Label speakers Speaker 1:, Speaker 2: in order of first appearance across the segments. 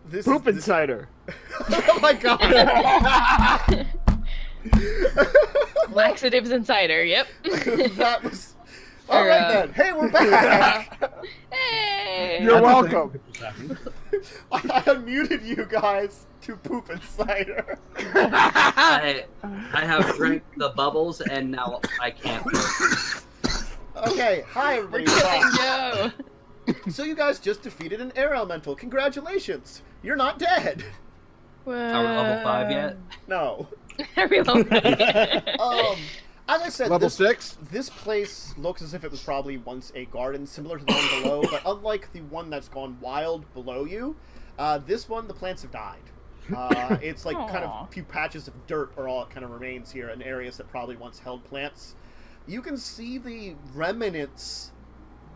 Speaker 1: Poop Insider.
Speaker 2: Oh my god!
Speaker 3: Laxatives Insider, yep.
Speaker 2: That was... Alright then, hey, we're back!
Speaker 3: Hey!
Speaker 1: You're welcome.
Speaker 2: I unmuted you guys to Poop Insider.
Speaker 4: I have drank the bubbles and now I can't work.
Speaker 2: Okay, hi everybody.
Speaker 3: We're killing Joe.
Speaker 2: So you guys just defeated an air elemental. Congratulations! You're not dead.
Speaker 4: Are we level 5 yet?
Speaker 2: No. As I said,
Speaker 1: Level 6?
Speaker 2: This place looks as if it was probably once a garden, similar to the one below, but unlike the one that's gone wild below you, this one, the plants have died. It's like kind of a few patches of dirt are all it kind of remains here in areas that probably once held plants. You can see the remnants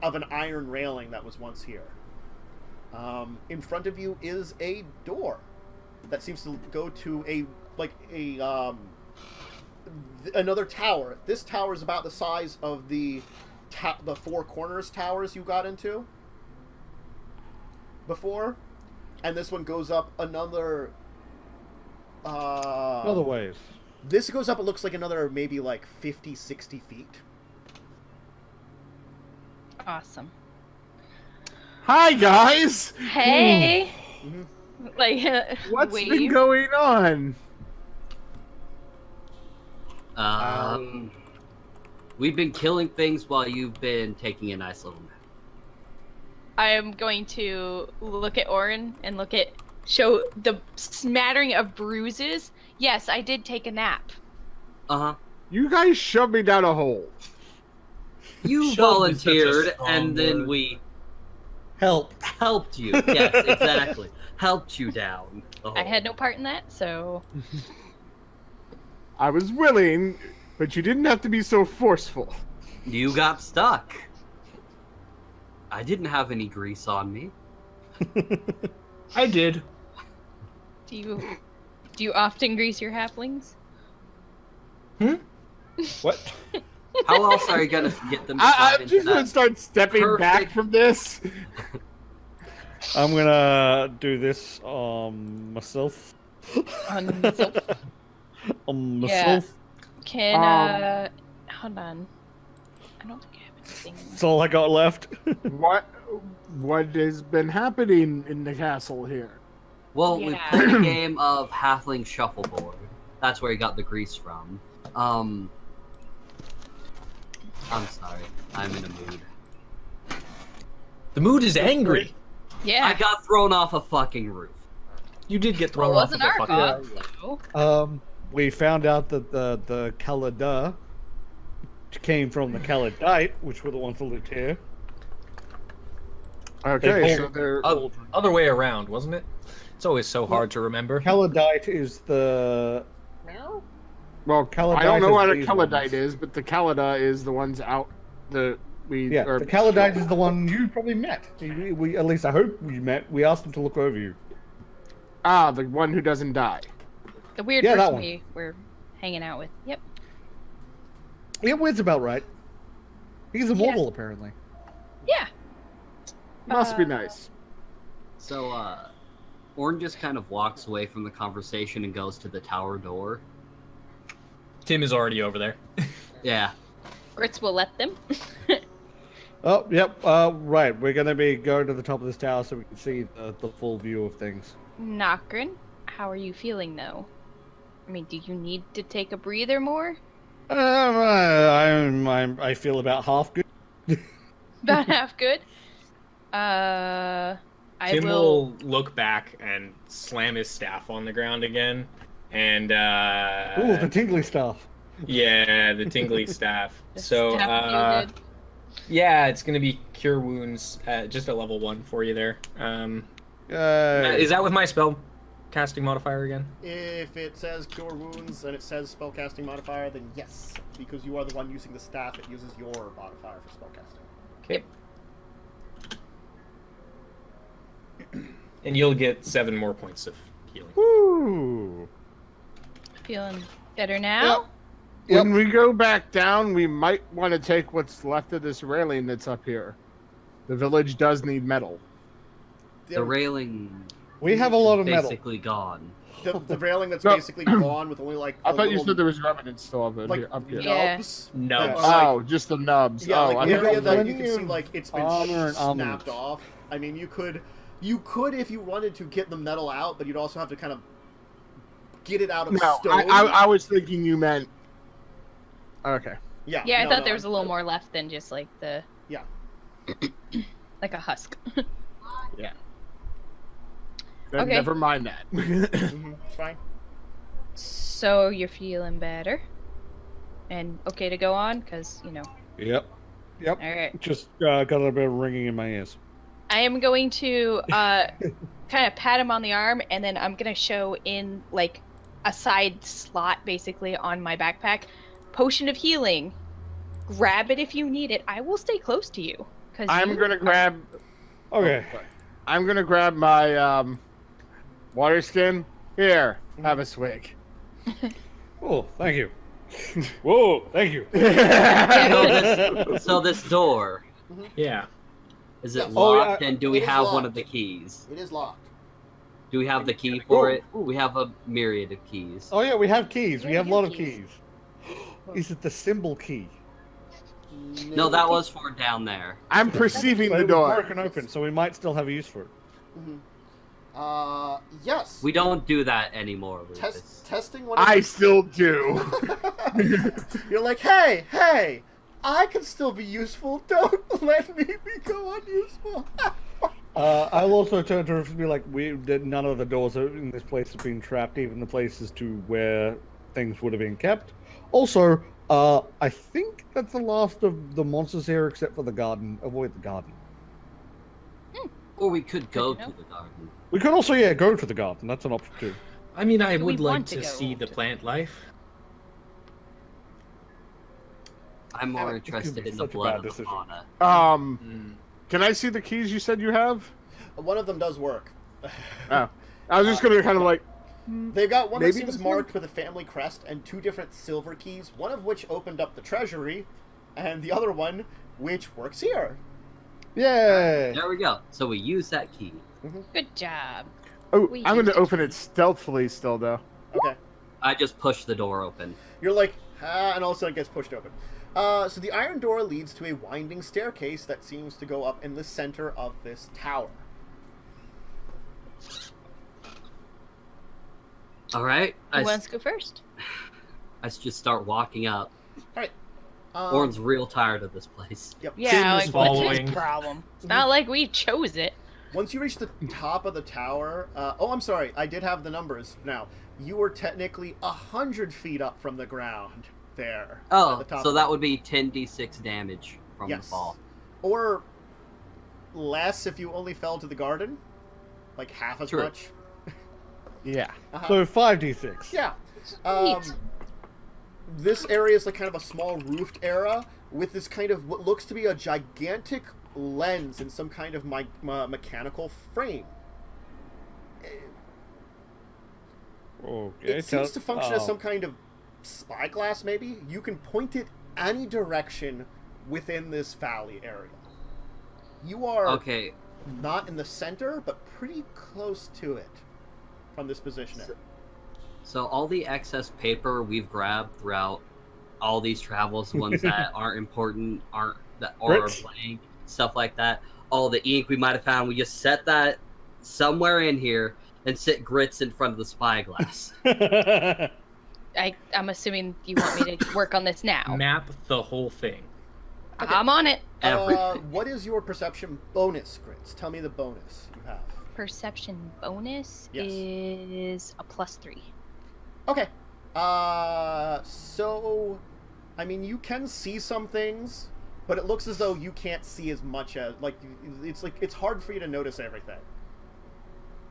Speaker 2: of an iron railing that was once here. In front of you is a door that seems to go to another tower. This tower is about the size of the Four Corners towers you got into before, and this one goes up another
Speaker 1: ways.
Speaker 2: This goes up, it looks like another maybe like 50, 60 feet.
Speaker 3: Awesome.
Speaker 1: Hi, guys!
Speaker 3: Hey! Like,
Speaker 1: what's been going on?
Speaker 4: We've been killing things while you've been taking a nice little nap.
Speaker 3: I am going to look at Orin and show the smattering of bruises. Yes, I did take a nap.
Speaker 4: Uh-huh.
Speaker 1: You guys shoved me down a hole.
Speaker 4: You volunteered, and then we helped you. Yes, exactly. Helped you down the hole.
Speaker 3: I had no part in that, so...
Speaker 1: I was willing, but you didn't have to be so forceful.
Speaker 4: You got stuck. I didn't have any grease on me.
Speaker 5: I did.
Speaker 3: Do you often grease your halflings?
Speaker 5: What?
Speaker 4: How else are you gonna get them?
Speaker 1: I'm just gonna start stepping back from this.
Speaker 6: I'm gonna do this myself.
Speaker 3: On myself?
Speaker 6: Myself.
Speaker 3: Can, hold on. I don't think I have anything.
Speaker 6: That's all I got left.
Speaker 1: What has been happening in the castle here?
Speaker 4: Well, we played a game of Halfling Shuffleboard. That's where you got the grease from. I'm sorry. I'm in a mood.
Speaker 5: The mood is angry.
Speaker 3: Yeah.
Speaker 4: I got thrown off a fucking roof.
Speaker 5: You did get thrown
Speaker 3: Well,
Speaker 5: off
Speaker 3: it
Speaker 5: of
Speaker 3: wasn't
Speaker 5: a
Speaker 3: our
Speaker 5: fucking
Speaker 3: fault,
Speaker 5: roof.
Speaker 3: so...
Speaker 6: We found out that the Kalada came from the Kaladite, which were the ones that lived here.
Speaker 1: Okay, so they're...
Speaker 5: Other way around, wasn't it? It's always so hard to remember.
Speaker 6: Kaladite is the...
Speaker 1: Well,
Speaker 6: Kaladite
Speaker 1: I don't know what a
Speaker 6: these
Speaker 1: Kaladite
Speaker 6: ones.
Speaker 1: is, but the Kalada is the ones out
Speaker 6: the Kaladite is the one you probably met. We at least I hope we met. We asked him to look over you.
Speaker 1: Ah, the one who doesn't die.
Speaker 3: The weird
Speaker 6: Yeah, that
Speaker 3: person
Speaker 6: one.
Speaker 3: we were hanging out with. Yep.
Speaker 6: Yeah, weird's about right. He's immortal, apparently.
Speaker 3: Yeah.
Speaker 1: Must be nice.
Speaker 4: So, Orn just kind of walks away from the conversation and goes to the tower door.
Speaker 5: Tim is already over there.
Speaker 4: Yeah.
Speaker 3: Grits will let them.
Speaker 6: Oh, yep. Right. We're gonna be going to the top of this tower so we can see the full view of things.
Speaker 3: Nokren, how are you feeling, though? I mean, do you need to take a breather more?
Speaker 6: I feel about half good.
Speaker 3: About half good?
Speaker 5: Tim will look back and slam his staff on the ground again. And,
Speaker 6: Ooh, the tingly stuff.
Speaker 5: Yeah, the tingly staff. So,
Speaker 3: staff
Speaker 5: yeah, it's gonna be Cure Wounds, just a level 1 for you there. Is that with my spell casting modifier again?
Speaker 2: If it says Cure Wounds and it says Spellcasting modifier, then yes. Because you are the one using the staff, it uses your modifier for spellcasting.
Speaker 5: Okay. And you'll get 7 more points of healing.
Speaker 6: Woo!
Speaker 3: Feeling better now?
Speaker 1: Yep. When we go back down, we might want to take what's left of this railing that's up here. The village does need metal.
Speaker 4: The railing
Speaker 6: We have a lot of metal.
Speaker 4: Basically gone.
Speaker 2: The railing that's
Speaker 1: No.
Speaker 2: basically gone with only like.
Speaker 1: I
Speaker 2: the
Speaker 1: thought you
Speaker 2: little,
Speaker 1: said there was remnants still up
Speaker 2: like
Speaker 1: here. Up here.
Speaker 3: Yeah.
Speaker 2: nubs.
Speaker 5: Nubs.
Speaker 2: that are,
Speaker 1: Oh, just the nubs.
Speaker 2: Yeah,
Speaker 1: oh,
Speaker 2: like
Speaker 1: I
Speaker 2: the
Speaker 1: thought
Speaker 2: area
Speaker 1: you
Speaker 2: that
Speaker 1: meant-
Speaker 2: you can see, like it's been
Speaker 6: armor and
Speaker 2: snapped
Speaker 6: armaments.
Speaker 2: off. I mean, you could if you wanted to get the metal out, but you'd also have to kind of get it out of
Speaker 1: No,
Speaker 2: stone.
Speaker 1: I was thinking you meant. Okay.
Speaker 2: Yeah.
Speaker 3: Yeah, I
Speaker 2: no,
Speaker 3: thought
Speaker 2: no,
Speaker 3: there was a little more left than just like the
Speaker 2: Yeah.
Speaker 3: like a husk.
Speaker 1: Then
Speaker 3: Okay.
Speaker 1: Never mind that.
Speaker 2: It's fine.
Speaker 3: So you're feeling better, and okay to go on, because
Speaker 6: Yep. Yep.
Speaker 3: All right.
Speaker 6: Just got a little bit of ringing in my ears.
Speaker 3: I am going to kind of pat him on the arm, and then I'm gonna show in like a side slot, basically on my backpack, potion of healing. Grab it if you need it. I will stay close to you.
Speaker 1: I'm gonna grab.
Speaker 6: Okay.
Speaker 1: I'm gonna grab my water skin. Here, have a swig.
Speaker 6: Oh, thank you. Whoa, thank you.
Speaker 4: So this door,
Speaker 5: Yeah.
Speaker 4: is it
Speaker 2: Oh,
Speaker 4: locked?
Speaker 2: yeah,
Speaker 4: And do we
Speaker 2: it is
Speaker 4: have one
Speaker 2: locked.
Speaker 4: of the keys?
Speaker 2: It is locked.
Speaker 4: Do we have the key for
Speaker 6: Ooh,
Speaker 4: it? We have a myriad of keys.
Speaker 6: Oh yeah, we have keys. We
Speaker 3: Yeah,
Speaker 6: have
Speaker 3: we
Speaker 6: a lot
Speaker 3: have
Speaker 6: of
Speaker 3: keys.
Speaker 6: keys. Is it the symbol key?
Speaker 4: No, that was for down there.
Speaker 1: I'm perceiving
Speaker 6: But
Speaker 1: the
Speaker 6: it was
Speaker 1: door.
Speaker 6: broken open, so we might still have a use for it.
Speaker 2: Yes.
Speaker 4: We don't do that anymore, Lucas.
Speaker 2: Testing one. Of
Speaker 1: I
Speaker 2: the-
Speaker 1: still do.
Speaker 2: You're like, hey, I can still be useful. Don't let me become unuseful.
Speaker 6: I'll also turn to Rufus and be like, none of the doors in this place have been trapped, even the places to where things would have been kept. Also, I think that's the last of the monsters here, except for the garden. Avoid the garden.
Speaker 4: Or we could go
Speaker 3: to know.
Speaker 4: to the garden.
Speaker 6: We could also, go to the garden. That's an option too.
Speaker 5: I mean, I
Speaker 3: Do we
Speaker 5: would like
Speaker 3: want to
Speaker 5: to
Speaker 3: go
Speaker 5: see the
Speaker 3: to-
Speaker 5: plant life.
Speaker 4: I'm more
Speaker 6: This could
Speaker 4: interested
Speaker 6: be
Speaker 4: in the
Speaker 6: such a
Speaker 4: blood
Speaker 6: bad
Speaker 4: of the
Speaker 6: decision.
Speaker 4: fauna.
Speaker 1: Can I see the keys you said you have?
Speaker 2: One of them does work.
Speaker 1: Oh, I was just gonna kind of like.
Speaker 2: They've got one that
Speaker 1: Maybe
Speaker 2: seems
Speaker 1: this one?
Speaker 2: marked with a family crest and 2 different silver keys, one of which opened up the treasury, and the other one which works here.
Speaker 6: Yay!
Speaker 4: There we go. So we use that key.
Speaker 3: Good job.
Speaker 1: Oh,
Speaker 3: We
Speaker 1: I'm
Speaker 3: used
Speaker 1: gonna
Speaker 3: it.
Speaker 1: open it stealthily still though.
Speaker 2: Okay.
Speaker 4: I just push the door open.
Speaker 2: You're like, and all of a sudden it gets pushed open. So the iron door leads to a winding staircase that seems to go up in the center of this tower.
Speaker 4: All right.
Speaker 3: Who wants to go first?
Speaker 4: I just start walking up.
Speaker 2: All right.
Speaker 4: Orin's real tired of this place.
Speaker 2: Yep.
Speaker 3: Yeah,
Speaker 5: is
Speaker 3: like what's
Speaker 5: following.
Speaker 3: his problem? It's not like we chose it.
Speaker 2: Once you reach the top of the tower, I'm sorry, I did have the numbers now. You were technically 100 feet up from the ground there. at
Speaker 4: Oh,
Speaker 2: the top
Speaker 4: so
Speaker 2: of
Speaker 4: that
Speaker 2: it.
Speaker 4: would be 10d6 damage from the
Speaker 2: Yes.
Speaker 4: fall.
Speaker 2: Or less if you only fell to the garden. Like half as
Speaker 4: True.
Speaker 2: much.
Speaker 1: Yeah.
Speaker 2: Uh-huh.
Speaker 6: So 5d6.
Speaker 2: Yeah.
Speaker 3: Sweet.
Speaker 2: This area is like kind of a small roofed area with this kind of what looks to be a gigantic lens in some kind of mechanical frame.
Speaker 6: Okay.
Speaker 2: It seems to function as some kind of spyglass, maybe. You can point it any direction within this valley area. You are
Speaker 4: Okay.
Speaker 2: not in the center, but pretty close to it from this position.
Speaker 4: So all the excess paper we've grabbed throughout all these travels, the ones that aren't important, are
Speaker 6: Grits.
Speaker 4: blank, stuff like that. All the ink we might have found, we just set that somewhere in here and sit grits in front of the spyglass.
Speaker 3: I'm assuming you want me to work on this now.
Speaker 5: Map the whole thing.
Speaker 2: Okay.
Speaker 3: I'm on it.
Speaker 4: Everything.
Speaker 2: What is your perception bonus, Grits? Tell me the bonus you have.
Speaker 3: Perception bonus
Speaker 2: Yes.
Speaker 3: is a +3.
Speaker 2: Okay. So, I mean, you can see some things, but it looks as though you can't see as much as like it's hard for you to notice everything.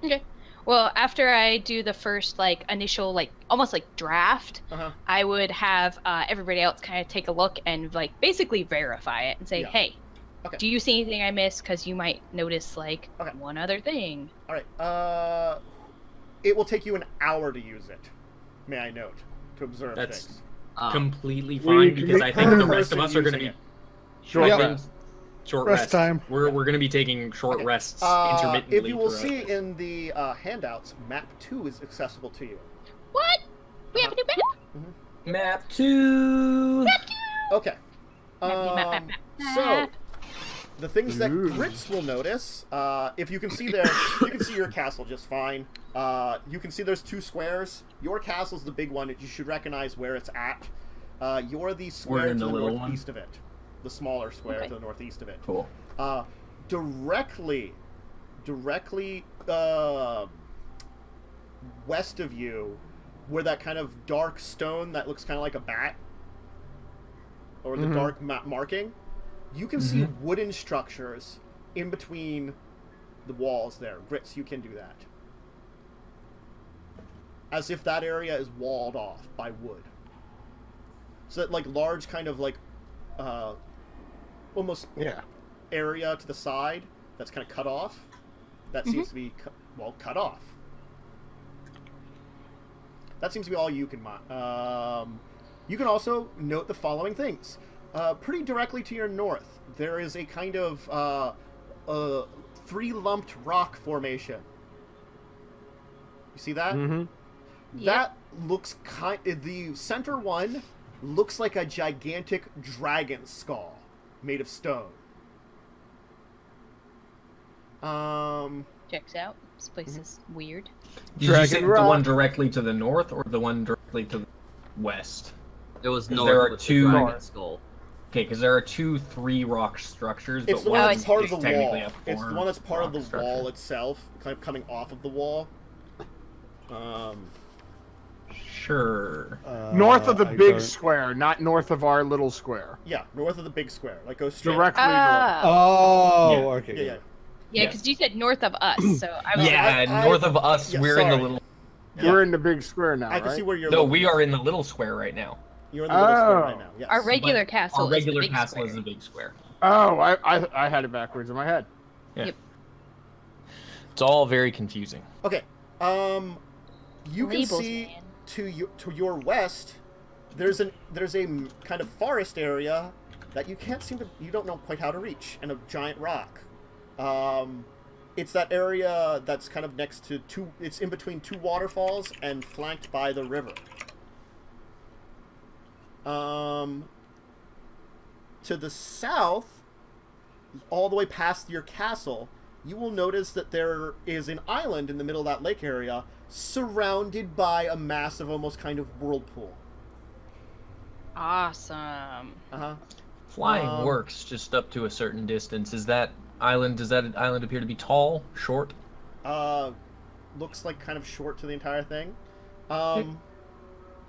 Speaker 3: Okay. Well, after I do the first initial almost draft,
Speaker 2: Uh huh.
Speaker 3: I would have everybody else kind of take a look and basically verify it and say,
Speaker 2: Yeah.
Speaker 3: hey,
Speaker 2: Okay.
Speaker 3: do you see anything I missed? Because you might notice
Speaker 2: Okay.
Speaker 3: one other thing.
Speaker 2: All right. It will take you an hour to use it. May I note to observe
Speaker 5: That's
Speaker 2: things.
Speaker 4: Um,
Speaker 5: Completely
Speaker 1: we
Speaker 5: fine
Speaker 1: can
Speaker 5: because
Speaker 1: make
Speaker 5: I think the
Speaker 2: per
Speaker 5: rest of
Speaker 2: person
Speaker 5: us are going to
Speaker 2: using
Speaker 5: be.
Speaker 1: Sure.
Speaker 6: Yeah.
Speaker 1: things.
Speaker 5: Short
Speaker 6: Rest
Speaker 5: rest
Speaker 6: time.
Speaker 5: We're going to be taking short rests intermittently.
Speaker 2: If you will
Speaker 5: throughout.
Speaker 2: see in the handouts, map 2 is accessible to you.
Speaker 3: What? We have a new map?
Speaker 5: Map 2.
Speaker 2: Okay.
Speaker 3: Map.
Speaker 2: So, the things that Grits will notice, if you can see there, you can see your castle just fine. You can see there's 2 squares. Your castle's the big one. You should recognize where it's at. You're the square to the northeast of it. The smaller square to the northeast of it.
Speaker 5: Cool.
Speaker 2: Directly west of you, where that kind of dark stone that looks kind of like a bat, or the dark marking, you can see wooden structures in between the walls there. Grits, you can do that. As if that area is walled off by wood. So that, like, large kind of, like, almost area to the side that's kind of cut off, that seems to be, cut off. That seems to be all you can you can also note the following things. Pretty directly to your north, there is a kind of 3-lumped rock formation. You see that? That looks the center one looks like a gigantic dragon skull made of stone.
Speaker 3: Checks out. This place is weird.
Speaker 5: Did you say the one directly to the north or the one directly to the west?
Speaker 4: It was north.
Speaker 5: There are
Speaker 4: with the
Speaker 5: 2
Speaker 4: dragon skull.
Speaker 5: Okay, because there are 2 3-rock structures,
Speaker 2: It's
Speaker 5: but
Speaker 2: the
Speaker 5: one
Speaker 2: one
Speaker 5: is
Speaker 2: that's part of the
Speaker 5: technically
Speaker 2: wall.
Speaker 5: a
Speaker 2: It's the one that's part of the
Speaker 5: structure.
Speaker 2: wall itself, kind of coming off of the wall.
Speaker 5: Sure.
Speaker 1: North of the
Speaker 6: I
Speaker 1: big
Speaker 6: don't-
Speaker 1: square, not north of our little square.
Speaker 2: Yeah, north of the big square. Like, go straight.
Speaker 1: Directly north.
Speaker 6: Oh,
Speaker 5: Yeah.
Speaker 6: okay.
Speaker 2: Yeah.
Speaker 3: Yeah, because you said north of us, so I was
Speaker 5: Yeah,
Speaker 2: I-
Speaker 5: north of us,
Speaker 2: yeah,
Speaker 5: we're in the
Speaker 2: sorry.
Speaker 5: little...
Speaker 1: We're in the big square now,
Speaker 2: I can
Speaker 1: right?
Speaker 2: see where you're.
Speaker 5: No,
Speaker 2: looking.
Speaker 5: we are in the little square right now.
Speaker 2: You're in the little square right
Speaker 1: Oh.
Speaker 2: now. Yes.
Speaker 3: our regular
Speaker 5: But
Speaker 3: castle.
Speaker 5: Our regular
Speaker 3: is the big
Speaker 5: castle
Speaker 3: square.
Speaker 5: is the big square.
Speaker 1: Oh, I had it backwards in my head.
Speaker 5: Yeah.
Speaker 3: Yep.
Speaker 5: It's all very confusing.
Speaker 2: Okay. You can
Speaker 3: Labels,
Speaker 2: see
Speaker 3: man.
Speaker 2: to your west. There's a kind of forest area that you don't know quite how to reach, and a giant rock. It's that area that's kind of next to it's in between 2 waterfalls and flanked by the river. To the south, all the way past your castle, you will notice that there is an island in the middle of that lake area, surrounded by a massive, almost kind of whirlpool.
Speaker 3: Awesome.
Speaker 5: Flying works just up to a certain distance. Does that island appear to be tall, short?
Speaker 2: Looks like kind of short to the entire thing.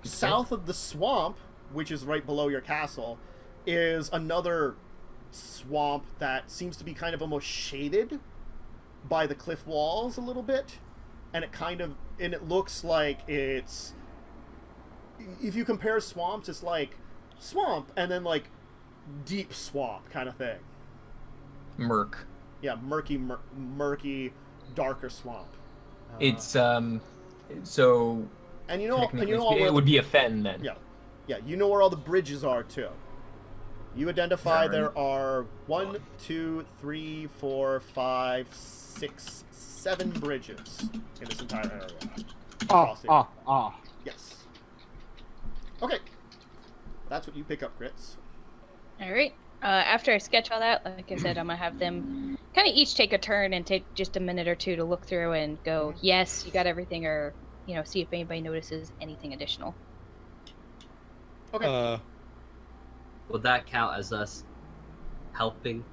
Speaker 2: South of the swamp, which is right below your castle, is another swamp that seems to be kind of almost shaded by the cliff walls a little bit, and it looks like it's, if you compare swamps, it's like swamp and then like deep swamp kind of thing.
Speaker 5: Murk.
Speaker 2: Yeah, murky, darker swamp.
Speaker 5: It's so
Speaker 2: And you know
Speaker 5: technically
Speaker 2: all
Speaker 5: it
Speaker 2: where
Speaker 5: would be a fen then.
Speaker 2: Yeah, you know where all the bridges are too. You identify
Speaker 5: Is that right?
Speaker 2: there are 1, 2, 3, 4, 5, 6, 7 bridges in this entire area. Yes. Okay. That's what you pick up, Grits.
Speaker 3: All right. After I sketch all that, like I said, I'm gonna have them kind of each take a turn and take just a minute or 2 to look through and go, yes, you got everything, or see if anybody notices anything additional.
Speaker 2: Okay.
Speaker 4: Would that count as us helping?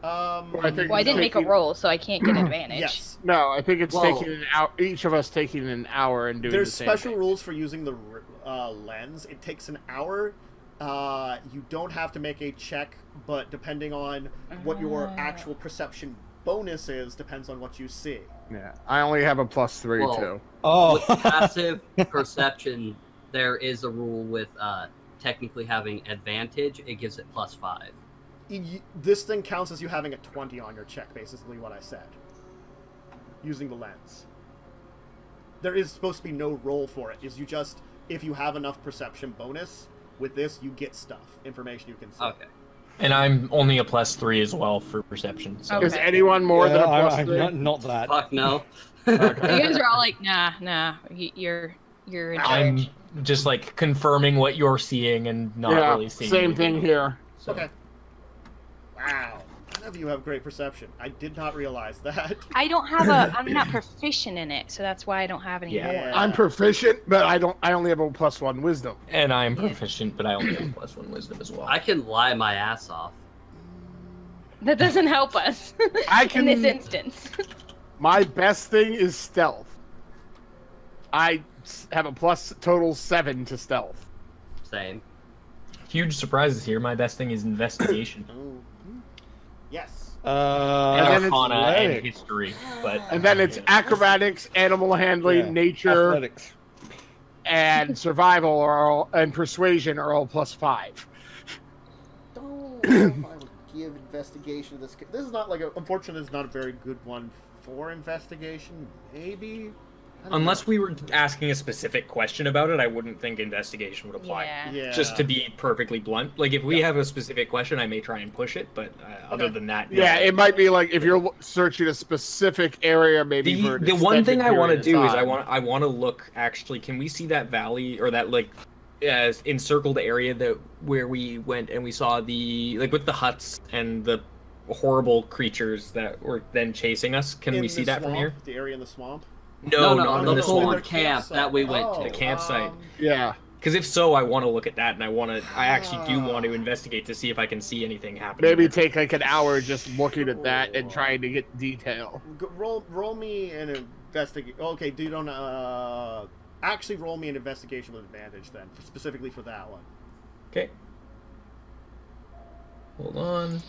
Speaker 1: I think
Speaker 3: Well, I didn't make a roll, so I can't get advantage.
Speaker 2: Yes.
Speaker 1: No, I think it's
Speaker 4: Well-
Speaker 1: taking an hour. Each of us taking an hour and doing
Speaker 2: There's
Speaker 1: the same
Speaker 2: special
Speaker 1: thing.
Speaker 2: rules for using the lens. It takes an hour. You don't have to make a check, but depending on what your actual perception bonus is, depends on what you see.
Speaker 1: Yeah, I only have a +3
Speaker 4: Well,
Speaker 1: too.
Speaker 6: Oh,
Speaker 4: With passive perception, there is a rule with technically having advantage. It gives it +5.
Speaker 2: This thing counts as you having a 20 on your check, basically what I said. Using the lens. There is supposed to be no roll for it. If you have enough perception bonus, with this, you get stuff, information you can see.
Speaker 4: Okay.
Speaker 5: And I'm only a +3 as well for perception. So.
Speaker 3: Okay.
Speaker 1: Is anyone more than a plus
Speaker 6: I'm
Speaker 1: 3?
Speaker 6: not that.
Speaker 4: Fuck no.
Speaker 3: You guys are all like, nah. You're in
Speaker 5: I'm
Speaker 3: charge.
Speaker 5: just like confirming what you're seeing and not
Speaker 1: Yeah,
Speaker 5: really seeing.
Speaker 1: same
Speaker 5: anything.
Speaker 1: thing here.
Speaker 5: So.
Speaker 2: Okay. Wow. None of you have great perception. I did not realize that.
Speaker 3: I'm not proficient in it, so that's why I don't have any
Speaker 5: Yeah.
Speaker 3: more.
Speaker 1: I'm proficient, but I only have a +1 wisdom.
Speaker 5: And I'm proficient, but I only have +1 wisdom as well.
Speaker 4: I can lie my ass off.
Speaker 3: That doesn't help us
Speaker 1: I can.
Speaker 3: in this instance.
Speaker 1: My best thing is stealth. I have a total 7 to stealth.
Speaker 4: Same.
Speaker 5: Huge surprises here. My best thing is investigation.
Speaker 2: Oh. Yes.
Speaker 1: And then it's
Speaker 5: Arcana and
Speaker 6: athletics.
Speaker 5: history, but
Speaker 1: And then it's acrobatics, animal handling,
Speaker 6: Yeah,
Speaker 1: nature,
Speaker 6: athletics.
Speaker 1: and survival and persuasion are all +5.
Speaker 2: Don't know if I would give investigation to this. This is not like unfortunately, it's not a very good one for investigation. Maybe. I don't
Speaker 5: unless
Speaker 2: know.
Speaker 5: we were asking a specific question about it, I wouldn't think investigation would apply.
Speaker 3: Yeah.
Speaker 2: Yeah.
Speaker 5: Just to be perfectly blunt, like if we have a specific question, I may try and push it, but other
Speaker 2: Okay.
Speaker 5: than that, no.
Speaker 1: Yeah, it might be like if you're searching a specific area, maybe for
Speaker 5: The
Speaker 1: an
Speaker 5: one thing
Speaker 1: extended
Speaker 5: I want to
Speaker 1: period of
Speaker 5: do is
Speaker 1: time.
Speaker 5: I want to look actually. Can we see that valley or that like encircled area that where we went and we saw the like with the huts and the horrible creatures that were then chasing us? Can
Speaker 2: In
Speaker 5: we
Speaker 2: the
Speaker 5: see that from
Speaker 2: swamp,
Speaker 5: here?
Speaker 2: The area in the swamp.
Speaker 5: No,
Speaker 4: no,
Speaker 5: not
Speaker 4: the
Speaker 5: in this
Speaker 4: full
Speaker 5: one.
Speaker 4: camp that we went to.
Speaker 5: The campsite.
Speaker 1: Yeah.
Speaker 5: Because if so, I want to look at that, and I actually do want to investigate to see if I can see anything happening.
Speaker 1: Maybe take like an hour just looking at that and trying to get detail.
Speaker 2: Roll me an investigate. Okay, dude, on actually roll me an investigation with advantage then, specifically for that one.
Speaker 5: Okay. Hold on.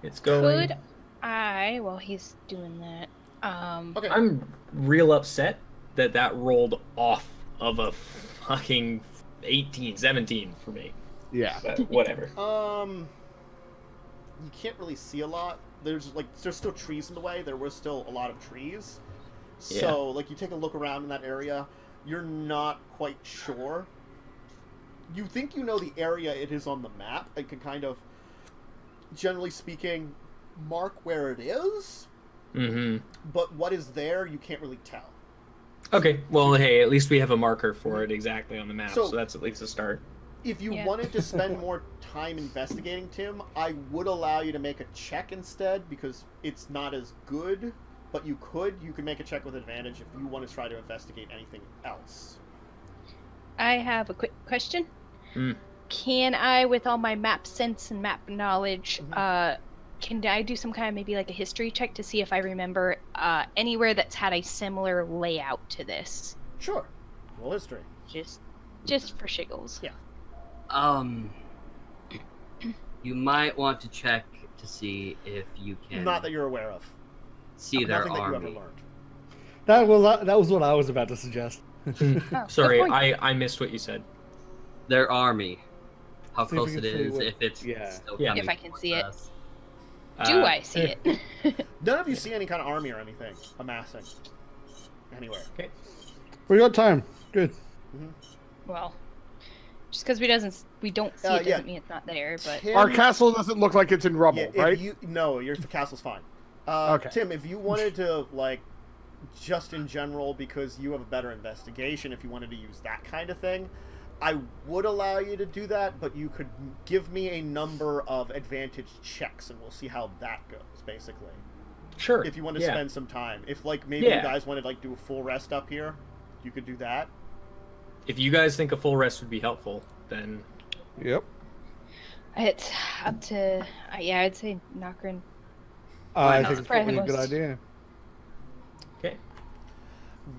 Speaker 5: It's going.
Speaker 3: Could I, while he's doing that,
Speaker 2: Okay.
Speaker 5: I'm real upset that rolled off of a fucking 18, 17 for me.
Speaker 1: Yeah.
Speaker 5: But whatever.
Speaker 2: You can't really see a lot. There's still trees in the way. There were still a lot of trees.
Speaker 5: Yeah.
Speaker 2: So, like, you take a look around in that area, you're not quite sure. You think you know the area it is on the map. It can kind of, generally speaking, mark where it is.
Speaker 5: Mm-hmm.
Speaker 2: But what is there, you can't really tell.
Speaker 5: Okay, well, hey, at least we have a marker for it exactly on the map,
Speaker 2: So-
Speaker 5: so that's at least a start.
Speaker 2: If you
Speaker 3: Yeah.
Speaker 2: wanted to spend more time investigating, Tim, I would allow you to make a check instead, because it's not as good, but you could make a check with advantage if you want to try to investigate anything else.
Speaker 3: I have a quick question.
Speaker 5: Hmm.
Speaker 3: Can I, with all my map sense and map knowledge, can I do some kind of maybe like a history check to see if I remember anywhere that's had a similar layout to this?
Speaker 2: Sure. Roll history.
Speaker 3: Just for shiggles.
Speaker 2: Yeah.
Speaker 4: You might want to check to see if you can
Speaker 2: Not that you're aware of.
Speaker 4: see their
Speaker 2: Nothing that you ever
Speaker 4: army.
Speaker 2: learned.
Speaker 6: That was what I was about to suggest.
Speaker 3: Oh,
Speaker 5: Sorry,
Speaker 3: good point.
Speaker 5: I missed what you said.
Speaker 4: Their army. How
Speaker 6: See if
Speaker 4: close
Speaker 6: we
Speaker 4: it
Speaker 6: can see
Speaker 4: is,
Speaker 6: what-
Speaker 4: if it's
Speaker 6: yeah.
Speaker 4: still
Speaker 5: Yeah.
Speaker 4: coming
Speaker 3: If I can see
Speaker 4: towards
Speaker 3: it.
Speaker 4: us.
Speaker 3: Do I see it?
Speaker 2: None of you see any kind of army or anything amassing anywhere.
Speaker 6: We got time. Good.
Speaker 3: Well, just because we don't see it
Speaker 2: yeah.
Speaker 3: doesn't mean it's not there. But
Speaker 2: Tim,
Speaker 1: Our castle doesn't look like it's in rubble,
Speaker 2: yeah, if
Speaker 1: right?
Speaker 2: No, your castle's fine.
Speaker 1: Okay.
Speaker 2: Tim, if you wanted to, like, just in general, because you have a better investigation, if you wanted to use that kind of thing, I would allow you to do that, but you could give me a number of advantage checks, and we'll see how that goes, basically.
Speaker 5: Sure.
Speaker 2: If you want to
Speaker 5: yeah.
Speaker 2: spend some time. If, like, maybe
Speaker 5: Yeah.
Speaker 2: you guys wanted to, like, do a full rest up here, you could do that.
Speaker 5: If you guys think a full rest would be helpful, then
Speaker 6: Yep.
Speaker 3: it's up to I'd say Nokren.
Speaker 6: I
Speaker 4: not?
Speaker 6: think it's probably a good
Speaker 3: Most-
Speaker 6: idea.
Speaker 5: okay.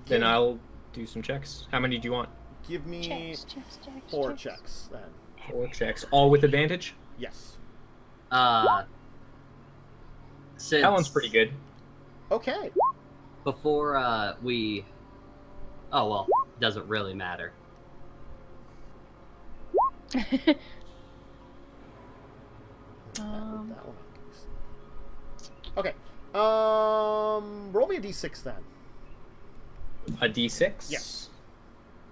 Speaker 5: Then I'll do some checks. How many do you want?
Speaker 2: Give me
Speaker 3: Checks,
Speaker 2: 4
Speaker 3: checks.
Speaker 2: checks, then.
Speaker 5: 4 checks, all with advantage.
Speaker 2: Yes.
Speaker 4: Since
Speaker 5: That one's pretty good.
Speaker 2: Okay.
Speaker 4: Before we, oh well, doesn't really matter.
Speaker 2: That one. Okay. Roll me a d6 then.
Speaker 5: A d6.
Speaker 2: Yes.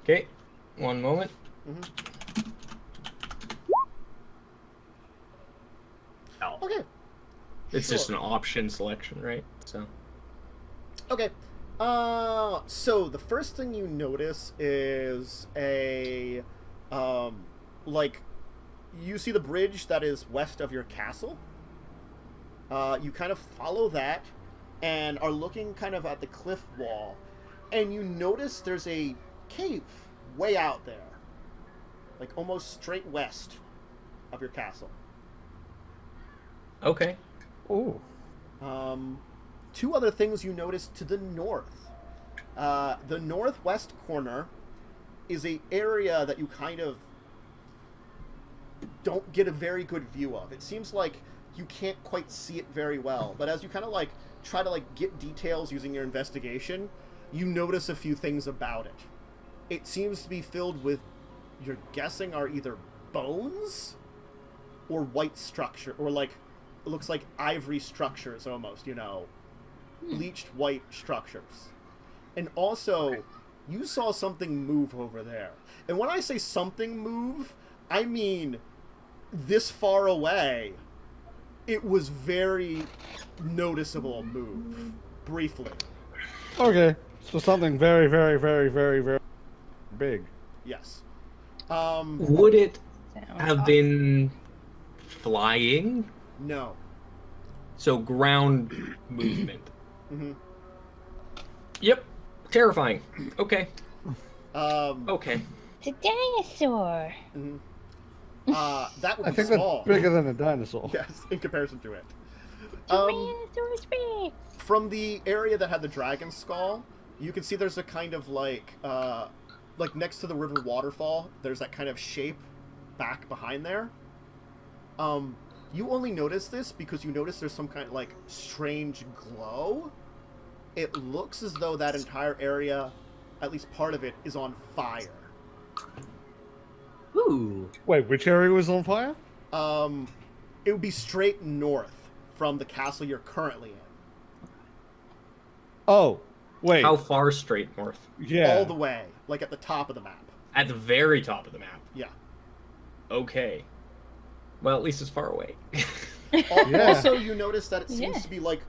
Speaker 5: Okay. One moment. tell.
Speaker 2: Okay.
Speaker 5: It's just an
Speaker 2: Sure.
Speaker 5: option selection, right? So.
Speaker 2: Okay. So the first thing you notice is a, like, you see the bridge that is west of your castle. You kind of follow that and are looking kind of at the cliff wall, and you notice there's a cave way out there, like almost straight west of your castle.
Speaker 5: Okay.
Speaker 6: Oh.
Speaker 2: Two other things you notice to the north. The northwest corner is a area that you kind of don't get a very good view of. It seems like you can't quite see it very well, but as you kind of like try to like get details using your investigation, you notice a few things about it. It seems to be filled with, you're guessing, are either bones or white structure, or like it looks like ivory structures almost, you know, bleached white structures. And also, you saw something move over there. And when I say something move, I mean this far away. It was very noticeable move, briefly.
Speaker 6: Okay. So something very, very, very, very, very big.
Speaker 2: Yes.
Speaker 5: Would it
Speaker 3: Sound
Speaker 5: have
Speaker 3: off.
Speaker 5: been flying?
Speaker 2: No.
Speaker 5: So ground movement.
Speaker 2: Mm-hmm.
Speaker 5: Yep. Terrifying. Okay.
Speaker 2: Okay.
Speaker 5: Okay.
Speaker 3: It's a dinosaur.
Speaker 2: Mm-hmm. That would
Speaker 6: I
Speaker 2: be
Speaker 6: think
Speaker 2: small.
Speaker 6: that's bigger than a dinosaur.
Speaker 2: Yes, in comparison to it.
Speaker 3: Tyrannosaurus Rex.
Speaker 2: From the area that had the dragon skull, you can see there's a kind of like next to the river waterfall, there's that kind of shape back behind there. You only notice this because you notice there's some kind of like strange glow. It looks as though that entire area, at least part of it, is on fire.
Speaker 4: Ooh.
Speaker 6: Wait, which area was on fire?
Speaker 2: It would be straight north from the castle you're currently in.
Speaker 6: Oh, wait.
Speaker 5: How far straight north?
Speaker 6: Yeah.
Speaker 2: All the way, like at the top of the map.
Speaker 5: At the very top of the map.
Speaker 2: Yeah.
Speaker 5: Okay. Well, at least it's far away.
Speaker 6: Yeah.
Speaker 2: Also, you notice that it seems
Speaker 3: Yeah.
Speaker 2: to be like,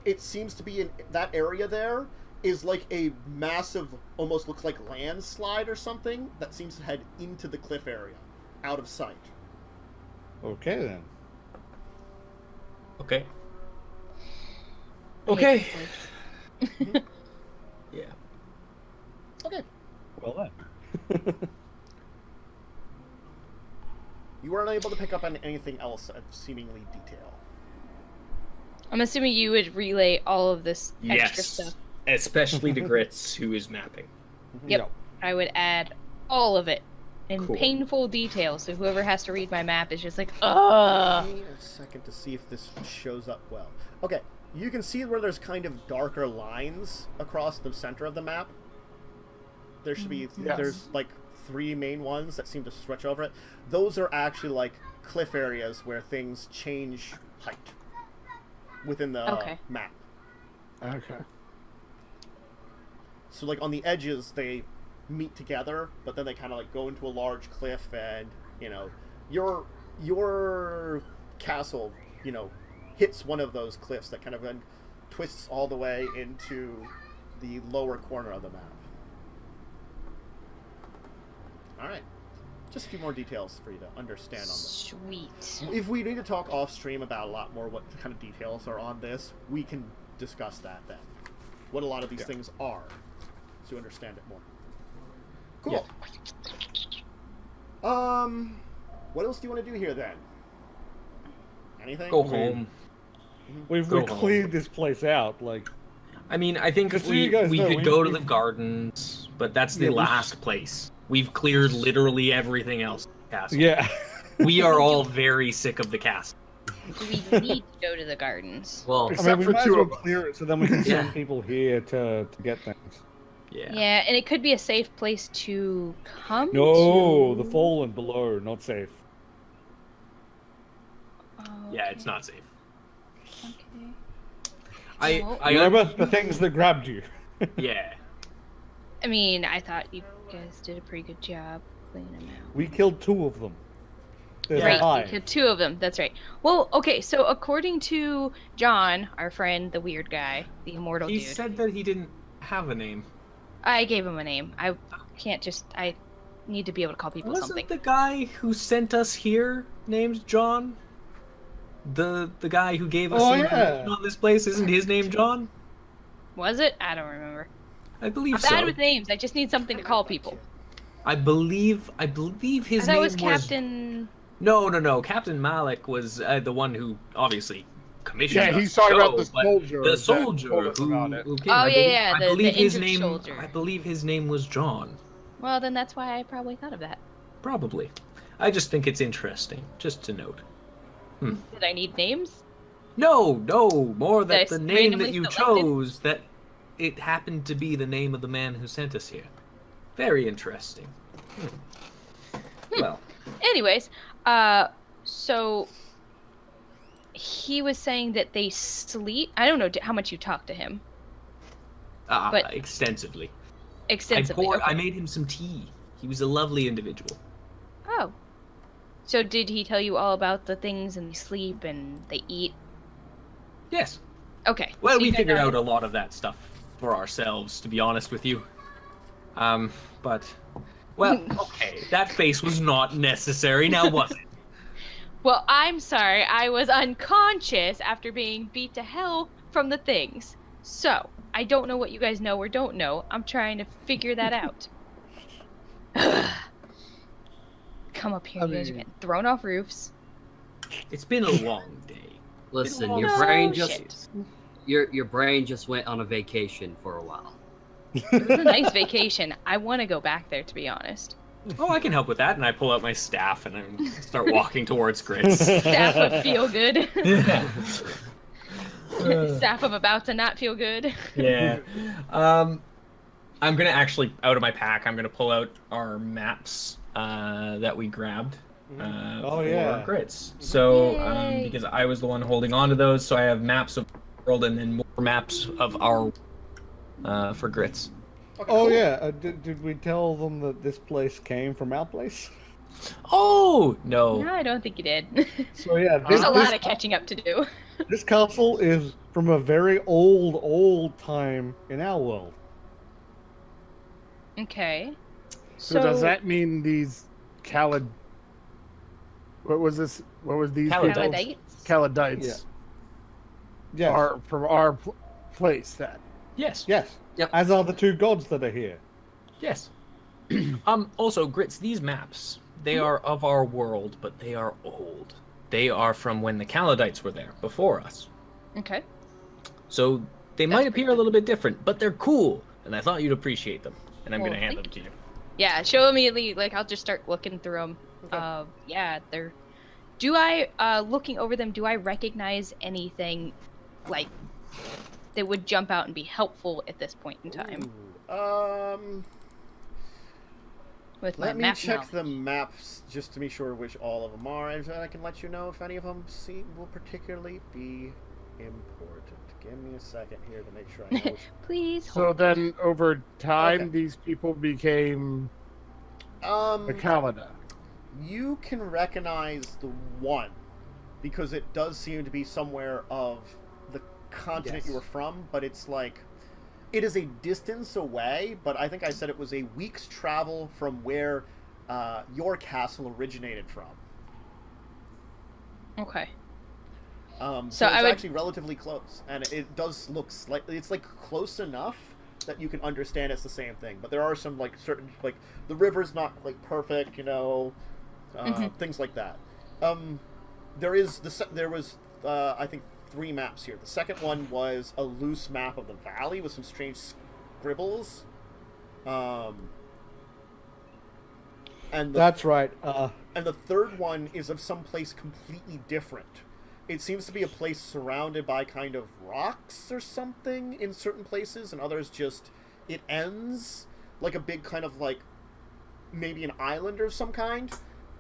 Speaker 2: it seems to be in that area there is like a massive, almost looks like landslide or something that seems to head into the cliff area, out of sight.
Speaker 6: Okay then.
Speaker 5: Okay. Okay. Yeah.
Speaker 2: Okay.
Speaker 6: Well then.
Speaker 2: You were unable to pick up on anything else of seemingly detail.
Speaker 3: I'm assuming you would relay all of this extra
Speaker 5: Yes.
Speaker 3: stuff.
Speaker 5: Especially to Grits, who is mapping.
Speaker 3: Yep. I would add all of it in
Speaker 5: Cool.
Speaker 3: painful detail, so whoever has to read my map is just like, ugh.
Speaker 2: Give me a second to see if this shows up well. Okay, you can see where there's kind of darker lines across the center of the map. There should be,
Speaker 1: Yes.
Speaker 2: there's like 3 main ones that seem to stretch over it. Those are actually like cliff areas where things change height within the
Speaker 3: Okay.
Speaker 2: map.
Speaker 1: Okay.
Speaker 2: So like on the edges they meet together, but then they kind of like go into a large cliff, and you know your castle, you know, hits one of those cliffs that kind of then twists all the way into the lower corner of the map. All right, just a few more details for you to understand on this.
Speaker 3: Sweet.
Speaker 2: If we need to talk off stream about a lot more what kind of details are on this, we can discuss that then. What a lot of these things are, so you understand it more. Cool. What else do you want to do here then? Anything?
Speaker 5: Go home.
Speaker 6: We've
Speaker 5: Go
Speaker 6: cleared this place out, like.
Speaker 5: I mean, I think
Speaker 6: Just so you
Speaker 5: we
Speaker 6: guys know,
Speaker 5: could
Speaker 6: we-
Speaker 5: go to
Speaker 6: we-
Speaker 5: the gardens, but that's the
Speaker 6: Yeah, we-
Speaker 5: last place. We've cleared literally everything else in the castle.
Speaker 6: Yeah.
Speaker 5: We are all very sick of the castle.
Speaker 3: Do we need to go to the gardens?
Speaker 4: Well,
Speaker 6: I
Speaker 1: Except
Speaker 6: mean, we
Speaker 1: for
Speaker 6: might as
Speaker 1: 2
Speaker 6: well
Speaker 1: of us.
Speaker 6: clear it so then we can send
Speaker 4: Yeah.
Speaker 6: people here to get things.
Speaker 5: Yeah.
Speaker 3: Yeah, and it could be a safe place to come
Speaker 6: No,
Speaker 3: to.
Speaker 6: the fallen below, not safe.
Speaker 3: Oh,
Speaker 5: Yeah, it's not safe.
Speaker 3: Okay.
Speaker 5: I
Speaker 6: Remember the things that grabbed you?
Speaker 5: yeah.
Speaker 3: I mean, I thought you guys did a pretty good job cleaning them out.
Speaker 6: We killed 2 of them. There's
Speaker 3: Right,
Speaker 6: Hive.
Speaker 3: you had two of them. That's right. Well, okay, so according to John, our friend, the weird guy, the immortal
Speaker 5: He
Speaker 3: dude,
Speaker 5: said that he didn't have a name.
Speaker 3: I gave him a name. I can't just. I need to be able to call people
Speaker 5: Wasn't
Speaker 3: something.
Speaker 5: the guy who sent us here named John? The guy who gave us
Speaker 6: Oh,
Speaker 5: the
Speaker 6: yeah.
Speaker 5: information on this place, isn't his name John?
Speaker 3: Was it? I don't remember.
Speaker 5: I believe
Speaker 3: I'm
Speaker 5: so.
Speaker 3: bad with names. I just need something to call people.
Speaker 5: I believe his
Speaker 3: I thought
Speaker 5: name
Speaker 3: it was Captain.
Speaker 5: No. Captain Malik was the one who obviously commissioned
Speaker 1: Yeah,
Speaker 5: us
Speaker 1: he's
Speaker 5: to
Speaker 1: talking about
Speaker 5: go,
Speaker 1: the
Speaker 5: but
Speaker 1: soldier.
Speaker 5: The
Speaker 1: that
Speaker 5: soldier
Speaker 1: told us about it.
Speaker 5: who came.
Speaker 3: Oh,
Speaker 5: I
Speaker 3: yeah,
Speaker 5: believe,
Speaker 3: yeah,
Speaker 5: I
Speaker 3: the
Speaker 5: believe his
Speaker 3: injured
Speaker 5: name.
Speaker 3: soldier.
Speaker 5: I believe his name was John.
Speaker 3: Well, then that's why I probably thought of that.
Speaker 5: Probably. I just think it's interesting, just to note.
Speaker 3: Did I need names?
Speaker 5: No, more
Speaker 3: Did I
Speaker 5: that the name that
Speaker 3: randomly
Speaker 5: you
Speaker 3: selected?
Speaker 5: chose, that it happened to be the name of the man who sent us here. Very interesting. Well,
Speaker 3: Anyways, so he was saying that they sleep. I don't know how much you talked to him But-
Speaker 5: extensively.
Speaker 3: extensively.
Speaker 5: I
Speaker 3: okay.
Speaker 5: made him some tea. He was a lovely individual.
Speaker 3: Oh. So did he tell you all about the things and they sleep and they eat?
Speaker 5: Yes.
Speaker 3: Okay.
Speaker 5: Well,
Speaker 3: so
Speaker 5: we
Speaker 3: you guys
Speaker 5: figured
Speaker 3: know-
Speaker 5: out a lot of that stuff for ourselves, to be honest with you. But, well, okay, that face was not necessary, now was it?
Speaker 3: Well, I'm sorry. I was unconscious after being beat to hell from the things. So, I don't know what you guys know or don't know. I'm trying to figure that out. Come up here. You guys are
Speaker 6: mean-
Speaker 3: getting thrown off roofs.
Speaker 5: It's been a long day.
Speaker 4: Listen,
Speaker 5: Oh,
Speaker 4: your
Speaker 3: no
Speaker 4: brain
Speaker 3: shit.
Speaker 4: just your brain just went on a vacation for a while.
Speaker 3: It was a nice vacation. I want to go back there, to be honest.
Speaker 5: Oh, I can help with that, and I pull out my staff and I start walking towards Grits.
Speaker 3: Staff would feel good. Staff of about to not feel good.
Speaker 5: Yeah. I'm gonna actually, out of my pack, I'm gonna pull out our maps that we grabbed
Speaker 6: Oh,
Speaker 5: for
Speaker 6: yeah.
Speaker 5: Grits. So,
Speaker 3: Yay.
Speaker 5: because I was the one holding on to those, so I have maps of the world and then more maps of our for Grits.
Speaker 2: Okay,
Speaker 6: Oh
Speaker 2: cool.
Speaker 6: yeah, did we tell them that this place came from our place?
Speaker 5: Oh no!
Speaker 3: No, I don't think you did.
Speaker 6: So yeah,
Speaker 3: There's
Speaker 6: this,
Speaker 3: a lot of catching up to do.
Speaker 6: this castle is from a very old time in our world.
Speaker 3: Okay.
Speaker 1: So does that mean these Khalid? What was this? What was these people?
Speaker 5: Khalidites.
Speaker 1: Khalidites
Speaker 6: Yes,
Speaker 1: are from our place then.
Speaker 5: Yes.
Speaker 6: yes.
Speaker 4: Yep.
Speaker 6: As are the two gods that are here.
Speaker 5: Yes. Also, Grits, these maps, they are of our world, but they are old. They are from when the Khalidites were there, before us.
Speaker 3: Okay.
Speaker 5: So they might
Speaker 3: That's
Speaker 5: appear
Speaker 3: pretty
Speaker 5: a little bit different, but they're cool, and I thought you'd appreciate them. And I'm
Speaker 3: Well,
Speaker 5: going to hand them
Speaker 3: thank
Speaker 5: to you.
Speaker 3: Yeah, show immediately. Like, I'll just start looking through them.
Speaker 2: Okay.
Speaker 3: Yeah, they're. Do I, looking over them, do I recognize anything, like, that would jump out and be helpful at this point in time?
Speaker 2: Ooh,
Speaker 3: With my
Speaker 2: let me
Speaker 3: map
Speaker 2: check
Speaker 3: knowledge?
Speaker 2: the maps just to be sure which all of them are, and I can let you know if any of them will particularly be important. Give me a second here to make sure I know which.
Speaker 3: Please.
Speaker 1: So
Speaker 3: hold.
Speaker 1: then, over time,
Speaker 2: Okay.
Speaker 1: these people became the Khalida.
Speaker 2: You can recognize the one because it does seem to be somewhere of the continent
Speaker 6: Yes.
Speaker 2: you were from, but it's like it is a distance away. But I think I said it was a week's travel from where your castle originated from.
Speaker 3: Okay.
Speaker 2: So
Speaker 3: So
Speaker 2: it's
Speaker 3: I would-
Speaker 2: actually relatively close, and it does look slightly. It's like close enough that you can understand it's the same thing. But there are some like certain like the river's not like perfect, you know, things like that. There was I think 3 maps here. The second one was a loose map of the valley with some strange scribbles. And the
Speaker 6: That's right.
Speaker 2: and the third one is of some place completely different. It seems to be a place surrounded by kind of rocks or something in certain places, and others just it ends like a big kind of like maybe an island of some kind,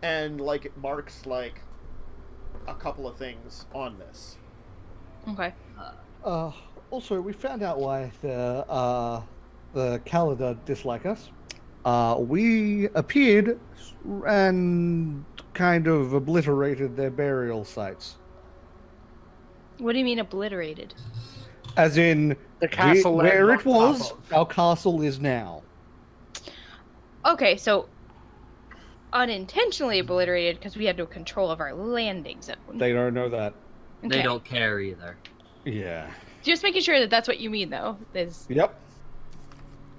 Speaker 2: and like it marks like a couple of things on this.
Speaker 3: Okay.
Speaker 6: Also, we found out why the Khalida dislike us. We appeared and kind of obliterated their burial sites.
Speaker 3: What do you mean obliterated?
Speaker 6: As in,
Speaker 1: The castle
Speaker 6: where
Speaker 1: land
Speaker 6: it was,
Speaker 1: on top of.
Speaker 6: our castle is now.
Speaker 3: Okay, so unintentionally obliterated because we had no control of our landing zone.
Speaker 6: They don't know that.
Speaker 4: They
Speaker 3: Okay.
Speaker 4: don't care either.
Speaker 6: Yeah.
Speaker 3: Just making sure that that's what you mean, though. Is
Speaker 6: Yep.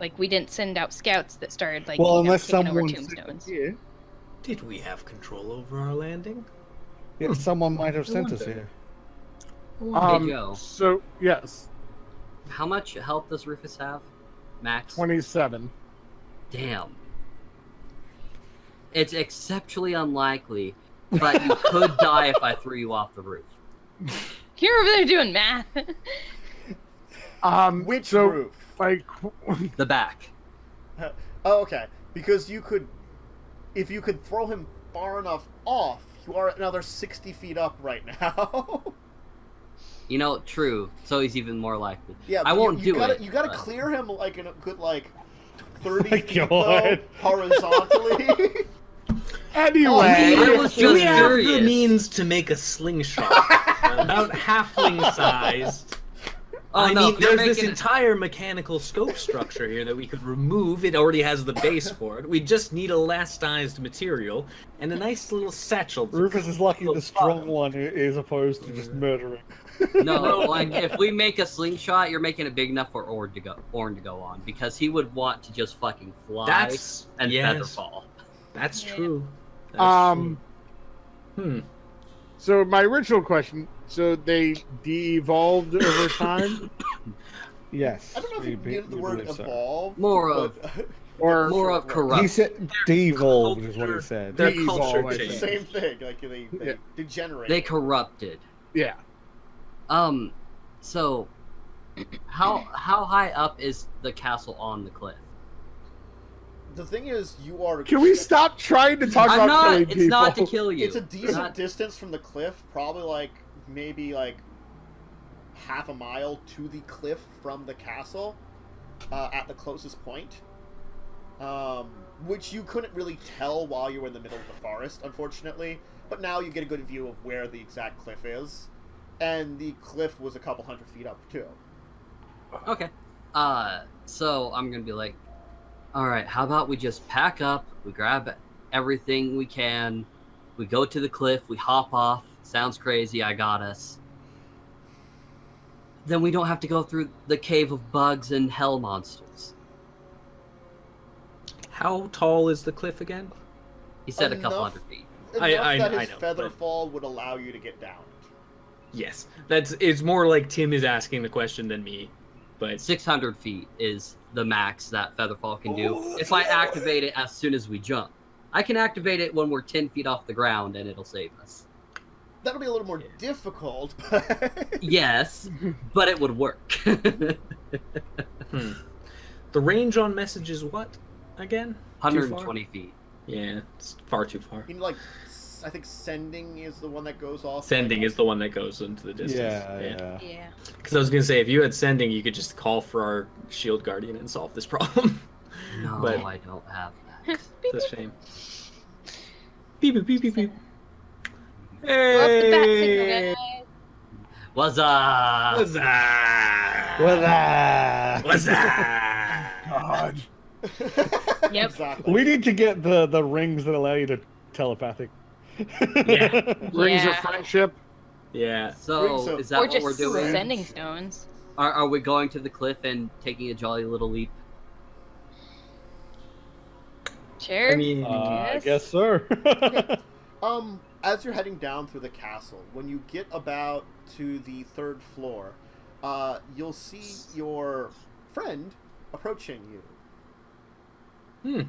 Speaker 3: like we didn't send out scouts that started like
Speaker 6: Well,
Speaker 3: you know,
Speaker 6: unless
Speaker 3: taking over
Speaker 6: someone
Speaker 3: tombstones.
Speaker 6: here.
Speaker 5: Did we have control over our landing?
Speaker 6: Yeah, someone might have sent us
Speaker 5: wonder.
Speaker 6: here.
Speaker 4: Hey, Joe.
Speaker 1: So yes,
Speaker 4: How much health does Rufus have? Max?
Speaker 1: 27.
Speaker 4: Damn. It's exceptionally unlikely, but you could die if I threw you off the roof.
Speaker 3: You're over there doing math.
Speaker 2: Which
Speaker 1: so,
Speaker 2: roof?
Speaker 1: Like,
Speaker 4: The back.
Speaker 2: Oh, okay. Because you could, if you could throw him far enough off, you are another 60 feet up right now.
Speaker 4: You know, true. So he's even more likely.
Speaker 2: Yeah,
Speaker 4: I
Speaker 2: but
Speaker 4: won't
Speaker 2: you
Speaker 4: do
Speaker 2: gotta,
Speaker 4: it.
Speaker 2: You gotta
Speaker 4: but-
Speaker 2: clear him like in a good 30
Speaker 6: My
Speaker 2: feet though,
Speaker 6: God.
Speaker 2: horizontally.
Speaker 1: anyway,
Speaker 4: I was
Speaker 5: Do we
Speaker 4: just
Speaker 5: have the
Speaker 4: curious.
Speaker 5: means to make a slingshot about halfling sized?
Speaker 4: Oh,
Speaker 5: I
Speaker 4: no,
Speaker 5: mean,
Speaker 4: if you're
Speaker 5: there's this
Speaker 4: making-
Speaker 5: entire mechanical scope structure here that we could remove. It already has the base for it. We just need elasticized material and a nice little satchel. to-
Speaker 6: Rufus is lucky the strong one is opposed to just murdering.
Speaker 4: No, like if we make a slingshot, you're making it big enough for Orn to go on because he would want to just fucking fly
Speaker 5: That's
Speaker 4: and
Speaker 5: yes,
Speaker 4: feather fall.
Speaker 5: That's
Speaker 3: Yeah.
Speaker 5: true. That's true.
Speaker 1: So my original question: so they de-evolved over time,
Speaker 6: Yes.
Speaker 2: I don't know if you
Speaker 6: we
Speaker 2: use the word
Speaker 6: believe so.
Speaker 2: evolve.
Speaker 4: More of-
Speaker 2: but-
Speaker 1: or
Speaker 4: More of
Speaker 6: He
Speaker 4: corrupt.
Speaker 6: said devolved is what he said.
Speaker 5: Their
Speaker 1: De-evolve,
Speaker 5: culture
Speaker 1: I think.
Speaker 5: changed.
Speaker 2: Same thing. Like they
Speaker 1: Yeah.
Speaker 2: degenerate.
Speaker 4: They corrupted.
Speaker 1: yeah?
Speaker 4: So how high up is the castle on the cliff?
Speaker 2: The thing is, you are.
Speaker 1: Can we stop trying to talk
Speaker 4: I'm
Speaker 1: about
Speaker 4: not.
Speaker 1: killing
Speaker 4: It's
Speaker 1: people?
Speaker 4: not to kill you.
Speaker 2: It's a decent
Speaker 4: Not-
Speaker 2: distance from the cliff, probably maybe half a mile to the cliff from the castle, at the closest point. Which you couldn't really tell while you were in the middle of the forest, unfortunately. But now you get a good view of where the exact cliff is, and the cliff was a couple hundred feet up too.
Speaker 4: Okay. So I'm gonna be like, all right, how about we just pack up, we grab everything we can, we go to the cliff, we hop off. Sounds crazy, I got us. Then we don't have to go through the cave of bugs and hell monsters.
Speaker 5: How tall is the cliff again?
Speaker 4: He said a couple
Speaker 2: Enough-
Speaker 4: hundred feet.
Speaker 2: Enough
Speaker 5: I
Speaker 2: that his
Speaker 5: know,
Speaker 2: feather
Speaker 5: but-
Speaker 2: fall would allow you to get down it.
Speaker 5: Yes, it's more like Tim is asking the question than me, but
Speaker 4: 600 feet is the max that Featherfall can do if I activate it as soon as we jump. I can activate it when we're 10 feet off the ground and it'll save us.
Speaker 2: That'll be a little more difficult, but
Speaker 4: Yes, but it would work.
Speaker 5: the range on message is what again? Too far?
Speaker 4: 120 feet.
Speaker 5: Yeah, it's far too far.
Speaker 2: you know, I think sending is the one that goes off.
Speaker 5: Sending is the one that goes into the distance.
Speaker 6: Yeah.
Speaker 3: Yeah.
Speaker 5: Because I was gonna say, if you had sending, you could just call for our shield guardian and solve this problem.
Speaker 4: No,
Speaker 5: But-
Speaker 4: I don't have that.
Speaker 5: It's a shame. Beep beep beep beep beep.
Speaker 3: Love the bat signal,
Speaker 5: Hey!
Speaker 3: guys.
Speaker 4: What's up?
Speaker 5: What's that?
Speaker 6: Well, that.
Speaker 5: What's that?
Speaker 1: God.
Speaker 3: Yep.
Speaker 2: Exactly.
Speaker 6: We need to get the rings that allow you to telepathic.
Speaker 5: Yeah.
Speaker 1: Rings
Speaker 3: Yeah.
Speaker 1: of friendship.
Speaker 5: Yeah.
Speaker 4: So, is that
Speaker 3: Or
Speaker 4: what
Speaker 3: just
Speaker 4: we're doing?
Speaker 3: sending stones.
Speaker 4: Are we going to the cliff and taking a jolly little leap?
Speaker 3: Sure.
Speaker 5: I mean,
Speaker 6: I
Speaker 3: Yes.
Speaker 6: guess so.
Speaker 2: As you're heading down through the castle, when you get about to the third floor, you'll see your friend approaching you.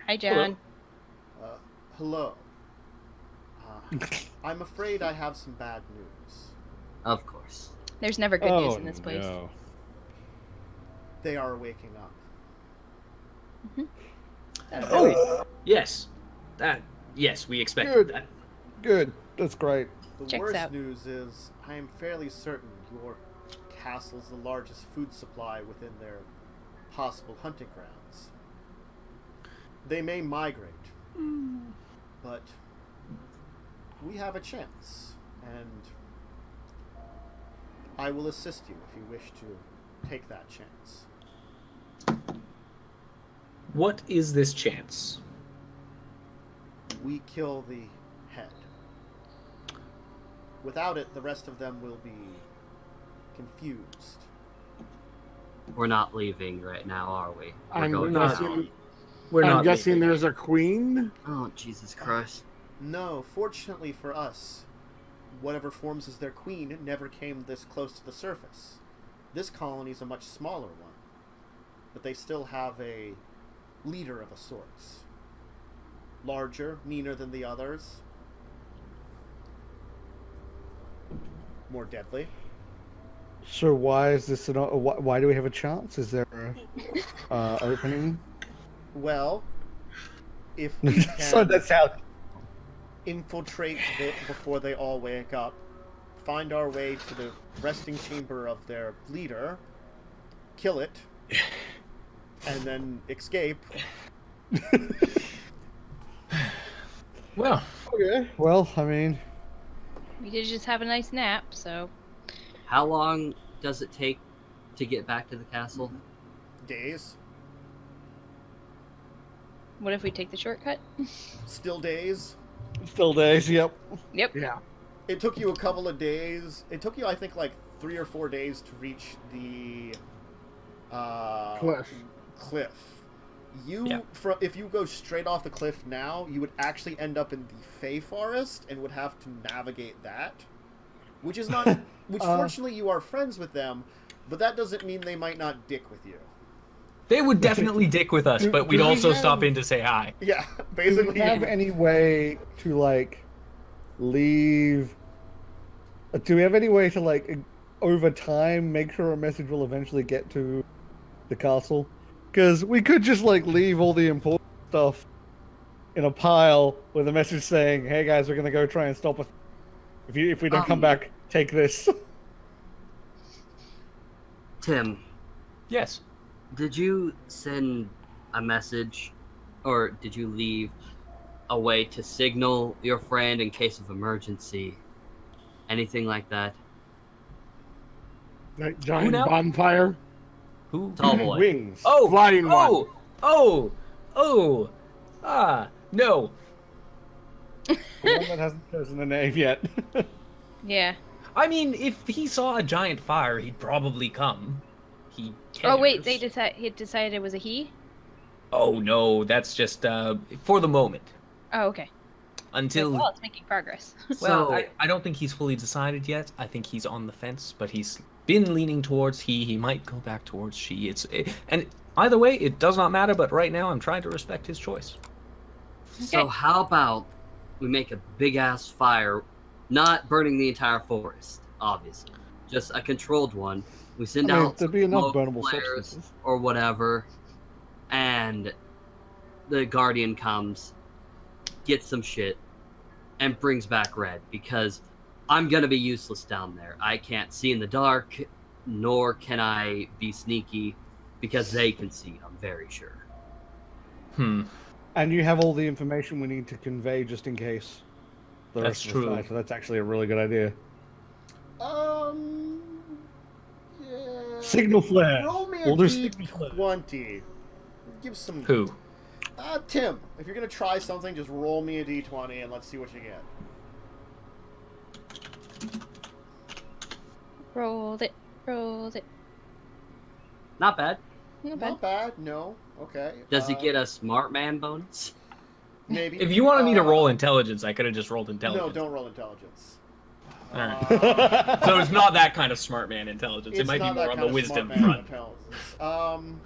Speaker 3: Hi, John.
Speaker 2: Hello. I'm afraid I have some bad news.
Speaker 4: Of course.
Speaker 3: There's never good news
Speaker 6: Oh,
Speaker 3: in this place.
Speaker 6: no.
Speaker 2: They are waking up.
Speaker 5: oh, yes. Yes, we expected
Speaker 6: Good.
Speaker 5: that.
Speaker 6: Good. That's great.
Speaker 2: The
Speaker 3: Checks
Speaker 2: worst
Speaker 3: out.
Speaker 2: news is I am fairly certain your castle's the largest food supply within their possible hunting grounds. They may migrate, but we have a chance, and I will assist you if you wish to take that chance.
Speaker 5: What is this chance?
Speaker 2: We kill the head. Without it, the rest of them will be confused.
Speaker 4: We're not leaving right now, are we?
Speaker 1: I'm
Speaker 4: going
Speaker 1: guessing,
Speaker 4: down.
Speaker 1: I'm guessing there's a queen.
Speaker 4: Oh, Jesus Christ.
Speaker 2: No, fortunately for us, whatever forms as their queen never came this close to the surface. This colony is a much smaller one, but they still have a leader of a sorts. Larger, meaner than the others. More deadly.
Speaker 6: So why is this? Why do we have a chance? Is there a opening?
Speaker 2: Well, if we
Speaker 6: So
Speaker 2: can
Speaker 6: that's how.
Speaker 2: infiltrate it before they all wake up, find our way to the resting chamber of their leader, kill it, and then escape.
Speaker 5: Well,
Speaker 6: Okay. Well, I mean,
Speaker 3: We did just have a nice nap, so
Speaker 4: How long does it take to get back to the castle?
Speaker 2: Days.
Speaker 3: what if we take the shortcut?
Speaker 2: Still days.
Speaker 6: still days. Yep.
Speaker 3: Yep.
Speaker 1: Yeah.
Speaker 2: It took you a couple of days. It took you, I think, like 3 or 4 days to reach the cliff. If you go straight off the cliff now, you would actually end up in the Fey Forest and would have to navigate that, which is not. Which fortunately you are friends with them, but that doesn't mean they might not dick with you.
Speaker 5: they would definitely dick with us, but we'd
Speaker 6: do we
Speaker 5: also
Speaker 6: have-
Speaker 5: stop in to say hi.
Speaker 2: Yeah,
Speaker 6: Do
Speaker 2: basically.
Speaker 6: we have any way to like leave? Do we have any way to like over time make sure a message will eventually get to the castle? Because we could just like leave all the important stuff in a pile with a message saying, "Hey guys, we're gonna go try and stop us. If we don't come back, take this."
Speaker 4: Tim,
Speaker 5: Yes.
Speaker 4: did you send a message, or did you leave a way to signal your friend in case of emergency? Anything like that?
Speaker 1: That giant
Speaker 5: now?
Speaker 1: bonfire.
Speaker 5: Who?
Speaker 4: Tall boy.
Speaker 6: Wings.
Speaker 5: Oh,
Speaker 1: Flying one.
Speaker 5: No.
Speaker 6: The one that hasn't chosen a name yet.
Speaker 3: Yeah.
Speaker 5: I mean, if he saw a giant fire, he'd probably come. He cares.
Speaker 3: Oh wait, he decided it was a he?
Speaker 5: Oh no, that's just for the moment.
Speaker 3: Oh, okay.
Speaker 5: Until
Speaker 3: Well, it's making progress.
Speaker 5: well,
Speaker 4: So-
Speaker 5: I don't think he's fully decided yet. I think he's on the fence, but he's been leaning towards he. He might go back towards she. And either way, it does not matter. But right now, I'm trying to respect his choice.
Speaker 4: So
Speaker 3: Okay.
Speaker 4: how about we make a big ass fire, not burning the entire forest, obviously, just a controlled one. We send
Speaker 6: I mean,
Speaker 4: out
Speaker 6: there'd be enough
Speaker 4: smoke
Speaker 6: burnable
Speaker 4: flares
Speaker 6: substances.
Speaker 4: or whatever, and the guardian comes, gets some shit, and brings back Red, because I'm gonna be useless down there. I can't see in the dark, nor can I be sneaky, because they can see, I'm very sure.
Speaker 6: And you have all the information we need to convey just in case. The
Speaker 5: That's
Speaker 6: rest of us
Speaker 5: true.
Speaker 6: die, so that's actually a really good idea.
Speaker 2: Yeah.
Speaker 6: Signal flare.
Speaker 2: Roll me a
Speaker 6: We'll do signal flare.
Speaker 2: D20. Give some.
Speaker 5: Who?
Speaker 2: Tim, if you're gonna try something, just roll me a D20 and let's see what you get.
Speaker 3: Rolled it. Rolled it.
Speaker 4: Not bad.
Speaker 3: Not bad.
Speaker 2: Not bad. No. Okay.
Speaker 4: Does he get a smart man bonus?
Speaker 2: Maybe?
Speaker 5: If you wanted me to roll intelligence, I could have just rolled intelligence.
Speaker 2: No, don't roll intelligence.
Speaker 5: All right. So it's not that kind of smart man intelligence. It
Speaker 2: It's
Speaker 5: might be
Speaker 2: not that
Speaker 5: more on
Speaker 2: kind
Speaker 5: the
Speaker 2: of
Speaker 5: wisdom
Speaker 2: smart man
Speaker 5: front.
Speaker 2: intelligence.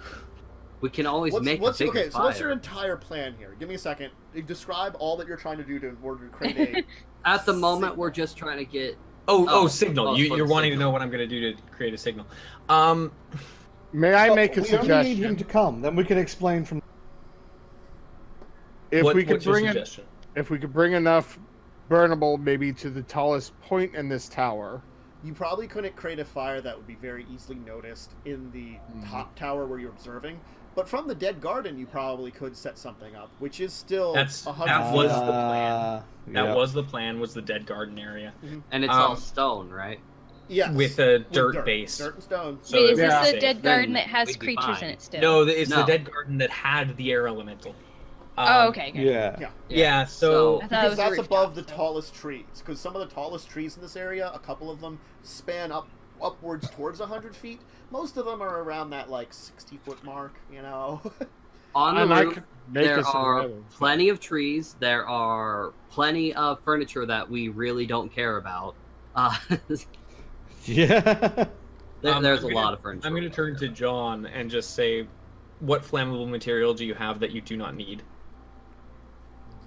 Speaker 4: We can always make a
Speaker 2: what's
Speaker 4: bigger
Speaker 2: okay? So
Speaker 4: fire.
Speaker 2: what's your entire plan here? Give me a second. Describe all that you're trying to do in order to create a.
Speaker 4: At the moment,
Speaker 2: signal.
Speaker 4: we're just trying to get.
Speaker 5: Oh, signal.
Speaker 4: oh, for
Speaker 5: You're
Speaker 4: the
Speaker 5: wanting to
Speaker 4: signal.
Speaker 5: know what I'm going to do to create a signal.
Speaker 1: May I make a
Speaker 6: We only need him
Speaker 1: suggestion?
Speaker 6: to come, then we can explain from.
Speaker 1: If we could
Speaker 5: what's your
Speaker 1: bring it,
Speaker 5: suggestion?
Speaker 1: if we could bring enough burnable, maybe to the tallest point in this tower.
Speaker 2: You probably couldn't create a fire that would be very easily noticed in the top tower where you're observing, But from the dead garden, you probably could set something up, which is still
Speaker 5: That
Speaker 2: 100
Speaker 5: was
Speaker 2: feet
Speaker 5: the
Speaker 2: up.
Speaker 5: plan. That
Speaker 6: yeah.
Speaker 5: was the plan. Was the dead garden area
Speaker 4: And it's all stone, right?
Speaker 2: Yes.
Speaker 5: with a dirt
Speaker 2: dirt.
Speaker 5: base.
Speaker 2: Dirt and stone.
Speaker 5: So
Speaker 3: Wait, is
Speaker 5: it
Speaker 3: this
Speaker 5: was
Speaker 3: the
Speaker 5: safe.
Speaker 3: dead garden
Speaker 4: Then
Speaker 3: that has
Speaker 4: we'd be
Speaker 3: creatures
Speaker 4: fine.
Speaker 3: in it still?
Speaker 5: No, it's the
Speaker 4: No.
Speaker 5: dead garden that had the air elemental.
Speaker 3: Oh, okay. Good.
Speaker 6: Yeah.
Speaker 5: Yeah. So
Speaker 3: I thought it
Speaker 2: Because
Speaker 3: was
Speaker 2: that's
Speaker 3: rooftop,
Speaker 2: above the
Speaker 3: so-
Speaker 2: tallest trees. Because some of the tallest trees in this area, a couple of them span upwards towards 100 feet. Most of them are around that like 60-foot mark. You know.
Speaker 4: On
Speaker 1: And
Speaker 4: the
Speaker 1: I
Speaker 4: roof,
Speaker 1: could make
Speaker 4: there
Speaker 1: us
Speaker 4: are
Speaker 1: survival.
Speaker 4: plenty of trees. There are plenty of furniture that we really don't care about.
Speaker 6: Yeah.
Speaker 4: There's
Speaker 5: I'm
Speaker 4: a
Speaker 5: gonna-
Speaker 4: lot of furniture.
Speaker 5: I'm going to turn to John and just say, what flammable material do you have that you do not need?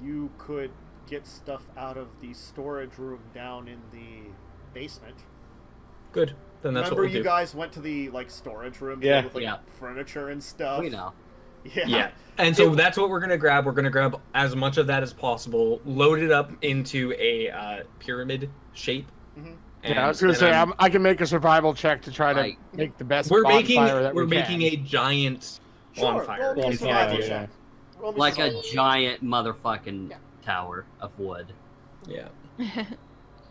Speaker 2: You could get stuff out of the storage room down in the basement.
Speaker 5: Good. Then that's
Speaker 2: Remember
Speaker 5: what we'll
Speaker 2: you
Speaker 5: do.
Speaker 2: guys went to the like storage room
Speaker 6: Yeah.
Speaker 2: filled with like
Speaker 4: Yeah.
Speaker 2: furniture and stuff.
Speaker 4: We know.
Speaker 2: Yeah.
Speaker 5: Yeah. And so that's what we're going to grab. We're going to grab as much of that as possible, load it up into a pyramid shape.
Speaker 2: Mhm.
Speaker 1: Yeah, I was gonna
Speaker 5: and
Speaker 1: say
Speaker 5: I'm-
Speaker 1: I can make a survival check to try to
Speaker 4: Like,
Speaker 1: make the best
Speaker 5: we're making
Speaker 1: bonfire that
Speaker 5: we're
Speaker 1: we
Speaker 5: making
Speaker 1: can.
Speaker 5: a giant
Speaker 2: Sure,
Speaker 5: bonfire.
Speaker 2: roll me a
Speaker 6: Bonfire,
Speaker 2: survival
Speaker 6: yeah.
Speaker 2: check. Roll me
Speaker 4: like a
Speaker 2: survival check.
Speaker 4: giant motherfucking
Speaker 2: Yeah.
Speaker 4: tower of wood.
Speaker 5: Yeah.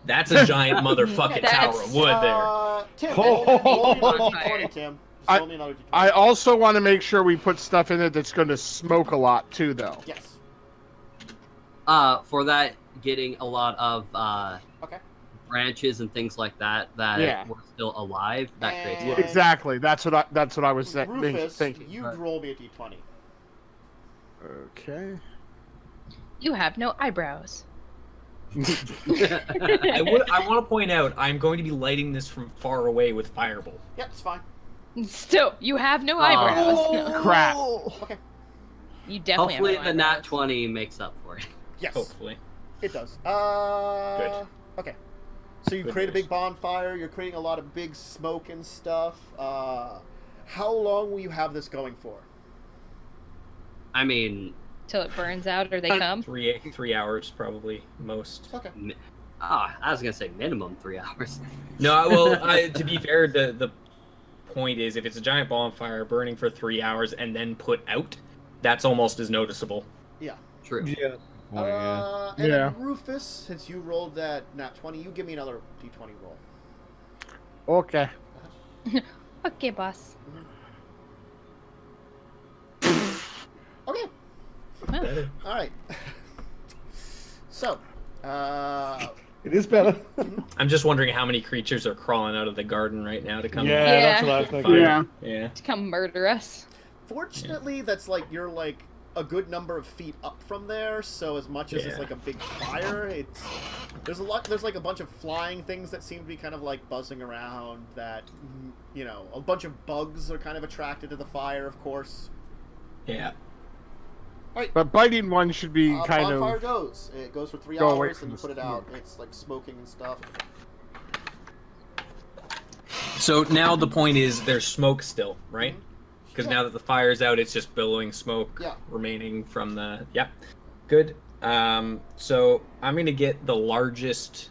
Speaker 5: That's a giant motherfucking tower of wood there.
Speaker 2: Tim,
Speaker 6: Oh.
Speaker 2: roll me another
Speaker 3: Bonfire.
Speaker 2: d20, Tim. Just
Speaker 1: I-
Speaker 2: roll me another d20.
Speaker 1: I also want to make sure we put stuff in it that's going to smoke a lot too, though.
Speaker 2: Yes.
Speaker 4: For that, getting a lot of
Speaker 2: Okay.
Speaker 4: branches and things like that
Speaker 1: Yeah.
Speaker 4: were still alive. That creates
Speaker 2: And-
Speaker 4: fire.
Speaker 1: Exactly. That's what I was
Speaker 2: Rufus,
Speaker 1: thinking.
Speaker 2: you
Speaker 1: but-
Speaker 2: roll me a d20.
Speaker 1: Okay.
Speaker 3: You have no eyebrows.
Speaker 5: I want to point out I'm going to be lighting this from far away with firebolt.
Speaker 2: Yep, it's fine.
Speaker 3: Still, you have no eyebrows.
Speaker 1: Crap.
Speaker 2: Okay.
Speaker 3: You definitely
Speaker 4: Hopefully
Speaker 3: have no
Speaker 4: the nat
Speaker 3: eyebrows.
Speaker 4: 20 makes up for it.
Speaker 2: Yes,
Speaker 5: Hopefully.
Speaker 2: it does.
Speaker 5: Good.
Speaker 2: Okay. So you
Speaker 5: Good
Speaker 2: create a
Speaker 5: news.
Speaker 2: big bonfire. You're creating a lot of big smoke and stuff. How long will you have this going for?
Speaker 4: I mean,
Speaker 3: Till it burns out or they come.
Speaker 5: 3 hours probably most.
Speaker 2: Okay.
Speaker 4: I was gonna say minimum 3 hours.
Speaker 5: No, well, to be fair, the point is if it's a giant bonfire burning for 3 hours and then put out, that's almost as noticeable.
Speaker 2: Yeah.
Speaker 4: True.
Speaker 6: Yeah. Oh, yeah.
Speaker 2: And
Speaker 1: Yeah.
Speaker 2: then Rufus, since you rolled that nat 20, you give me another d20 roll.
Speaker 1: Okay.
Speaker 3: Okay, boss.
Speaker 2: Okay.
Speaker 3: Oh.
Speaker 2: All right. So,
Speaker 6: It is better.
Speaker 5: I'm just wondering how many creatures are crawling out of the garden right now to come.
Speaker 6: Yeah, that's what I was thinking.
Speaker 1: Yeah.
Speaker 5: Yeah.
Speaker 3: To come murder us.
Speaker 2: fortunately, that's like you're like a good number of feet up from there. So as much as it's
Speaker 5: Yeah.
Speaker 2: like a big fire, there's like a bunch of flying things that seem to be kind of like buzzing around. That a bunch of bugs are kind of attracted to the fire, of course.
Speaker 5: Yeah.
Speaker 1: But biting one should be kind
Speaker 2: bonfire
Speaker 1: of.
Speaker 2: goes. It goes for 3
Speaker 1: Go away
Speaker 2: hours,
Speaker 1: from
Speaker 2: and you
Speaker 1: the
Speaker 2: put it out.
Speaker 1: smoke.
Speaker 2: It's like smoking and stuff.
Speaker 5: So now the point is there's smoke still, right? Because
Speaker 2: Yeah.
Speaker 5: now that the fire's out, it's just billowing smoke
Speaker 2: Yeah.
Speaker 5: remaining from the. Yeah. Good. So I'm going to get the largest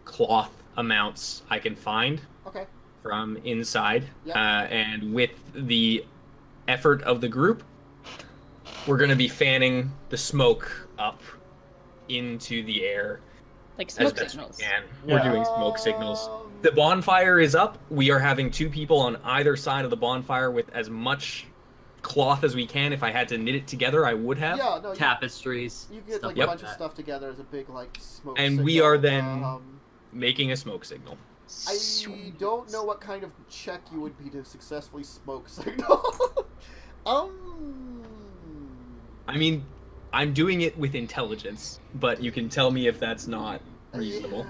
Speaker 5: cloth amounts I can find
Speaker 2: Okay.
Speaker 5: from inside.
Speaker 2: Yeah.
Speaker 5: And with the effort of the group, we're going to be fanning the smoke up into the air
Speaker 3: Like
Speaker 5: as
Speaker 3: smoke
Speaker 5: best
Speaker 3: signals.
Speaker 5: we can. We're
Speaker 1: Yeah.
Speaker 5: doing smoke signals. The bonfire is up. We are having 2 people on either side of the bonfire with as much cloth as we can. If I had to knit it together, I would have.
Speaker 2: Yeah, no,
Speaker 4: Tapestries.
Speaker 2: you get
Speaker 4: stuff
Speaker 2: like
Speaker 5: Yep.
Speaker 2: a bunch of
Speaker 4: that.
Speaker 2: stuff together as a big like smoke.
Speaker 5: And we
Speaker 2: signal.
Speaker 5: are then- Making a smoke signal.
Speaker 2: I don't know what kind of check you would be to successfully smoke signal.
Speaker 5: I mean, I'm doing it with intelligence, but you can tell me if that's not reasonable.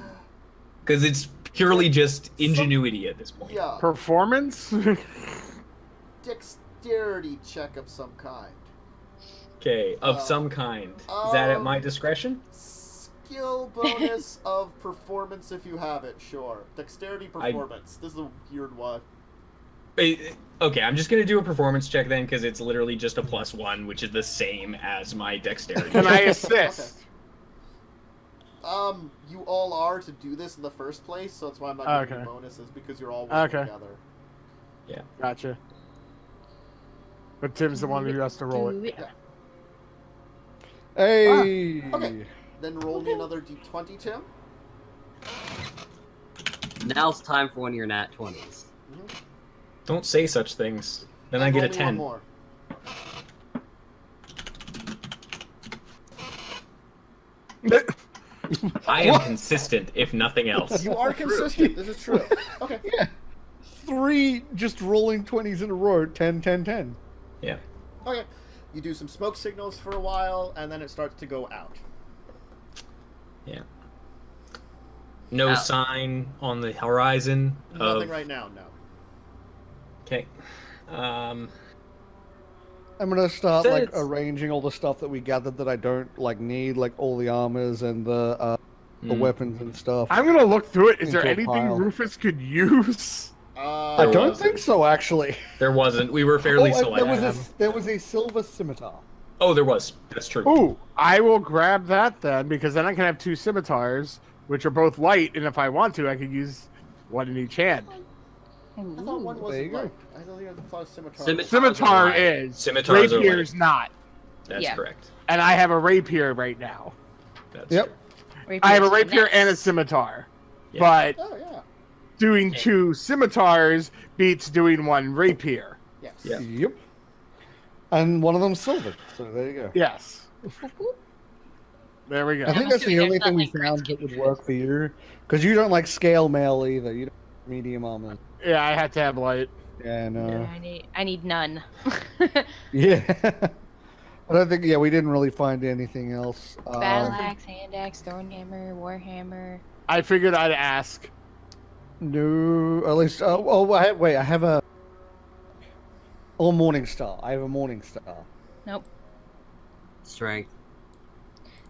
Speaker 5: Because it's purely just ingenuity at this point.
Speaker 2: Yeah,
Speaker 1: Performance?
Speaker 2: dexterity check of some kind.
Speaker 5: Okay, of some kind. Is that at my discretion?
Speaker 2: Skill bonus of performance if you have it. Sure, dexterity performance. This is a weird one.
Speaker 5: Okay, I'm just gonna do a performance check then, because it's literally just a +1, which is the same as my dexterity.
Speaker 1: Can I assist?
Speaker 2: You all are to do this in the first place, so that's why I'm not giving you
Speaker 1: Okay.
Speaker 2: bonuses because you're all working
Speaker 1: Okay.
Speaker 2: together.
Speaker 1: Gotcha. But Tim's the one who has to roll it.
Speaker 6: Hey.
Speaker 2: Okay. Then roll me another d20, Tim.
Speaker 4: Now's time for one of your nat 20s.
Speaker 5: Don't say such things. Then
Speaker 2: And
Speaker 5: I get a
Speaker 2: roll me one
Speaker 5: 10.
Speaker 2: more.
Speaker 5: I am consistent, if nothing else.
Speaker 2: You are consistent. This is true. Okay.
Speaker 6: Yeah. 3 just rolling 20s in a row. 10, 10, 10.
Speaker 5: Yeah.
Speaker 2: Okay. You do some smoke signals for a while, and then it starts to go out.
Speaker 5: Yeah. No
Speaker 4: Ow.
Speaker 5: sign on the horizon
Speaker 2: Nothing
Speaker 5: of...
Speaker 2: right now, no.
Speaker 5: Okay.
Speaker 6: I'm gonna start
Speaker 5: So
Speaker 6: like
Speaker 5: it's-
Speaker 6: arranging all the stuff that we gathered that I don't like need, like all the armors and the weapons and stuff.
Speaker 1: I'm gonna look through it. Is there
Speaker 6: Into a
Speaker 1: anything
Speaker 6: pile.
Speaker 1: Rufus could use?
Speaker 6: I
Speaker 5: There
Speaker 6: don't
Speaker 5: wasn't.
Speaker 6: think so, actually.
Speaker 5: There wasn't. We were fairly
Speaker 6: Oh, there was
Speaker 5: selective.
Speaker 6: there was a silver scimitar.
Speaker 5: Oh, there was. That's true.
Speaker 1: Ooh, I will grab that then, because then I can have 2 scimitars, which are both light, and if I want to, I could use one in each hand.
Speaker 2: I thought one
Speaker 6: there
Speaker 2: wasn't
Speaker 6: you go.
Speaker 2: light. I thought scimitar.
Speaker 4: Scimitar-
Speaker 1: Scimitar
Speaker 4: light.
Speaker 1: is.
Speaker 5: Scimitars are
Speaker 1: Rapier's
Speaker 5: light.
Speaker 1: not.
Speaker 5: That's
Speaker 3: Yeah.
Speaker 5: correct.
Speaker 1: And I have a rapier right now.
Speaker 5: That's
Speaker 6: Yep.
Speaker 5: true.
Speaker 1: I have a rapier and a scimitar.
Speaker 5: Yeah.
Speaker 1: But
Speaker 2: Oh, yeah.
Speaker 1: doing
Speaker 5: Yeah.
Speaker 1: 2 scimitars beats doing 1 rapier.
Speaker 2: Yes.
Speaker 5: Yeah.
Speaker 6: Yep. And one of them's silver. So there you go.
Speaker 1: Yes. There we go.
Speaker 6: I think that's the only thing we found that would work for you, because you don't like scale mail either. You don't have medium armor.
Speaker 1: Yeah, I had to have light.
Speaker 6: Yeah, no.
Speaker 3: I need none.
Speaker 6: Yeah. I don't think. Yeah, we didn't really find anything else.
Speaker 3: Battle axe, hand axe, thornhammer, warhammer.
Speaker 1: I figured I'd ask.
Speaker 6: No, at least. Wait. I have a. Oh, Morning Star. I have a Morning Star.
Speaker 3: Nope.
Speaker 4: Strength.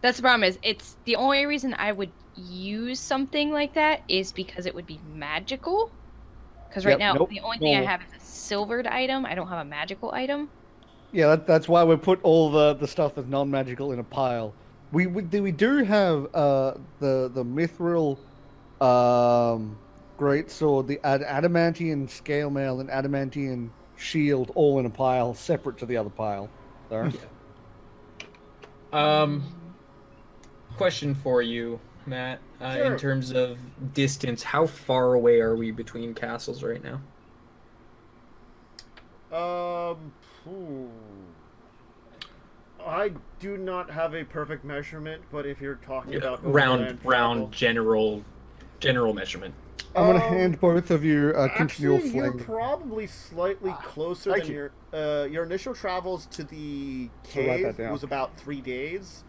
Speaker 3: That's the problem. Is it's the only reason I would use something like that is because it would be magical. Because right
Speaker 6: Yep,
Speaker 3: now
Speaker 6: nope,
Speaker 3: the only thing I
Speaker 6: no.
Speaker 3: have is a silvered item. I don't have a magical item.
Speaker 6: Yeah, that's why we put all the stuff that's non-magical in a pile. We do have the mithril greatsword, the adamantian scale mail, and adamantian shield all in a pile, separate to the other pile. There.
Speaker 5: Question for you, Matt.
Speaker 2: Sure.
Speaker 5: In terms of distance, how far away are we between castles right now?
Speaker 2: I do not have a perfect measurement, but if you're talking about
Speaker 5: round
Speaker 2: overland travel-
Speaker 5: general measurement.
Speaker 6: I'm gonna
Speaker 2: Um,
Speaker 6: hand both of you a continual
Speaker 2: Actually, you're
Speaker 6: flame.
Speaker 2: probably slightly closer
Speaker 1: thank
Speaker 2: than your initial travels to the
Speaker 6: So write that
Speaker 2: cave
Speaker 6: down.
Speaker 2: was about 3 days.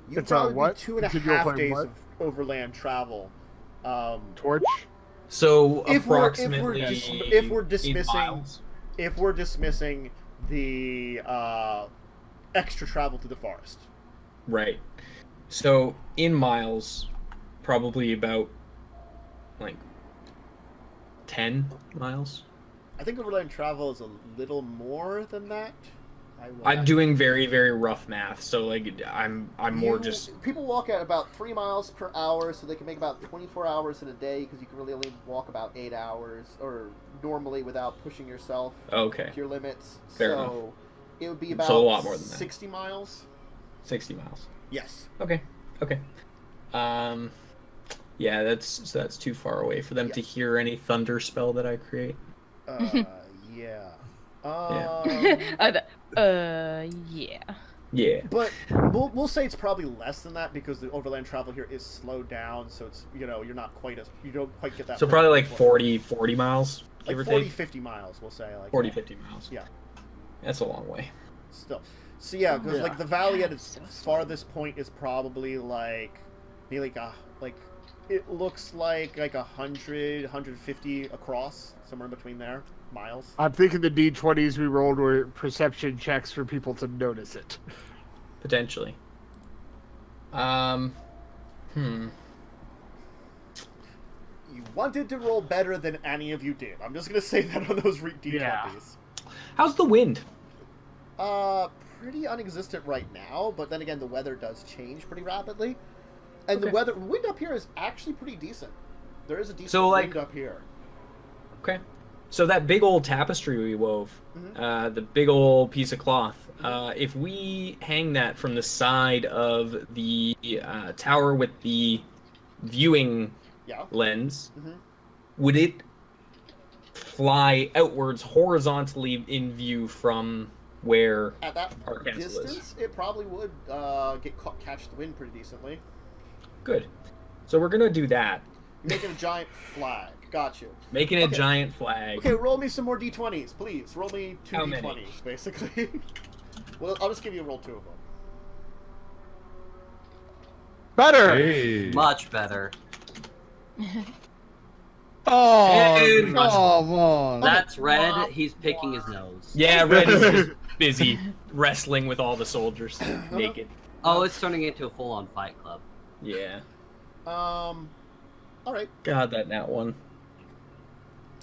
Speaker 2: You'd
Speaker 1: It's a
Speaker 2: probably
Speaker 1: what?
Speaker 2: be 2.5
Speaker 1: Continual flame
Speaker 2: days
Speaker 1: what?
Speaker 2: of overland travel.
Speaker 1: Torch?
Speaker 5: So
Speaker 2: If we're-
Speaker 5: approximately
Speaker 2: if we're
Speaker 5: 8
Speaker 2: dismissing-
Speaker 5: miles.
Speaker 2: If we're dismissing the extra travel to the forest.
Speaker 5: Right. So in miles, probably about like 10 miles.
Speaker 2: I think overland travel is a little more than that.
Speaker 5: I'm doing very, very rough math, so like I'm more just
Speaker 2: People walk at about 3 miles per hour, so they can make about 24 hours in a day, because you can really only walk about 8 hours, or normally without pushing yourself
Speaker 5: okay.
Speaker 2: to your limits.
Speaker 5: Fair
Speaker 2: so
Speaker 5: enough.
Speaker 2: it would be about
Speaker 5: So a lot more than that.
Speaker 2: 60 miles.
Speaker 5: 60 miles.
Speaker 2: Yes.
Speaker 5: Okay. Okay. Yeah, that's too far away for them to hear any thunder spell that I create.
Speaker 2: Yeah.
Speaker 3: Yeah.
Speaker 5: Yeah.
Speaker 2: But we'll say it's probably less than that, because the overland travel here is slowed down, so it's, you don't quite get that.
Speaker 5: So probably like 40 miles, give
Speaker 2: like
Speaker 5: or
Speaker 2: 40,
Speaker 5: take.
Speaker 2: 50 miles, we'll say. Like
Speaker 5: 40, 50 miles.
Speaker 2: Yeah.
Speaker 5: That's a long way.
Speaker 2: Still. So yeah, because
Speaker 1: Yeah.
Speaker 2: like the valley at its farthest point is probably like maybe like it looks like 100, 150 across, somewhere in between there, miles.
Speaker 1: I'm thinking the D20s we rolled were perception checks for people to notice it.
Speaker 5: Potentially.
Speaker 2: You wanted to roll better than any of you did. I'm just gonna say that on those D20s.
Speaker 1: Yeah.
Speaker 5: How's the wind?
Speaker 2: Pretty unexistent right now, but then again, the weather does change pretty rapidly. And
Speaker 5: Okay.
Speaker 2: the wind up here is actually pretty decent. There is a decent
Speaker 5: So, like-
Speaker 2: wind up here.
Speaker 5: Okay. So that big old tapestry we wove, the big old piece of cloth, if we hang that from the side of the tower with the viewing lens, would it fly outwards horizontally in view from where
Speaker 2: At that
Speaker 5: our castle
Speaker 2: distance,
Speaker 5: is?
Speaker 2: it probably would catch the wind pretty decently.
Speaker 5: Good. So we're gonna do that.
Speaker 2: You're making a giant flag. Got you.
Speaker 5: Making a giant flag.
Speaker 2: Okay, roll me some more d20s, please. Roll me 2
Speaker 5: How
Speaker 2: d20s,
Speaker 5: many?
Speaker 2: basically. Well, I'll just give you a roll 2 of them.
Speaker 1: Better.
Speaker 6: Hey.
Speaker 4: Much better.
Speaker 6: Oh,
Speaker 5: And-
Speaker 6: come on.
Speaker 4: That's Red. He's picking his nose.
Speaker 5: Yeah, Red is just busy wrestling with all the soldiers naked.
Speaker 4: Oh, it's turning into a full-on fight club.
Speaker 5: Yeah.
Speaker 2: All right.
Speaker 5: God, that nat one.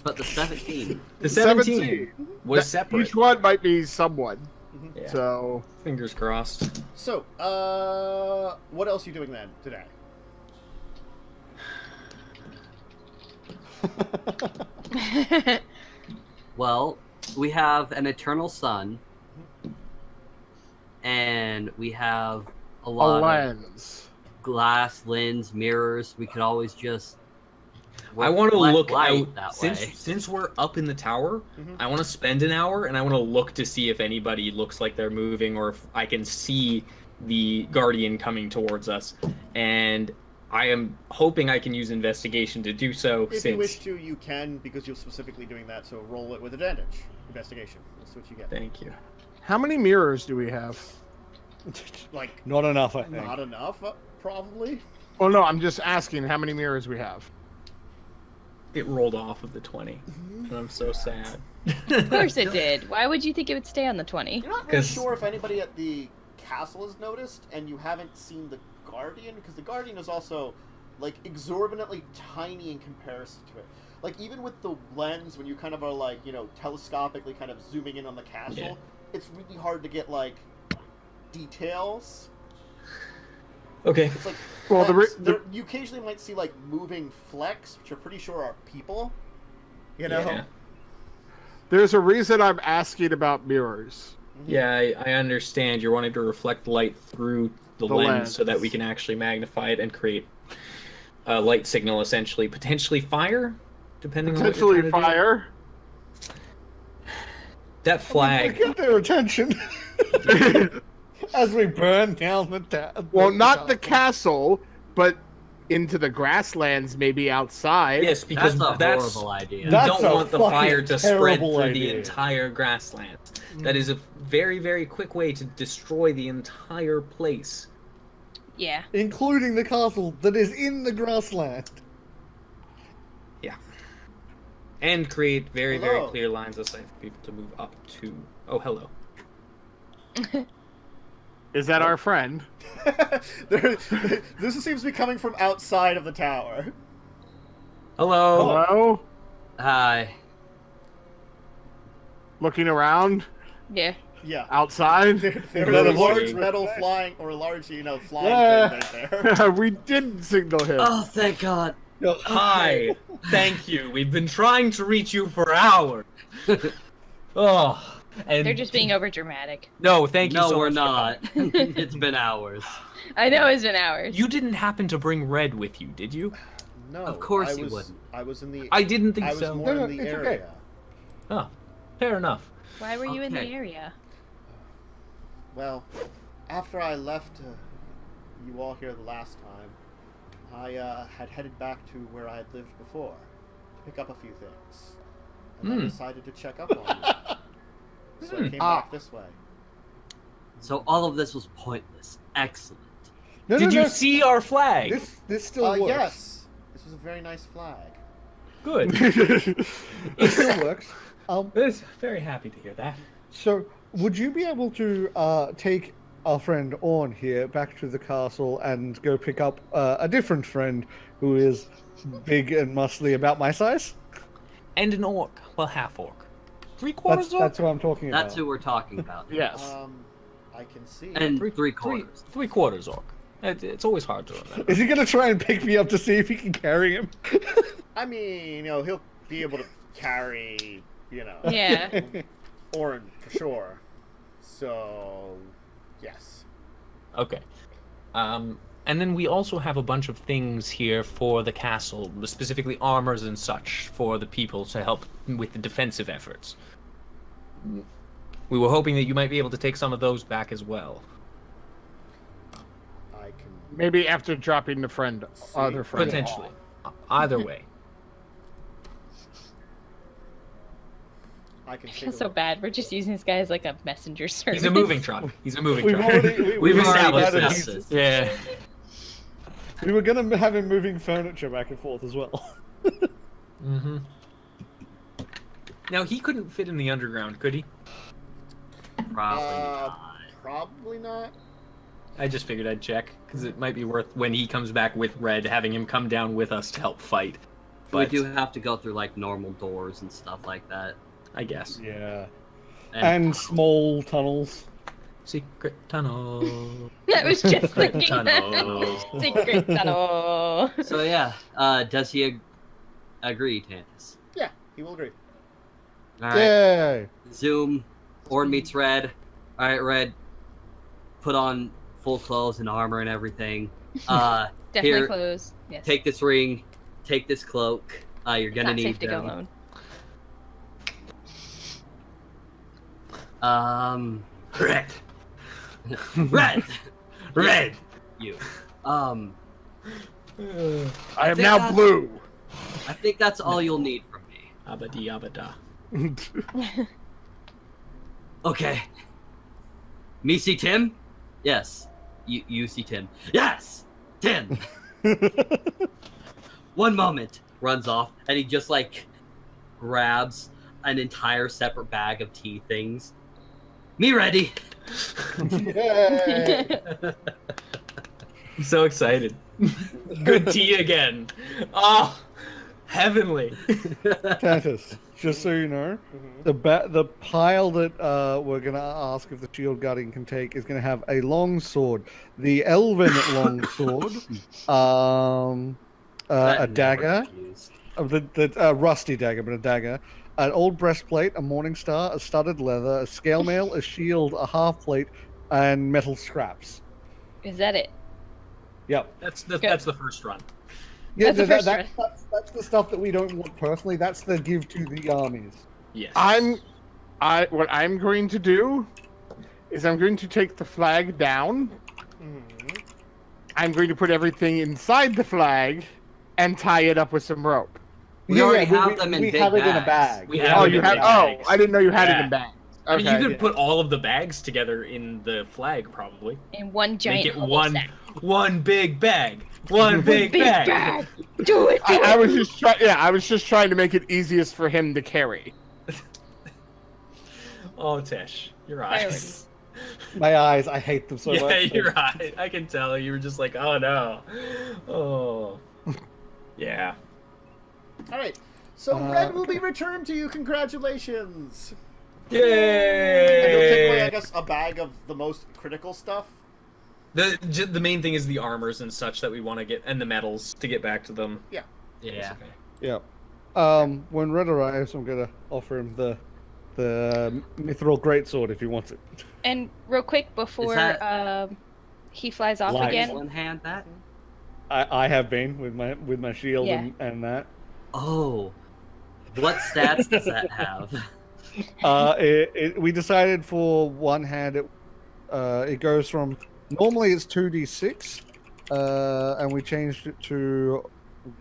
Speaker 4: But the 17.
Speaker 5: The 17 was
Speaker 1: That-
Speaker 5: separate.
Speaker 1: Each one might be someone.
Speaker 5: Yeah.
Speaker 1: So
Speaker 5: Fingers crossed.
Speaker 2: So, what else are you doing then today?
Speaker 4: Well, we have an eternal sun, and we have a
Speaker 1: a
Speaker 4: lot of
Speaker 1: lens.
Speaker 4: glass, lens, mirrors. We could always just.
Speaker 5: I want to
Speaker 4: reflect
Speaker 5: look
Speaker 4: light
Speaker 5: out
Speaker 4: that
Speaker 5: since
Speaker 4: way.
Speaker 5: since we're up in the tower. I want to spend an hour and I want to look to see if anybody looks like they're moving or if I can see the guardian coming towards us. And I am hoping I can use investigation to do so.
Speaker 2: If
Speaker 5: since
Speaker 2: you wish to, you can, because you're specifically doing that, so roll it with advantage. Investigation. That's what you get.
Speaker 5: Thank you.
Speaker 1: How many mirrors do we have?
Speaker 2: Like,
Speaker 6: Not enough, I think.
Speaker 2: not enough, probably.
Speaker 1: Oh no, I'm just asking how many mirrors we have.
Speaker 5: It rolled off of the 20, and I'm so sad.
Speaker 3: Of course it did. Why would you think it would stay on the 20?
Speaker 2: You're not really
Speaker 5: 'Cause-
Speaker 2: sure if anybody at the castle has noticed, and you haven't seen the Guardian, because the Guardian is also, like, exorbitantly tiny in comparison to it. Like, even with the lens, when you kind of are, like, you know, telescopically kind of zooming in on the castle,
Speaker 5: Yeah.
Speaker 2: it's really hard to get, like, details.
Speaker 5: Okay.
Speaker 2: It's like,
Speaker 1: Well,
Speaker 2: you occasionally might see, like, moving flecks, which you're pretty sure are people. You know?
Speaker 5: Yeah.
Speaker 1: There's a reason I'm asking about mirrors.
Speaker 5: Yeah, I understand. You're wanting to reflect light through the lens so that we can actually magnify it and create a light signal, essentially. Potentially fire, depending on what you're
Speaker 1: Potentially
Speaker 5: trying to do.
Speaker 1: fire.
Speaker 5: That flag.
Speaker 6: Get their attention as we burn down the town.
Speaker 1: Well, not the castle, but into the grasslands, maybe outside.
Speaker 5: Yes, because
Speaker 4: That's a
Speaker 5: that's
Speaker 4: horrible idea.
Speaker 5: we
Speaker 6: That's
Speaker 5: don't
Speaker 6: a
Speaker 5: want the
Speaker 6: fucking
Speaker 5: fire to spread
Speaker 6: terrible
Speaker 5: through the
Speaker 6: idea.
Speaker 5: entire grassland. That is a very, very quick way to destroy the entire place.
Speaker 3: Yeah.
Speaker 6: Including the castle that is in the grassland.
Speaker 5: And create very, very
Speaker 2: Hello.
Speaker 5: clear lines of sight for people to move up to. Oh, hello.
Speaker 1: Is that our friend?
Speaker 2: This seems to be coming from outside of the tower.
Speaker 5: Hello.
Speaker 1: Hello?
Speaker 4: Hi.
Speaker 1: Looking around?
Speaker 3: Yeah.
Speaker 2: Yeah.
Speaker 1: Outside?
Speaker 2: There
Speaker 6: That
Speaker 2: is a
Speaker 6: is
Speaker 2: large
Speaker 6: working.
Speaker 2: metal flying, or a large, you know, flying
Speaker 6: Yeah.
Speaker 2: thing right there.
Speaker 1: We did signal him.
Speaker 4: Oh, thank God.
Speaker 5: Hi. Thank you. We've been trying to reach you for hours. Oh. And
Speaker 3: They're just being over dramatic.
Speaker 5: No, thank you
Speaker 4: No,
Speaker 5: so
Speaker 4: we're
Speaker 5: much.
Speaker 4: not. It's been hours.
Speaker 3: I know it's been hours.
Speaker 5: You didn't happen to bring Red with you, did you?
Speaker 2: No,
Speaker 4: Of course
Speaker 2: I
Speaker 4: you
Speaker 2: was,
Speaker 4: wouldn't.
Speaker 2: I was in the.
Speaker 5: I didn't think
Speaker 2: I was
Speaker 5: so.
Speaker 2: more
Speaker 6: No,
Speaker 2: in the
Speaker 6: it's okay.
Speaker 2: area.
Speaker 5: Oh, fair enough.
Speaker 3: Why were you in the
Speaker 4: Okay.
Speaker 3: area?
Speaker 2: Well, after I left you all here the last time, I had headed back to where I had lived before to pick up a few things, and I decided to check up on you. So I came back this way.
Speaker 4: So all of this was pointless. Excellent.
Speaker 6: No,
Speaker 5: Did
Speaker 6: no,
Speaker 5: you
Speaker 6: no.
Speaker 5: see our flag?
Speaker 6: This still works.
Speaker 2: Yes, this was a very nice flag.
Speaker 5: Good.
Speaker 6: It still works.
Speaker 5: Very happy to hear that.
Speaker 6: So, would you be able to take our friend Orn here back to the castle and go pick up a different friend who is big and muscly about my size?
Speaker 5: And an orc. Well, half orc. Three-quarters orc?
Speaker 6: That's what I'm talking about.
Speaker 4: That's who we're talking about.
Speaker 1: Yes.
Speaker 2: I can see.
Speaker 4: And three quarters.
Speaker 5: Three-quarters orc. It's always hard to remember.
Speaker 6: Is he gonna try and pick me up to see if he can carry him?
Speaker 2: I mean, you know, he'll be able to carry, you know,
Speaker 3: Yeah.
Speaker 2: Orin for sure. So, yes.
Speaker 5: Okay. And then we also have a bunch of things here for the castle, specifically armors and such, for the people to help with the defensive efforts. We were hoping that you might be able to take some of those back as well.
Speaker 2: I can
Speaker 1: Maybe after dropping the other friend.
Speaker 5: Potentially. Either way.
Speaker 2: I can
Speaker 3: I
Speaker 2: take
Speaker 3: feel
Speaker 2: a
Speaker 3: so
Speaker 2: look.
Speaker 3: bad. We're just using this guy as like a messenger service.
Speaker 5: He's a moving truck. He's a moving
Speaker 6: We've
Speaker 5: truck.
Speaker 6: already
Speaker 5: We've established
Speaker 6: established
Speaker 5: this.
Speaker 6: that
Speaker 5: Yeah.
Speaker 6: we were gonna have him moving furniture back and forth as well.
Speaker 5: Mm-hmm. Now, he couldn't fit in the underground, could he?
Speaker 4: Probably not.
Speaker 2: Probably not.
Speaker 5: I just figured I'd check, because it might be worth, when he comes back with Red, having him come down with us to help fight.
Speaker 4: We
Speaker 5: But,
Speaker 4: do have to go through like normal doors and stuff like that.
Speaker 5: I guess.
Speaker 6: Yeah. And small tunnels.
Speaker 5: Secret tunnel.
Speaker 3: I was just thinking
Speaker 5: Tunnel.
Speaker 3: that. Secret tunnel.
Speaker 4: So yeah, does he agree, Tantus?
Speaker 2: Yeah, he will agree.
Speaker 4: All right.
Speaker 6: Yay!
Speaker 4: Zoom. Orn meets Red. All right, Red. Put on full clothes and armor and everything.
Speaker 3: Definitely
Speaker 4: Here,
Speaker 3: close. Yes.
Speaker 4: take this ring. Take this cloak. You're
Speaker 3: It's
Speaker 4: gonna
Speaker 3: not
Speaker 4: need
Speaker 3: safe to go
Speaker 4: them.
Speaker 3: alone.
Speaker 5: Red.
Speaker 4: Red.
Speaker 5: Red.
Speaker 4: You.
Speaker 1: I am
Speaker 4: think
Speaker 1: now
Speaker 4: that's-
Speaker 1: blue.
Speaker 4: I think that's all you'll need from me.
Speaker 5: Abadi abada.
Speaker 4: Okay. Me see Tim? Yes. You see Tim? Yes. Tim. One moment. Runs off, and he just like grabs an entire separate bag of tea things. Me ready.
Speaker 6: Yay!
Speaker 5: I'm so excited. Good tea again. Oh, heavenly.
Speaker 6: Tantus, just so you know, the pile that we're gonna ask if the shield guardian can take is gonna have a long sword, the elven long sword, a dagger, the rusty dagger, but a dagger, an old breastplate, a morning star, a studded leather, a scale mail, a shield, a half plate, and metal scraps.
Speaker 3: Is that it?
Speaker 6: Yep.
Speaker 5: That's the first run.
Speaker 6: Yeah,
Speaker 3: That's the first one.
Speaker 6: that's the stuff that we don't want personally. That's the give to the armies.
Speaker 5: Yes.
Speaker 1: What I'm going to do is I'm going to take the flag down.
Speaker 2: Mhm.
Speaker 1: I'm going to put everything inside the flag and tie it up with some rope.
Speaker 4: We already have them in
Speaker 6: we
Speaker 4: big
Speaker 6: have it in a
Speaker 4: bags.
Speaker 6: bag.
Speaker 5: We
Speaker 6: Yeah.
Speaker 5: have
Speaker 1: Oh,
Speaker 5: them
Speaker 1: you
Speaker 5: in
Speaker 1: have?
Speaker 5: big
Speaker 1: Oh,
Speaker 5: bags.
Speaker 1: I didn't know you had it
Speaker 5: Yeah.
Speaker 1: in bags.
Speaker 5: I mean, you
Speaker 1: Okay.
Speaker 5: could put all of the bags together in the flag, probably.
Speaker 3: In one giant
Speaker 5: Make it
Speaker 3: hobo sack.
Speaker 5: one big bag. One big bag.
Speaker 3: Do it. Do
Speaker 1: I
Speaker 3: it.
Speaker 1: was just trying. Yeah, I was just trying to make it easiest for him to carry.
Speaker 5: Oh, Tesh, your eyes.
Speaker 3: Priorities.
Speaker 6: My eyes, I hate them so
Speaker 5: Yeah,
Speaker 6: much.
Speaker 5: your eyes. I can tell. You were just like, oh no. Oh. Yeah.
Speaker 2: All right. So
Speaker 6: Uh,
Speaker 2: Red will be returned to you. Congratulations.
Speaker 5: Yay!
Speaker 2: And you'll take away, I guess, a bag of the most critical stuff.
Speaker 5: The main thing is the armors and such that we want to get, and the medals to get back to them.
Speaker 4: Yeah.
Speaker 5: Okay.
Speaker 6: Yeah. When Red arrives, I'm gonna offer him the mithril greatsword if he wants it.
Speaker 3: And real quick before
Speaker 4: that-
Speaker 3: he flies off
Speaker 6: Light.
Speaker 3: again.
Speaker 4: One hand that.
Speaker 6: I have been with my shield
Speaker 3: Yeah.
Speaker 6: and that.
Speaker 4: Oh. What stats does that have?
Speaker 6: We decided for one hand it goes from normally it's 2d6, and we changed it to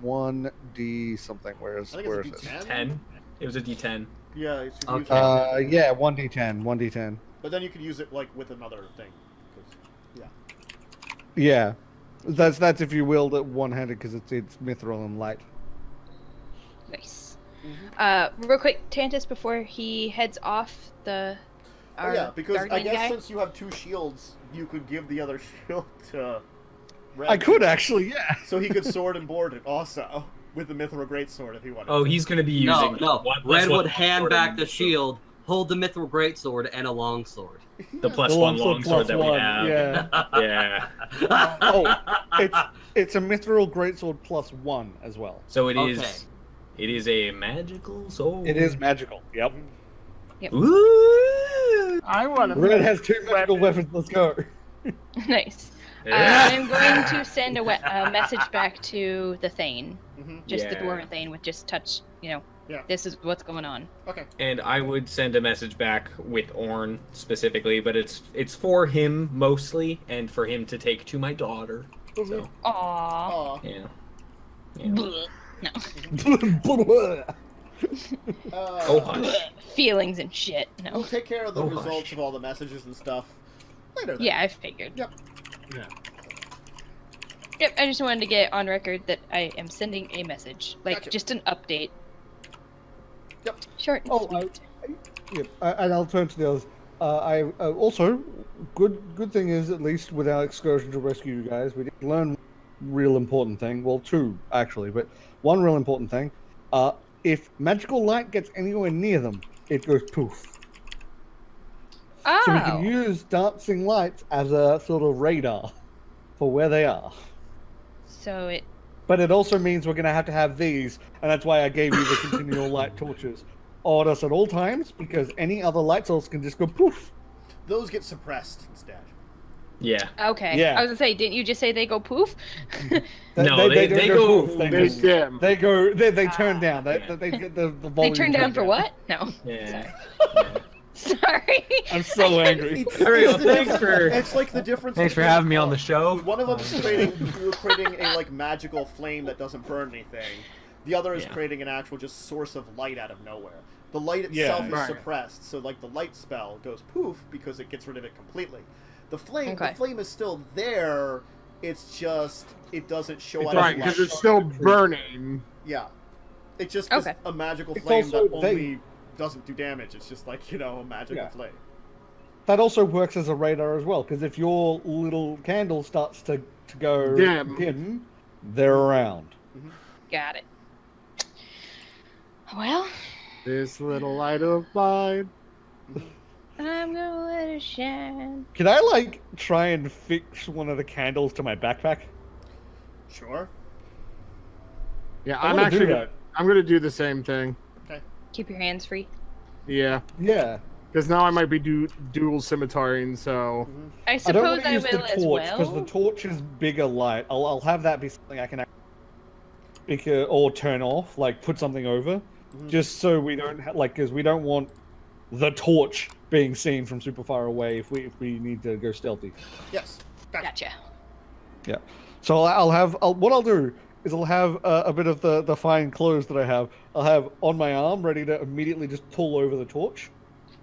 Speaker 6: 1d something. Where is
Speaker 2: I think it's a
Speaker 6: it?
Speaker 2: D10.
Speaker 5: 10. It was a D10.
Speaker 2: Yeah. You should use
Speaker 4: Okay.
Speaker 2: it.
Speaker 6: Yeah, 1d10.
Speaker 2: But then you could use it like with another thing. 'Cause- Yeah.
Speaker 6: Yeah, that's if you wield it one-handed because it's mithril and light.
Speaker 3: Nice. Real quick, Tantus, before he heads off
Speaker 2: Oh yeah, because I guess since you have two shields, you could give the other shield to Red.
Speaker 6: I could actually, yeah.
Speaker 2: So he could sword and board it also with the mithril greatsword if he wanted.
Speaker 5: Oh, he's going to be
Speaker 4: No,
Speaker 5: using
Speaker 4: no.
Speaker 5: one-
Speaker 4: Red
Speaker 5: one
Speaker 4: would hand
Speaker 5: sword
Speaker 4: back
Speaker 5: and
Speaker 4: the shield, hold the mithril greatsword, and a longsword.
Speaker 5: The plus
Speaker 6: The
Speaker 5: one
Speaker 6: longsword
Speaker 5: longsword
Speaker 6: plus
Speaker 5: that we
Speaker 6: one,
Speaker 5: have.
Speaker 6: yeah.
Speaker 5: Yeah.
Speaker 6: Oh, it's a mithril greatsword plus 1 as well.
Speaker 5: So it
Speaker 4: Okay.
Speaker 5: is It is a magical sword.
Speaker 6: It is magical. Yep.
Speaker 5: Ooh.
Speaker 1: I want to.
Speaker 6: Red has 2 magical weapons. Let's go.
Speaker 3: Nice.
Speaker 5: Yeah.
Speaker 3: I'm going to send a message back to the Thane. Just the
Speaker 5: Yeah.
Speaker 3: Dwarven Thane with just touch,
Speaker 2: Yeah.
Speaker 3: this is what's going on.
Speaker 2: Okay.
Speaker 5: And I would send a message back with Orn specifically, but it's for him mostly, and for him to take to my daughter. So,
Speaker 3: Aww.
Speaker 2: Aw.
Speaker 5: yeah.
Speaker 3: Blech. No.
Speaker 5: Oh, hush.
Speaker 3: Feelings and shit.
Speaker 2: We'll
Speaker 3: No.
Speaker 2: take care of the
Speaker 5: Oh,
Speaker 2: results
Speaker 5: hush.
Speaker 2: of all the messages and stuff later. Then.
Speaker 3: Yeah, I figured.
Speaker 2: Yep.
Speaker 3: Yep, I just wanted to get on record that I am sending a message. Like,
Speaker 2: Gotcha.
Speaker 3: just an update.
Speaker 2: Yep.
Speaker 3: Short and
Speaker 6: Oh,
Speaker 3: sweet.
Speaker 6: Yep. And I'll turn to the others. Also, good thing is, at least with our excursion to rescue you guys, we did learn real important thing. Well, 2 actually, but one real important thing. If magical light gets anywhere near them, it goes poof.
Speaker 3: Oh.
Speaker 6: So we can use dancing lights as a sort of radar for where they are.
Speaker 3: So it.
Speaker 6: But it also means we're going to have these, and that's why I gave you the continual light torches on us at all times, because any other light source can just go poof.
Speaker 2: Those get suppressed instead.
Speaker 5: Yeah.
Speaker 3: Okay.
Speaker 6: Yeah.
Speaker 3: I was gonna say, didn't you just say they go poof?
Speaker 5: No, they
Speaker 6: don't
Speaker 5: go-
Speaker 6: poof.
Speaker 1: They
Speaker 6: just-
Speaker 1: dim.
Speaker 6: They go. They turn down. They
Speaker 5: Yeah.
Speaker 6: they get the volume.
Speaker 3: They turn down
Speaker 6: turned
Speaker 3: for what? No.
Speaker 5: Yeah.
Speaker 3: Sorry.
Speaker 6: I'm so angry.
Speaker 2: It's,
Speaker 5: All right,
Speaker 2: it's
Speaker 5: well,
Speaker 2: the
Speaker 5: thanks
Speaker 2: difference-
Speaker 5: for-
Speaker 2: It's like the difference.
Speaker 7: Thanks for
Speaker 2: between-
Speaker 7: having me on the show.
Speaker 2: One of them is creating a like magical flame that doesn't burn anything. The other is
Speaker 5: Yeah.
Speaker 2: creating an actual just source of light out of nowhere. The light itself is
Speaker 1: right.
Speaker 2: suppressed, so like the light spell goes poof because it gets rid of it completely. The
Speaker 3: Okay.
Speaker 2: flame is still there. It's just it doesn't show out
Speaker 1: Right,
Speaker 2: as
Speaker 1: because
Speaker 2: light.
Speaker 1: it's still burning.
Speaker 2: Yeah, it's just
Speaker 3: Okay.
Speaker 2: a magical
Speaker 6: It's
Speaker 2: flame
Speaker 6: also-
Speaker 2: that only doesn't do damage. It's just like a magical
Speaker 6: Yeah.
Speaker 2: flame.
Speaker 6: That also works as a radar as well, because if your little candle starts to go
Speaker 1: Dim.
Speaker 6: they're around.
Speaker 3: Got it. Well,
Speaker 1: This little light of mine.
Speaker 3: I'm gonna let it shine.
Speaker 6: Can I try and fix one of the candles to my backpack?
Speaker 2: Sure.
Speaker 1: Yeah,
Speaker 6: I
Speaker 1: I'm
Speaker 6: wanna do
Speaker 1: actually.
Speaker 6: that.
Speaker 1: I'm gonna do the same thing.
Speaker 3: Keep your hands free.
Speaker 1: Yeah,
Speaker 6: Yeah.
Speaker 1: because now I might be dual scimitaring. So
Speaker 3: I
Speaker 6: I don't
Speaker 3: suppose
Speaker 6: want to
Speaker 3: I
Speaker 6: use the
Speaker 3: will as
Speaker 6: torch because
Speaker 3: well.
Speaker 6: the torch is bigger light. I'll have that be something I can or turn off, put something over, just so we don't because we don't want the torch being seen from super far away if we need to go stealthy.
Speaker 2: Yes.
Speaker 3: Gotcha.
Speaker 6: Yeah. So what I'll do is I'll have a bit of the fine clothes that I have. I'll have on my arm ready to immediately just pull over the torch.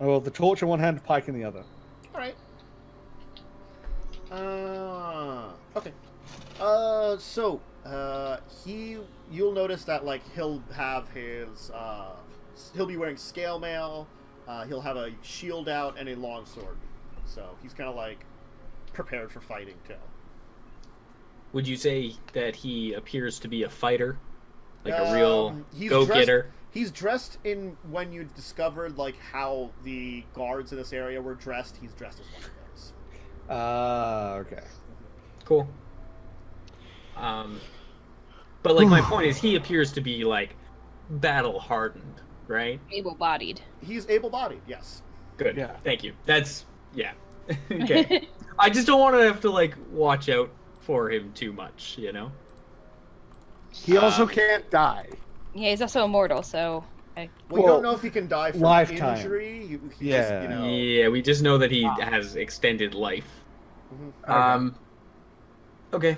Speaker 6: I will have the torch in one hand, pike in the other.
Speaker 2: All right. Okay. You'll notice that he'll have his he'll be wearing scale mail. He'll have a shield out and a longsword. So he's kind of prepared for fighting too.
Speaker 5: Would you say that he appears to be a fighter, a
Speaker 2: Um,
Speaker 5: real
Speaker 2: he's
Speaker 5: go-getter?
Speaker 2: He's dressed in when you discovered how the guards in this area were dressed. He's dressed as one of those.
Speaker 6: Okay.
Speaker 5: Cool. But my point is, he appears to be battle-hardened, right?
Speaker 3: Able-bodied.
Speaker 2: He's able-bodied. Yes.
Speaker 5: Good.
Speaker 1: Yeah.
Speaker 5: Thank you. That's okay. I just don't want to have to watch out for him too much,
Speaker 1: he also can't die.
Speaker 3: Yeah, he's also immortal, so.
Speaker 2: Well, you
Speaker 6: Well,
Speaker 2: don't know if he can die from
Speaker 6: lifetime.
Speaker 2: injury. He
Speaker 6: Yeah.
Speaker 2: Just,
Speaker 5: Yeah, we just know that he has extended life. Okay.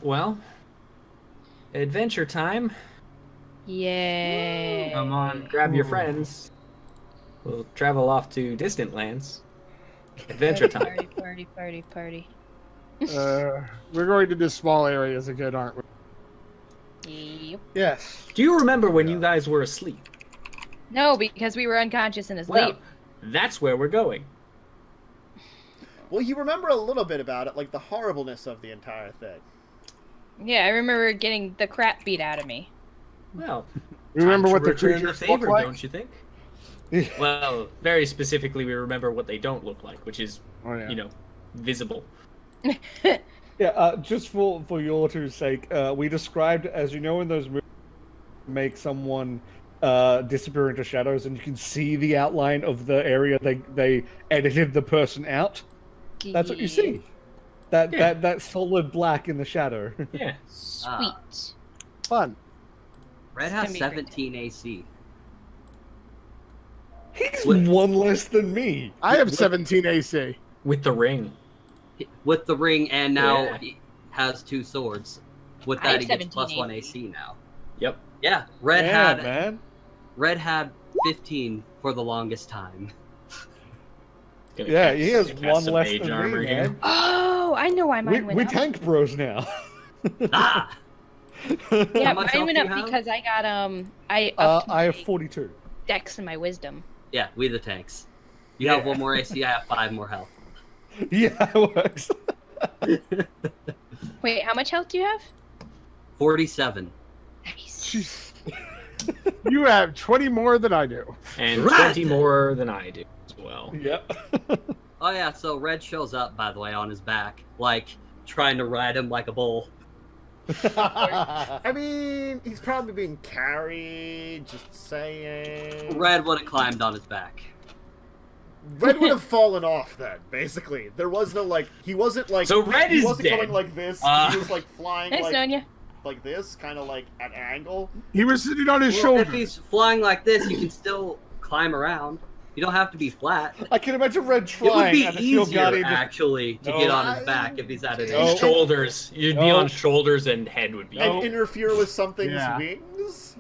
Speaker 5: Well, adventure time.
Speaker 3: Yay.
Speaker 5: Come on, grab your friends. We'll travel off to distant lands. Adventure time.
Speaker 3: Party, party, party, party.
Speaker 1: We're going to do small areas again, aren't we?
Speaker 3: Yep.
Speaker 6: Yes.
Speaker 5: Do you remember when you guys were asleep?
Speaker 3: No, because we were unconscious and asleep.
Speaker 5: Well, that's where we're going.
Speaker 2: Well, you remember a little bit about it, the horribleness of the entire thing.
Speaker 3: Yeah, I remember getting the crap beat out of me.
Speaker 5: Well,
Speaker 1: Remember
Speaker 5: time
Speaker 1: what
Speaker 5: to
Speaker 1: the
Speaker 5: return the
Speaker 1: creatures look
Speaker 5: favor,
Speaker 1: like?
Speaker 5: don't you think? Well, very specifically, we remember what they don't look like, which is,
Speaker 1: Oh, yeah.
Speaker 5: visible.
Speaker 6: Yeah. Just for your two's sake, we described, as you know, in those movies, make someone disappear into shadows, and you can see the outline of the area they edited the person out. That's what you see. That solid black in the shadow.
Speaker 5: Yeah.
Speaker 3: Sweet.
Speaker 1: Fun.
Speaker 4: Red
Speaker 3: gonna
Speaker 4: has
Speaker 3: be great.
Speaker 4: 17 AC.
Speaker 6: He's
Speaker 4: What-
Speaker 6: one less than me.
Speaker 1: I have 17 AC.
Speaker 5: With the ring.
Speaker 4: With the ring, and now
Speaker 5: Yeah.
Speaker 4: he has 2 swords. With
Speaker 3: I
Speaker 4: that,
Speaker 3: have
Speaker 4: he gets
Speaker 3: 17
Speaker 4: plus 1
Speaker 3: AC.
Speaker 4: AC now.
Speaker 5: Yep.
Speaker 4: Yeah,
Speaker 6: Man.
Speaker 4: Red had 15 for the longest time.
Speaker 5: Gonna
Speaker 6: Yeah,
Speaker 5: cast-
Speaker 6: he has
Speaker 5: cast
Speaker 6: one
Speaker 5: some
Speaker 6: less
Speaker 5: mage
Speaker 6: than
Speaker 5: armor
Speaker 6: me,
Speaker 5: here.
Speaker 6: man.
Speaker 3: Oh, I know why mine went
Speaker 6: We
Speaker 3: up.
Speaker 6: tank bros now.
Speaker 4: Ah!
Speaker 3: Yeah,
Speaker 4: How much
Speaker 3: mine
Speaker 4: health
Speaker 3: went
Speaker 4: do
Speaker 3: up
Speaker 4: you have?
Speaker 3: because I got I upped
Speaker 6: I have
Speaker 3: my
Speaker 6: 42.
Speaker 3: dex and my wisdom.
Speaker 4: Yeah, we the tanks. You have 1 more AC, I have 5 more health.
Speaker 6: Yeah, it works.
Speaker 3: Wait, how much health do you have?
Speaker 4: 47.
Speaker 3: Nice.
Speaker 1: Jeez. You have 20 more than I do.
Speaker 5: And
Speaker 4: Right.
Speaker 5: 20 more than I do as well.
Speaker 6: Yep.
Speaker 4: Oh yeah, so Red shows up, by the way, on his back, like, trying to ride him like a bull.
Speaker 2: I mean, he's probably being carried. Just saying.
Speaker 4: Red would have climbed on his back.
Speaker 2: Red would have fallen off then. Basically, there was no like. He wasn't like.
Speaker 5: So Red
Speaker 2: he
Speaker 5: is
Speaker 2: wasn't
Speaker 5: dead.
Speaker 2: going like this. He was like flying
Speaker 3: Nice knowing you.
Speaker 2: like this, kind of like at an angle.
Speaker 1: He was sitting on his
Speaker 4: Well,
Speaker 1: shoulder.
Speaker 4: if he's flying like this, you can still climb around. You don't have to be flat.
Speaker 6: I can imagine Red
Speaker 4: It would
Speaker 6: trying
Speaker 4: be
Speaker 6: and the shield
Speaker 4: easier,
Speaker 6: guardian just...
Speaker 4: actually, to
Speaker 6: No.
Speaker 4: get on his back if he's at an
Speaker 2: No.
Speaker 4: angle.
Speaker 5: Shoulders. You'd be
Speaker 6: No.
Speaker 5: on shoulders and head would be.
Speaker 2: And interfere with something's
Speaker 1: Yeah.
Speaker 2: wings.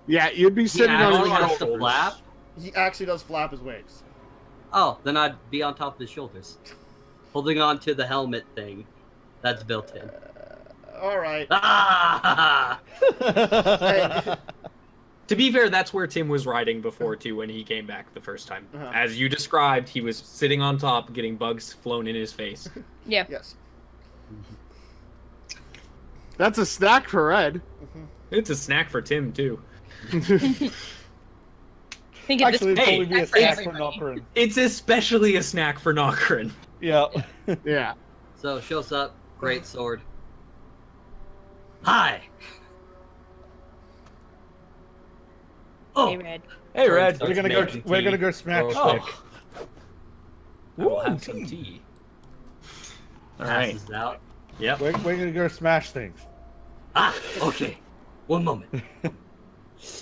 Speaker 1: Yeah, you'd be
Speaker 4: He
Speaker 1: sitting on
Speaker 4: actually
Speaker 1: his
Speaker 4: has to
Speaker 1: shoulders.
Speaker 4: flap.
Speaker 2: He actually does flap his wings.
Speaker 4: Oh, then I'd be on top of his shoulders, holding on to the helmet thing that's built in.
Speaker 2: All right.
Speaker 4: Ah!
Speaker 2: Hey.
Speaker 5: To be fair, that's where Tim was riding before too when he came back the first time.
Speaker 2: Uh-huh.
Speaker 5: As you described, he was sitting on top, getting bugs flown in his face.
Speaker 3: Yeah.
Speaker 2: Yes.
Speaker 1: That's a snack for Red.
Speaker 5: It's a snack for Tim too.
Speaker 3: Think of
Speaker 6: Actually,
Speaker 3: this.
Speaker 6: it'd probably be a
Speaker 3: Snack for
Speaker 6: snack for
Speaker 3: everybody.
Speaker 6: Nokren.
Speaker 5: It's especially a snack for Nokren.
Speaker 6: Yeah.
Speaker 1: Yeah.
Speaker 4: So shows up, great sword. Hi. Oh,
Speaker 3: Hey, Red.
Speaker 5: Hey, Red.
Speaker 4: Starts
Speaker 6: We're gonna
Speaker 4: making
Speaker 6: go. We're
Speaker 4: tea.
Speaker 6: gonna go smack
Speaker 4: Oh.
Speaker 6: stick.
Speaker 5: I will
Speaker 6: Ooh,
Speaker 5: have some
Speaker 6: tea.
Speaker 5: tea. All right.
Speaker 4: passes out.
Speaker 5: Yep.
Speaker 6: We're gonna go smash things.
Speaker 4: Ah, okay. One moment.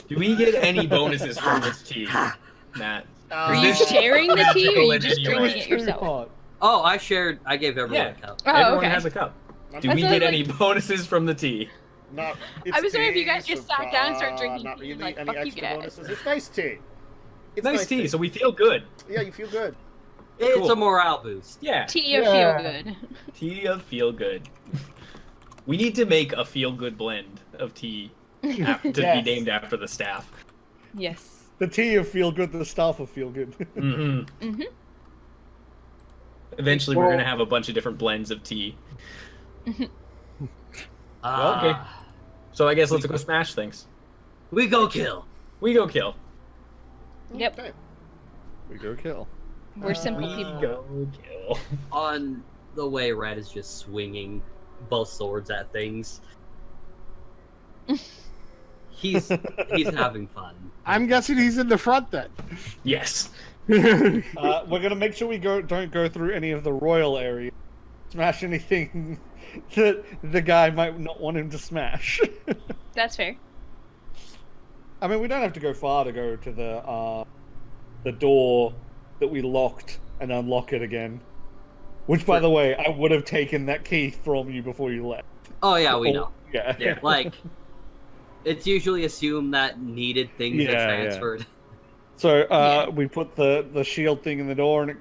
Speaker 5: Do we get any bonuses from this tea, Matt?
Speaker 3: Are
Speaker 2: Uh,
Speaker 3: you sharing the tea or are you
Speaker 5: Magical
Speaker 3: just
Speaker 5: in
Speaker 3: drinking
Speaker 5: any
Speaker 3: it
Speaker 5: way.
Speaker 3: yourself?
Speaker 4: Oh, I gave everyone
Speaker 5: Yeah.
Speaker 4: a cup.
Speaker 3: Oh,
Speaker 5: Everyone
Speaker 3: okay.
Speaker 5: has a cup. Do
Speaker 2: Not
Speaker 5: we
Speaker 3: That's
Speaker 5: get
Speaker 3: like-
Speaker 5: any bonuses from the tea?
Speaker 2: Not,
Speaker 3: I was wondering if you guys
Speaker 2: tea,
Speaker 3: just
Speaker 2: so,
Speaker 3: sat down and started drinking
Speaker 2: Not
Speaker 3: tea,
Speaker 2: really.
Speaker 3: like,
Speaker 2: Any
Speaker 3: fuck you
Speaker 2: extra
Speaker 3: guys.
Speaker 2: bonuses? It's nice tea. It's
Speaker 5: Nice tea, so we feel good.
Speaker 2: Yeah, you feel good.
Speaker 4: It's
Speaker 5: Cool.
Speaker 4: a morale boost.
Speaker 5: Yeah.
Speaker 3: Tea of
Speaker 6: Yeah.
Speaker 3: feel good.
Speaker 5: Tea of feel good. We need to make a feel good blend of tea to
Speaker 6: Yes.
Speaker 5: be named after the staff.
Speaker 3: Yes.
Speaker 6: The tea of feel good, the staff of feel good.
Speaker 5: hmm
Speaker 3: Mhm.
Speaker 5: Eventually, we're gonna have a bunch of different blends of tea.
Speaker 4: Ah,
Speaker 5: okay. So I guess let's go smash things.
Speaker 4: We go kill.
Speaker 5: We go kill.
Speaker 3: Yep.
Speaker 2: Okay.
Speaker 6: We go kill.
Speaker 3: We're simple
Speaker 5: We
Speaker 3: people.
Speaker 5: go kill.
Speaker 4: On the way, Red is just swinging both swords at things. He's having fun.
Speaker 1: I'm guessing he's in the front then.
Speaker 5: Yes.
Speaker 6: We're gonna make sure we don't go through any of the royal area. Smash anything that the guy might not want him to smash.
Speaker 3: That's fair.
Speaker 6: I mean, we don't have to go far to go to the door that we locked and unlock it again. Which, by the way, I would have taken that key from you before you left.
Speaker 4: Oh yeah, we know.
Speaker 6: Yeah.
Speaker 5: Yeah.
Speaker 4: Like, it's usually assumed that needed things
Speaker 6: Yeah,
Speaker 4: are
Speaker 6: yeah.
Speaker 4: transferred.
Speaker 6: So
Speaker 3: Yeah.
Speaker 6: we put the shield thing in the door, and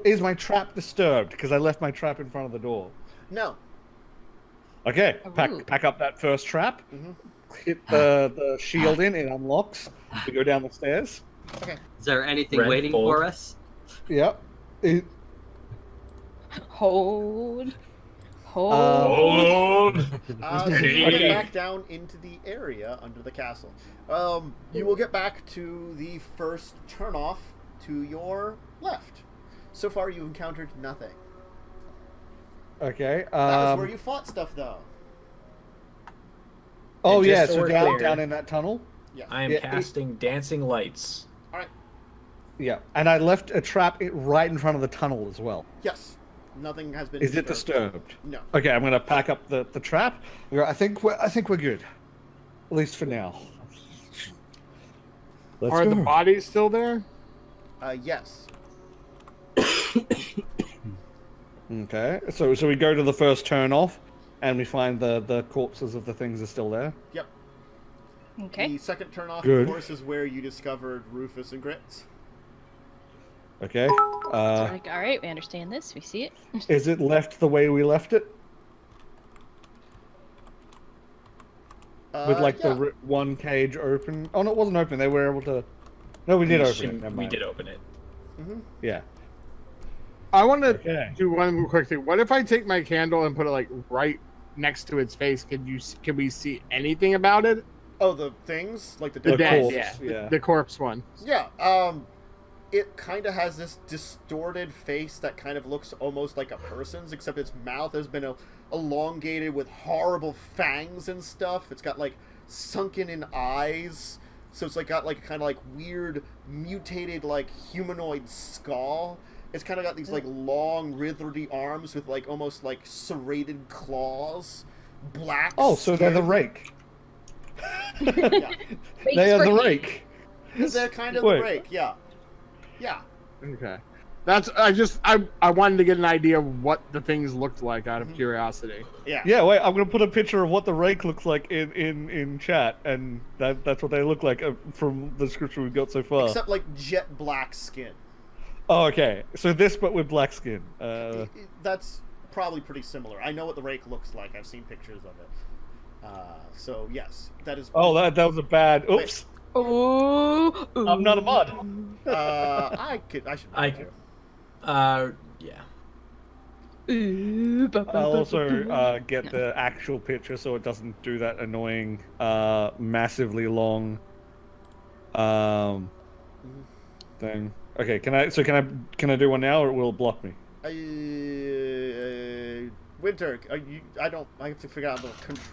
Speaker 6: is my trap disturbed? Because I left my trap in front of the door.
Speaker 2: No.
Speaker 6: Okay,
Speaker 3: Ooh.
Speaker 6: pack up that first trap.
Speaker 2: Mhm.
Speaker 6: Hit the shield in, it unlocks. We go down the stairs.
Speaker 4: Is there anything
Speaker 5: Red
Speaker 4: waiting
Speaker 5: Bull.
Speaker 4: for us?
Speaker 6: Yep.
Speaker 3: Hold.
Speaker 5: Hold.
Speaker 2: So you will get back down into the area under the castle. You will get back to the first turnoff to your left. So far, you've encountered nothing.
Speaker 6: Okay.
Speaker 2: That was where you fought stuff, though.
Speaker 6: Oh
Speaker 5: And
Speaker 6: yeah,
Speaker 5: just so
Speaker 6: so
Speaker 5: we're
Speaker 6: down,
Speaker 5: clear,
Speaker 6: down in that tunnel.
Speaker 2: Yeah.
Speaker 5: I am
Speaker 6: Yeah,
Speaker 5: casting dancing lights.
Speaker 2: All right.
Speaker 6: Yeah, and I left a trap right in front of the tunnel as well.
Speaker 2: Yes. Nothing has been.
Speaker 6: Is it disturbed?
Speaker 2: No.
Speaker 6: Okay, I'm gonna pack up the trap. I think we're good, at least for now. Let's
Speaker 1: Are
Speaker 6: go.
Speaker 1: the bodies still there?
Speaker 2: Yes.
Speaker 6: Okay, so we go to the first turn off, and we find the corpses of the things are still there.
Speaker 2: Yep.
Speaker 3: Okay.
Speaker 2: The second turn off,
Speaker 6: Good.
Speaker 2: of course, is where you discovered Rufus and Grits.
Speaker 6: Okay.
Speaker 3: Like, all right, we understand this. We see it.
Speaker 6: Is it left the way we left it? With like
Speaker 2: yeah.
Speaker 6: the one cage open? Oh no, it wasn't open. They were able to. No, we did open it. Never
Speaker 5: We
Speaker 6: mind.
Speaker 5: did open it.
Speaker 2: Mm-hmm.
Speaker 6: Yeah.
Speaker 1: I want to
Speaker 6: Okay.
Speaker 1: do one more quick thing. What if I take my candle and put it like right next to its face? Can we see anything about it?
Speaker 2: Oh, the things like the
Speaker 1: The
Speaker 6: The
Speaker 1: dead,
Speaker 6: corpse,
Speaker 1: yeah.
Speaker 6: yeah.
Speaker 1: The corpse one.
Speaker 2: Yeah. It kind of has this distorted face that kind of looks almost like a person's, except its mouth has been elongated with horrible fangs and stuff. It's got like sunken in eyes, so it's like got like kind of like weird mutated like humanoid skull. It's kind of got these like long wriggly arms with like almost like serrated claws. Black.
Speaker 6: Oh, so they're the
Speaker 2: skin.
Speaker 6: rake.
Speaker 2: Yeah.
Speaker 6: They are the rake.
Speaker 2: They're kind of
Speaker 6: Wait.
Speaker 2: the rake. Yeah. Yeah.
Speaker 1: Okay. That's I wanted to get an idea of what the things looked like out of curiosity.
Speaker 2: Yeah.
Speaker 6: Yeah, wait. I'm gonna put a picture of what the rake looks like in chat, and that's what they look like from the description we've got so far.
Speaker 2: Except like jet black skin.
Speaker 6: Oh, okay. So this, but with black skin.
Speaker 2: That's probably pretty similar. I know what the rake looks like. I've seen pictures of it. So yes, that is.
Speaker 6: Oh, that was a bad. Oops.
Speaker 3: Oh,
Speaker 6: I'm not a mod.
Speaker 2: I should.
Speaker 5: I-
Speaker 2: too.
Speaker 5: Yeah.
Speaker 6: I'll also get the actual picture so it doesn't do that annoying, massively long, thing. Okay, can I do one now, or will it block me?
Speaker 2: Winter, I have to figure out the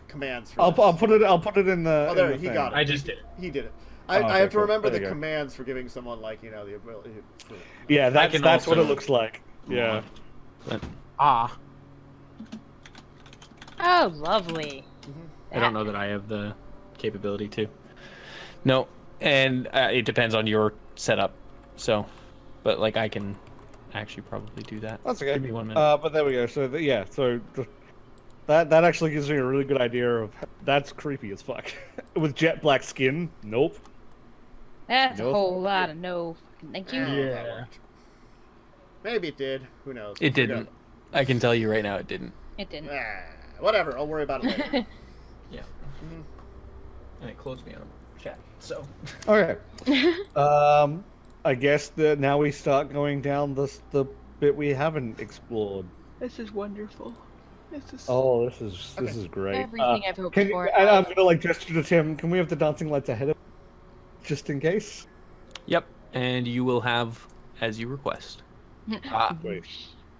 Speaker 2: commands. For
Speaker 6: I'll
Speaker 2: this.
Speaker 6: put it in the.
Speaker 2: Oh, there,
Speaker 6: in the
Speaker 2: he
Speaker 6: thing.
Speaker 2: got it.
Speaker 5: I just did it.
Speaker 2: He did it.
Speaker 6: Oh,
Speaker 2: I
Speaker 6: okay,
Speaker 2: have to
Speaker 6: cool.
Speaker 2: remember
Speaker 6: There
Speaker 2: the
Speaker 6: you go.
Speaker 2: commands for giving someone like the ability.
Speaker 6: Yeah, that's
Speaker 5: can
Speaker 6: what it
Speaker 5: also-
Speaker 6: looks like. Yeah.
Speaker 1: Ah.
Speaker 3: oh, lovely.
Speaker 5: I don't know that I have the capability to. No, and it depends on your setup. So, but like I can actually probably do that.
Speaker 6: That's okay.
Speaker 5: Give me 1 minute.
Speaker 6: But there we go. So that actually gives me a really good idea of that's creepy as fuck. With jet black skin. Nope.
Speaker 3: That's a
Speaker 6: Nope.
Speaker 3: whole lot of no. Thank you.
Speaker 2: That worked. Maybe it did. Who knows?
Speaker 5: It didn't. I can tell you right now, it didn't.
Speaker 3: It didn't.
Speaker 2: Whatever. I'll worry about it later.
Speaker 5: Yeah.
Speaker 2: Mhm.
Speaker 5: And it closed me on chat. So.
Speaker 6: Okay. I guess that now we start going down the bit we haven't explored.
Speaker 3: This is wonderful. This is
Speaker 6: Oh, this is great.
Speaker 3: everything I've hoped
Speaker 6: Can
Speaker 3: for.
Speaker 6: and I'm gonna like gesture to Tim. Can we have the dancing lights ahead of, just in case?
Speaker 5: Yep. And you will have as you request.
Speaker 6: Wait.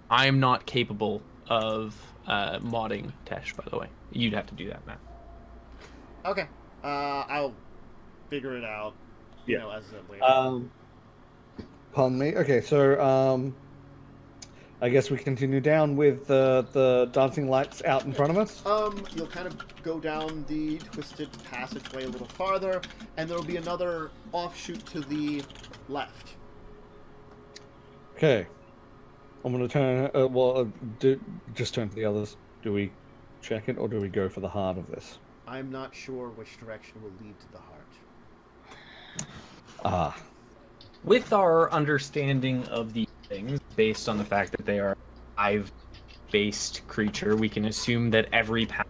Speaker 5: I am not capable of modding Tesh, by the way. You'd have to do that, Matt.
Speaker 2: Okay. I'll figure it out. You
Speaker 6: Yeah.
Speaker 2: know, as a later.
Speaker 6: Pardon me. Okay, so I guess we continue down with the dancing lights out in front of us.
Speaker 2: You'll kind of go down the twisted passageway a little farther, and there'll be another offshoot to the left.
Speaker 6: Okay. I'm gonna turn. Just turn to the others. Do we check it, or do we go for the heart of this?
Speaker 2: I'm not sure which direction will lead to the heart.
Speaker 6: Ah.
Speaker 5: With our understanding of these things, based on the fact that they are Hive-based creature, we can assume that every path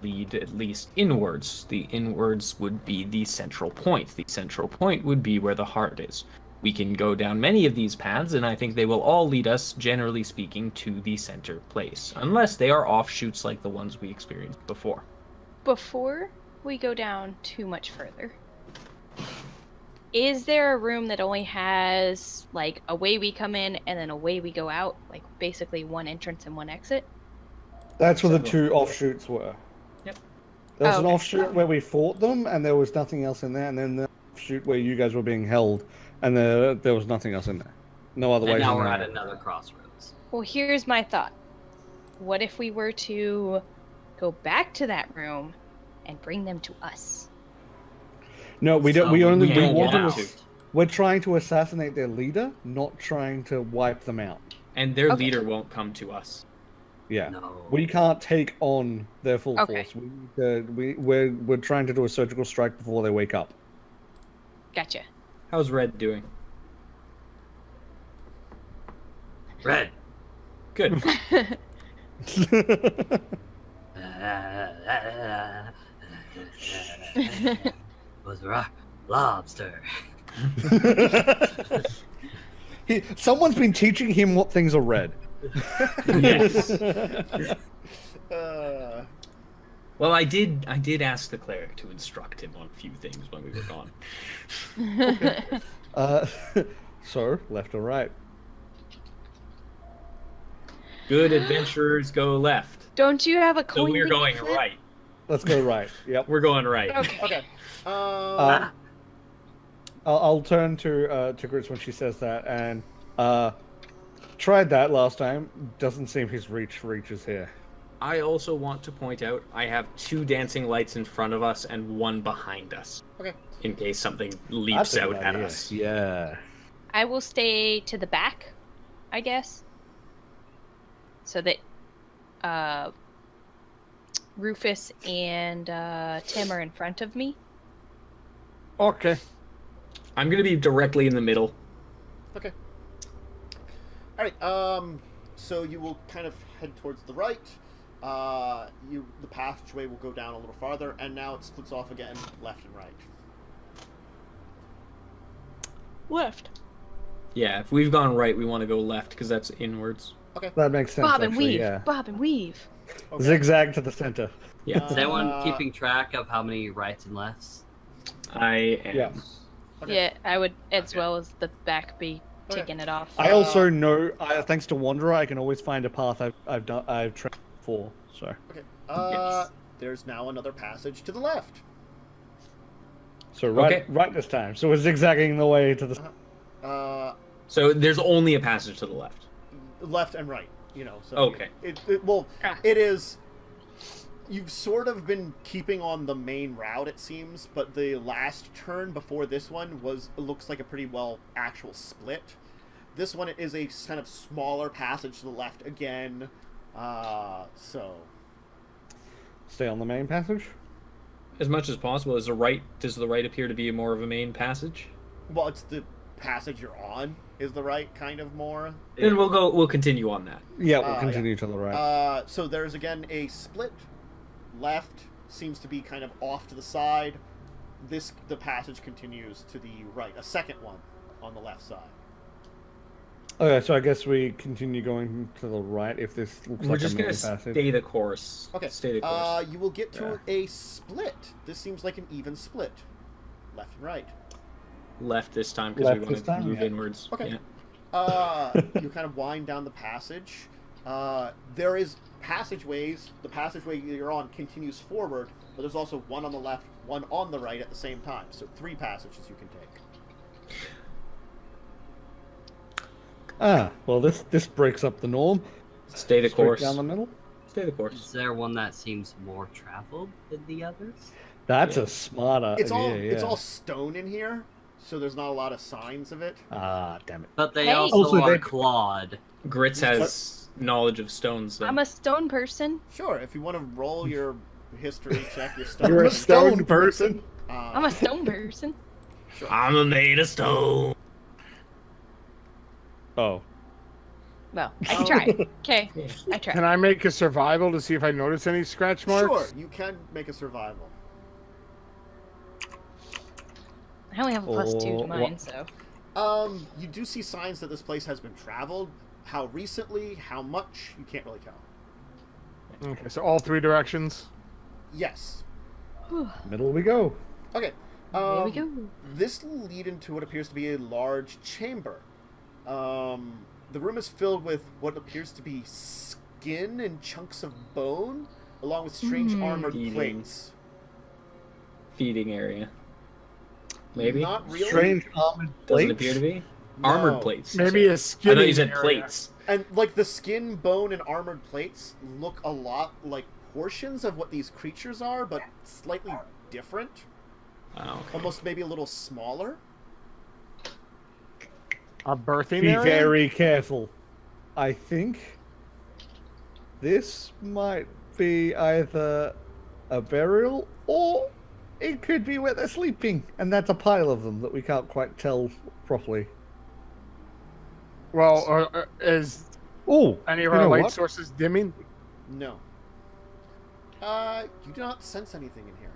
Speaker 5: lead at least inwards. The inwards would be the central point. The central point would be where the heart is. We can go down many of these paths, and I think they will all lead us, generally speaking, to the center place, unless they are offshoots like the ones we experienced before.
Speaker 3: Before we go down too much further, is there a room that only has like a way we come in and then a way we go out, like basically one entrance and one exit?
Speaker 6: That's where the two offshoots were. There was an
Speaker 3: okay.
Speaker 6: offshoot where we fought them, and there was nothing else in there, and then the offshoot where you guys were being held, and there was nothing else in there. No other way.
Speaker 4: And now
Speaker 6: in
Speaker 4: we're
Speaker 6: there.
Speaker 4: at another crossroads.
Speaker 3: Well, here's my thought. What if we were to go back to that room and bring them to us?
Speaker 6: No, we don't.
Speaker 4: So
Speaker 6: We
Speaker 4: we
Speaker 6: only
Speaker 5: don't
Speaker 6: want
Speaker 5: want
Speaker 6: to.
Speaker 5: to.
Speaker 6: We're trying to assassinate their leader, not trying to wipe them out.
Speaker 5: And their
Speaker 3: Okay.
Speaker 5: leader won't come to us.
Speaker 6: Yeah.
Speaker 4: No.
Speaker 6: We can't take on their full
Speaker 3: Okay.
Speaker 6: force. We're trying to do a surgical strike before they wake up.
Speaker 3: Gotcha.
Speaker 5: How's Red doing?
Speaker 4: Red.
Speaker 5: Good.
Speaker 4: Was rock lobster.
Speaker 6: Someone's been teaching him what things are red.
Speaker 5: Yes.
Speaker 2: Uh,
Speaker 5: Well, I did ask the cleric to instruct him on a few things when we were gone.
Speaker 6: So, left or right?
Speaker 5: Good adventurers go left.
Speaker 3: Don't you have a
Speaker 5: So
Speaker 3: coin?
Speaker 5: we're
Speaker 3: we
Speaker 5: going
Speaker 3: can flip?
Speaker 5: right.
Speaker 6: Let's go right. Yep.
Speaker 5: We're going right.
Speaker 3: Okay.
Speaker 2: okay.
Speaker 6: I'll turn to Grits when she says that, and tried that last time. Doesn't seem his reach reaches here.
Speaker 5: I also want to point out I have 2 dancing lights in front of us and 1 behind us.
Speaker 2: Okay.
Speaker 5: In case something leaps
Speaker 6: That's a
Speaker 5: out
Speaker 6: good
Speaker 5: at
Speaker 6: idea.
Speaker 5: us.
Speaker 6: Yeah.
Speaker 3: I will stay to the back, I guess. So that Rufus and Tim are in front of me.
Speaker 1: Okay.
Speaker 5: I'm gonna be directly in the middle.
Speaker 2: Okay. All right. So you will kind of head towards the right. The passageway will go down a little farther, and now it splits off again, left and right.
Speaker 3: Left.
Speaker 5: Yeah, if we've gone right, we want to go left because that's inwards.
Speaker 6: That makes sense.
Speaker 3: Bob and
Speaker 6: actually,
Speaker 3: weave.
Speaker 6: Yeah.
Speaker 3: Bob and weave.
Speaker 2: Okay.
Speaker 6: Zigzag to the center.
Speaker 5: Yeah,
Speaker 4: Is anyone
Speaker 2: Uh,
Speaker 4: keeping track of how many rights and lefts?
Speaker 5: I am.
Speaker 6: Yeah.
Speaker 2: Okay.
Speaker 3: Yeah, I would as
Speaker 5: Okay.
Speaker 3: well as the back be
Speaker 2: Okay.
Speaker 3: taking it off.
Speaker 6: I also know, thanks to Wanderer, I can always find a path I've traveled before. So.
Speaker 2: Okay.
Speaker 5: Yes.
Speaker 2: There's now another passage to the left.
Speaker 6: So right,
Speaker 5: Okay.
Speaker 6: right this time. So we're zigzagging the way to the.
Speaker 5: So there's only a passage to the left.
Speaker 2: Left and right. You know. So
Speaker 5: Okay.
Speaker 3: Ah.
Speaker 2: It is. You've sort of been keeping on the main route, it seems, but the last turn before this one looks like a pretty well actual split. This one is a kind of smaller passage to the left again. So
Speaker 6: Stay on the main passage.
Speaker 5: As much as possible. Does the right appear to be more of a main passage?
Speaker 2: well, it's the passage you're on is the right kind of more.
Speaker 5: Then we'll continue on that.
Speaker 6: Yeah, we'll
Speaker 2: Yeah.
Speaker 6: continue to the right.
Speaker 2: So there's again a split. Left seems to be kind of off to the side. The passage continues to the right. A second one on the left side.
Speaker 6: Okay, so I guess we continue going to the right if this looks
Speaker 5: We're
Speaker 6: like
Speaker 5: just
Speaker 6: a
Speaker 5: gonna
Speaker 6: main passage.
Speaker 5: stay the course.
Speaker 2: Okay.
Speaker 5: Stay the course.
Speaker 2: You will get to a split. This seems like an even split. Left and right.
Speaker 5: Left this time because
Speaker 6: Left
Speaker 5: we want
Speaker 6: this
Speaker 5: to
Speaker 6: time,
Speaker 5: move
Speaker 6: yeah.
Speaker 5: inwards.
Speaker 2: Okay.
Speaker 5: Yeah.
Speaker 2: You kind of wind down the passage. There is passageways. The passageway you're on continues forward, but there's also one on the left, one on the right at the same time. So 3 passages you can take.
Speaker 6: Well, this breaks up the norm.
Speaker 5: Stay the
Speaker 6: Straight
Speaker 5: course.
Speaker 6: down the middle.
Speaker 5: Stay the
Speaker 4: Is
Speaker 5: course.
Speaker 4: there one that seems more traveled than the others?
Speaker 6: That's
Speaker 5: Yeah.
Speaker 6: a smarter.
Speaker 2: It's all
Speaker 6: idea,
Speaker 2: it's
Speaker 6: yeah.
Speaker 2: all stone in here, so there's not a lot of signs of it.
Speaker 6: Ah, damn it.
Speaker 4: But they
Speaker 3: Hey.
Speaker 4: also,
Speaker 6: Also,
Speaker 4: are
Speaker 6: they-
Speaker 4: clawed.
Speaker 5: Grits has knowledge of stones. Though.
Speaker 3: I'm a stone person.
Speaker 2: Sure, if you want to roll your history check, your stone.
Speaker 6: You're a stone person.
Speaker 3: I'm a stone person.
Speaker 2: Sure.
Speaker 5: I'm made of stone.
Speaker 6: Oh.
Speaker 3: Well, I tried. Okay, I
Speaker 1: Can
Speaker 3: tried.
Speaker 1: I make a survival to see if I notice any scratch marks?
Speaker 2: Sure, you can make a survival.
Speaker 3: I only have a +2
Speaker 6: Oh,
Speaker 3: to mine, so.
Speaker 2: You do see signs that this place has been traveled. How recently, how much, you can't really tell.
Speaker 1: Okay, so all 3 directions.
Speaker 2: Yes.
Speaker 6: Middle we go.
Speaker 2: Okay.
Speaker 3: Here we go.
Speaker 2: This will lead into what appears to be a large chamber. The room is filled with what appears to be skin and chunks of bone, along with strange armored
Speaker 5: Eating.
Speaker 2: plates.
Speaker 5: feeding area. Maybe.
Speaker 2: Not really.
Speaker 6: Strange armored
Speaker 5: Doesn't
Speaker 6: plates.
Speaker 5: appear to be.
Speaker 2: No.
Speaker 5: Armored plates.
Speaker 1: Maybe a
Speaker 5: I
Speaker 1: skinny
Speaker 5: thought you said
Speaker 1: area.
Speaker 5: plates.
Speaker 2: And like the skin, bone, and armored plates look a lot like portions of what these creatures are, but slightly different.
Speaker 5: Oh, okay.
Speaker 2: Almost maybe a little smaller.
Speaker 1: A birthing
Speaker 6: Be
Speaker 1: area?
Speaker 6: very careful. I think this might be either a burial or it could be where they're sleeping, and that's a pile of them that we can't quite tell properly.
Speaker 1: Well, is
Speaker 6: Oh,
Speaker 1: any of
Speaker 6: you
Speaker 1: our
Speaker 6: know
Speaker 1: light
Speaker 6: what?
Speaker 1: sources dimming?
Speaker 2: No. You do not sense anything in here.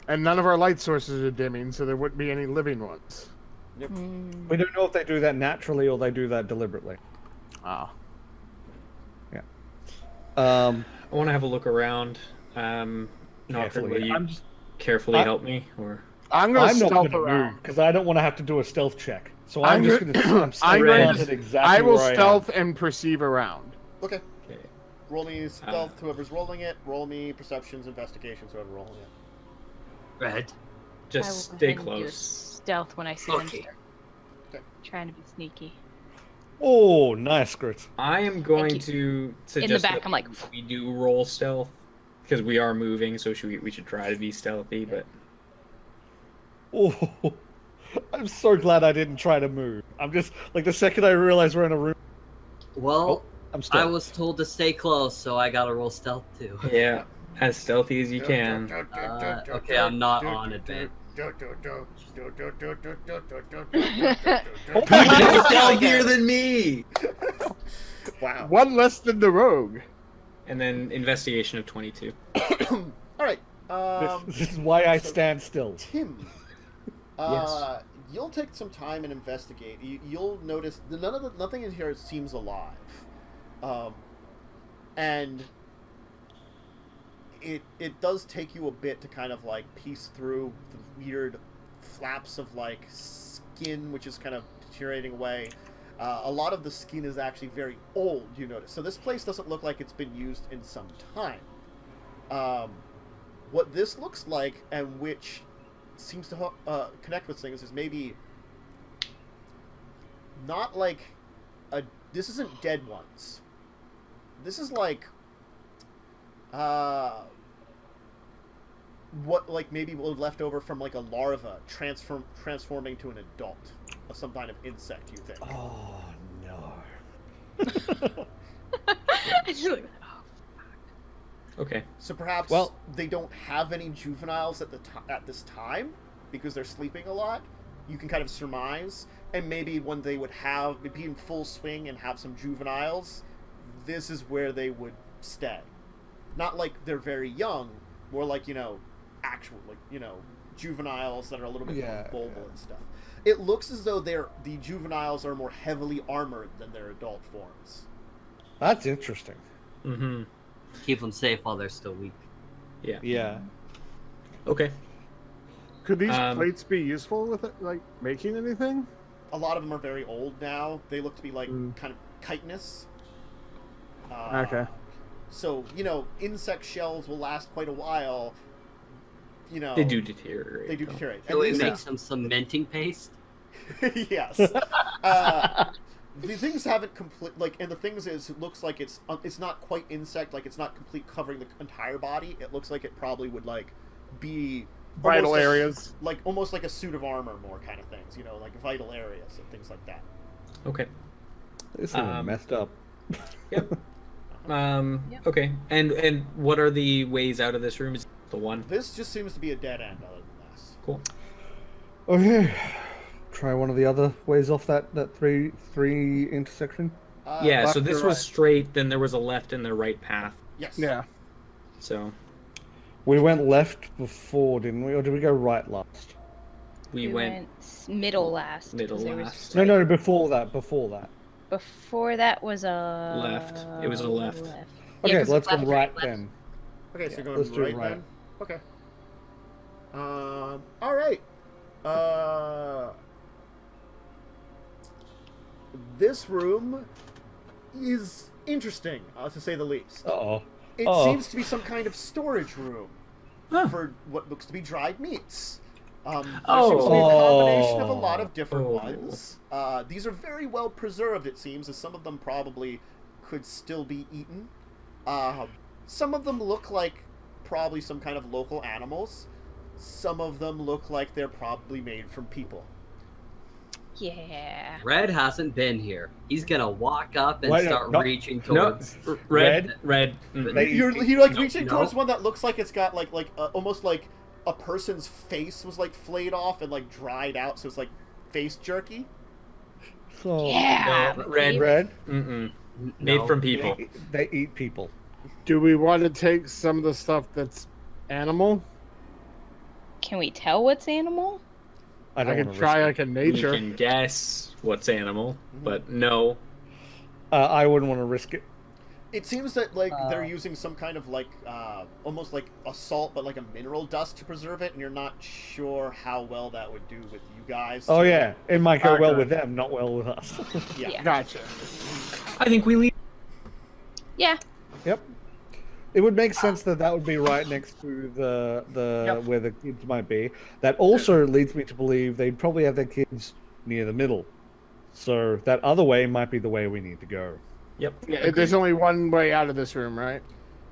Speaker 1: And none of our light sources are dimming, so there wouldn't be any living ones.
Speaker 2: Nope.
Speaker 6: We don't know if they do that naturally or they do that deliberately.
Speaker 1: Ah.
Speaker 5: I want to have a look around. Nokren,
Speaker 6: Carefully.
Speaker 5: will you
Speaker 6: I'm just-
Speaker 5: carefully
Speaker 6: I-
Speaker 5: help me? Or
Speaker 1: I'm going to
Speaker 6: I'm not
Speaker 1: stealth
Speaker 6: going to
Speaker 1: around.
Speaker 6: move because I don't want to have to do a stealth check. So
Speaker 1: I'm
Speaker 6: I'm just
Speaker 1: go-
Speaker 6: going to. I'm
Speaker 1: I'm
Speaker 6: going
Speaker 1: going
Speaker 6: to
Speaker 1: to-
Speaker 6: exactly
Speaker 1: I will
Speaker 6: where
Speaker 1: stealth and perceive around.
Speaker 2: Okay.
Speaker 5: okay.
Speaker 2: Roll me stealth, whoever's rolling it. Roll me perceptions, investigations, whoever's rolling it.
Speaker 4: Red.
Speaker 3: I
Speaker 5: Just
Speaker 3: will
Speaker 5: stay
Speaker 3: go ahead and do a
Speaker 5: close.
Speaker 3: stealth when I see them.
Speaker 4: Okay.
Speaker 2: Okay.
Speaker 3: Trying to be sneaky.
Speaker 6: Oh, nice, Grit.
Speaker 5: I am going
Speaker 3: you.
Speaker 5: to suggest
Speaker 3: back,
Speaker 5: that
Speaker 3: I'm like-
Speaker 5: we do roll stealth because we are moving, so we should try to be stealthy. But
Speaker 6: Oh, I'm so glad I didn't try to move. I'm just like the second I realize we're in a room.
Speaker 4: Well,
Speaker 6: Oh, I'm
Speaker 4: I
Speaker 6: still.
Speaker 4: was told to stay close, so I gotta roll stealth too.
Speaker 5: yeah, as stealthy as you can.
Speaker 4: Okay, I'm not on advantage. Stealthier than me.
Speaker 2: Wow.
Speaker 1: One less than the rogue.
Speaker 5: And then investigation of 22.
Speaker 2: All right.
Speaker 6: This is why I stand still.
Speaker 2: Tim.
Speaker 5: Yes.
Speaker 2: You'll take some time and investigate. You'll notice nothing in here seems alive, and it does take you a bit to kind of like piece through the weird flaps of like skin, which is kind of deteriorating away. A lot of the skin is actually very old. You notice, so this place doesn't look like it's been used in some time. What this looks like, and which seems to connect with things, is maybe not like this isn't dead ones. This is like what like maybe left over from like a larva transforming to an adult of some kind of insect. You think?
Speaker 6: Oh no.
Speaker 3: I just like, oh.
Speaker 5: Okay.
Speaker 2: So perhaps
Speaker 6: Well-
Speaker 2: they don't have any juveniles at this time because they're sleeping a lot. You can kind of surmise, and maybe when they would be in full swing and have some juveniles, this is where they would stay. Not like they're very young, more like actual juveniles that are a little bit more mobile and stuff. It looks as though the juveniles are more heavily armored than their adult forms.
Speaker 6: That's interesting.
Speaker 5: Mm-hmm.
Speaker 4: Keep them safe while they're still weak.
Speaker 5: Yeah.
Speaker 6: Yeah.
Speaker 5: Okay.
Speaker 1: Could these plates be useful with it, like making anything?
Speaker 2: A lot of them are very old now. They look to be like kind of chitinous.
Speaker 1: Okay.
Speaker 2: So, insect shells will last quite a while.
Speaker 5: They do deteriorate.
Speaker 2: They do
Speaker 5: though.
Speaker 2: deteriorate.
Speaker 4: So
Speaker 2: And
Speaker 4: we
Speaker 2: these
Speaker 4: make some cementing paste.
Speaker 2: yes. The things haven't complete and the things is it looks like it's not quite insect, like it's not complete covering the entire body. It looks like it probably would be
Speaker 1: Vital
Speaker 2: almost
Speaker 1: areas.
Speaker 2: almost like a suit of armor, more kind of things, like vital areas and things like that.
Speaker 5: Okay.
Speaker 6: This is messed up.
Speaker 5: Yep. Okay. And what are the ways out of this room? Is it the one?
Speaker 2: This just seems to be a dead end other than this.
Speaker 5: Cool.
Speaker 6: Okay. Try one of the other ways off that three intersection.
Speaker 5: Yeah, so
Speaker 1: left
Speaker 5: this
Speaker 1: or
Speaker 5: was
Speaker 1: right?
Speaker 5: straight, then there was a left and the right path.
Speaker 2: Yes.
Speaker 1: Yeah.
Speaker 5: So
Speaker 6: We went left before, didn't we? Or did we go right last?
Speaker 5: we went
Speaker 3: middle last.
Speaker 5: middle
Speaker 3: 'cause there was
Speaker 5: last.
Speaker 6: No, before that.
Speaker 3: Before that was a
Speaker 5: Left. It was a left.
Speaker 3: Yeah,
Speaker 6: Okay,
Speaker 3: 'cause
Speaker 6: let's go
Speaker 3: left,
Speaker 6: right
Speaker 3: left.
Speaker 6: then.
Speaker 2: Okay, so
Speaker 6: Yeah,
Speaker 2: going
Speaker 6: let's do it
Speaker 2: right
Speaker 6: right.
Speaker 2: then. Okay. All right. This room is interesting, to say the least.
Speaker 6: Uh-oh.
Speaker 2: It seems to be some kind of storage room for what looks to be dried meats. There seems to be a
Speaker 5: Oh.
Speaker 2: combination of a lot of different
Speaker 5: Oh.
Speaker 2: ones. These are very well preserved, it seems, as some of them probably could still be eaten. Some of them look like probably some kind of local animals. Some of them look like they're probably made from people.
Speaker 3: Yeah.
Speaker 4: Red hasn't been here. He's gonna walk up and
Speaker 6: Wait,
Speaker 4: start
Speaker 6: no.
Speaker 4: reaching
Speaker 5: No,
Speaker 4: towards.
Speaker 5: red.
Speaker 6: They-
Speaker 2: You're
Speaker 4: No,
Speaker 2: reaching
Speaker 4: no.
Speaker 2: towards one that looks like it's got almost like a person's face was like flayed off and like dried out, so it's like face jerky.
Speaker 6: So
Speaker 3: Yeah.
Speaker 5: No, red.
Speaker 6: red,
Speaker 5: Mm-mm.
Speaker 4: No.
Speaker 5: Made from people.
Speaker 6: they eat people.
Speaker 1: Do we want to take some of the stuff that's animal?
Speaker 3: Can we tell what's animal?
Speaker 6: I
Speaker 1: I
Speaker 6: don't
Speaker 1: could
Speaker 6: want to
Speaker 1: try
Speaker 6: risk
Speaker 1: like a
Speaker 5: You
Speaker 1: nature.
Speaker 5: can guess what's animal, but no.
Speaker 6: it. I wouldn't want to risk it.
Speaker 2: It seems that like they're using some kind of like almost like a salt, but like a mineral dust to preserve it, and you're not sure how well that would do with you guys.
Speaker 6: Oh yeah, it might go well
Speaker 1: Okay.
Speaker 6: with them, not well with us.
Speaker 2: Yeah.
Speaker 1: Gotcha.
Speaker 5: I think we leave.
Speaker 3: Yeah.
Speaker 6: Yep. It would make sense that that would be right next to the
Speaker 5: Yep.
Speaker 6: where the kids might be. That also leads me to believe they'd probably have their kids near the middle. So that other way might be the way we need to go.
Speaker 5: Yep.
Speaker 1: Yeah, there's only one way out of this room, right?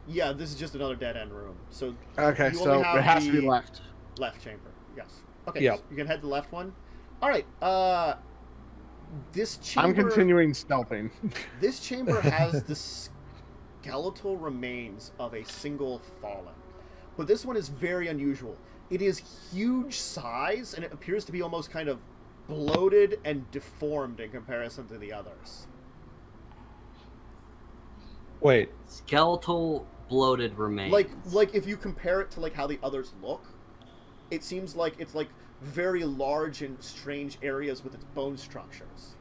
Speaker 2: Yeah, this is just another dead end room. So
Speaker 1: Okay,
Speaker 2: You
Speaker 1: so
Speaker 2: only have
Speaker 1: it has to be
Speaker 2: the-
Speaker 1: left.
Speaker 2: left chamber. Yes. Okay.
Speaker 6: Yep.
Speaker 2: So you can head to the left one. All right. This chamber.
Speaker 1: I'm continuing stealthing.
Speaker 2: This chamber has the skeletal remains of a single fallen, but this one is very unusual. It is huge size, and it appears to be almost kind of bloated and deformed in comparison to the others.
Speaker 6: Wait,
Speaker 4: Skeletal bloated remains.
Speaker 2: Like if you compare it to like how the others look, it seems like it's like very large and strange areas with its bone structures.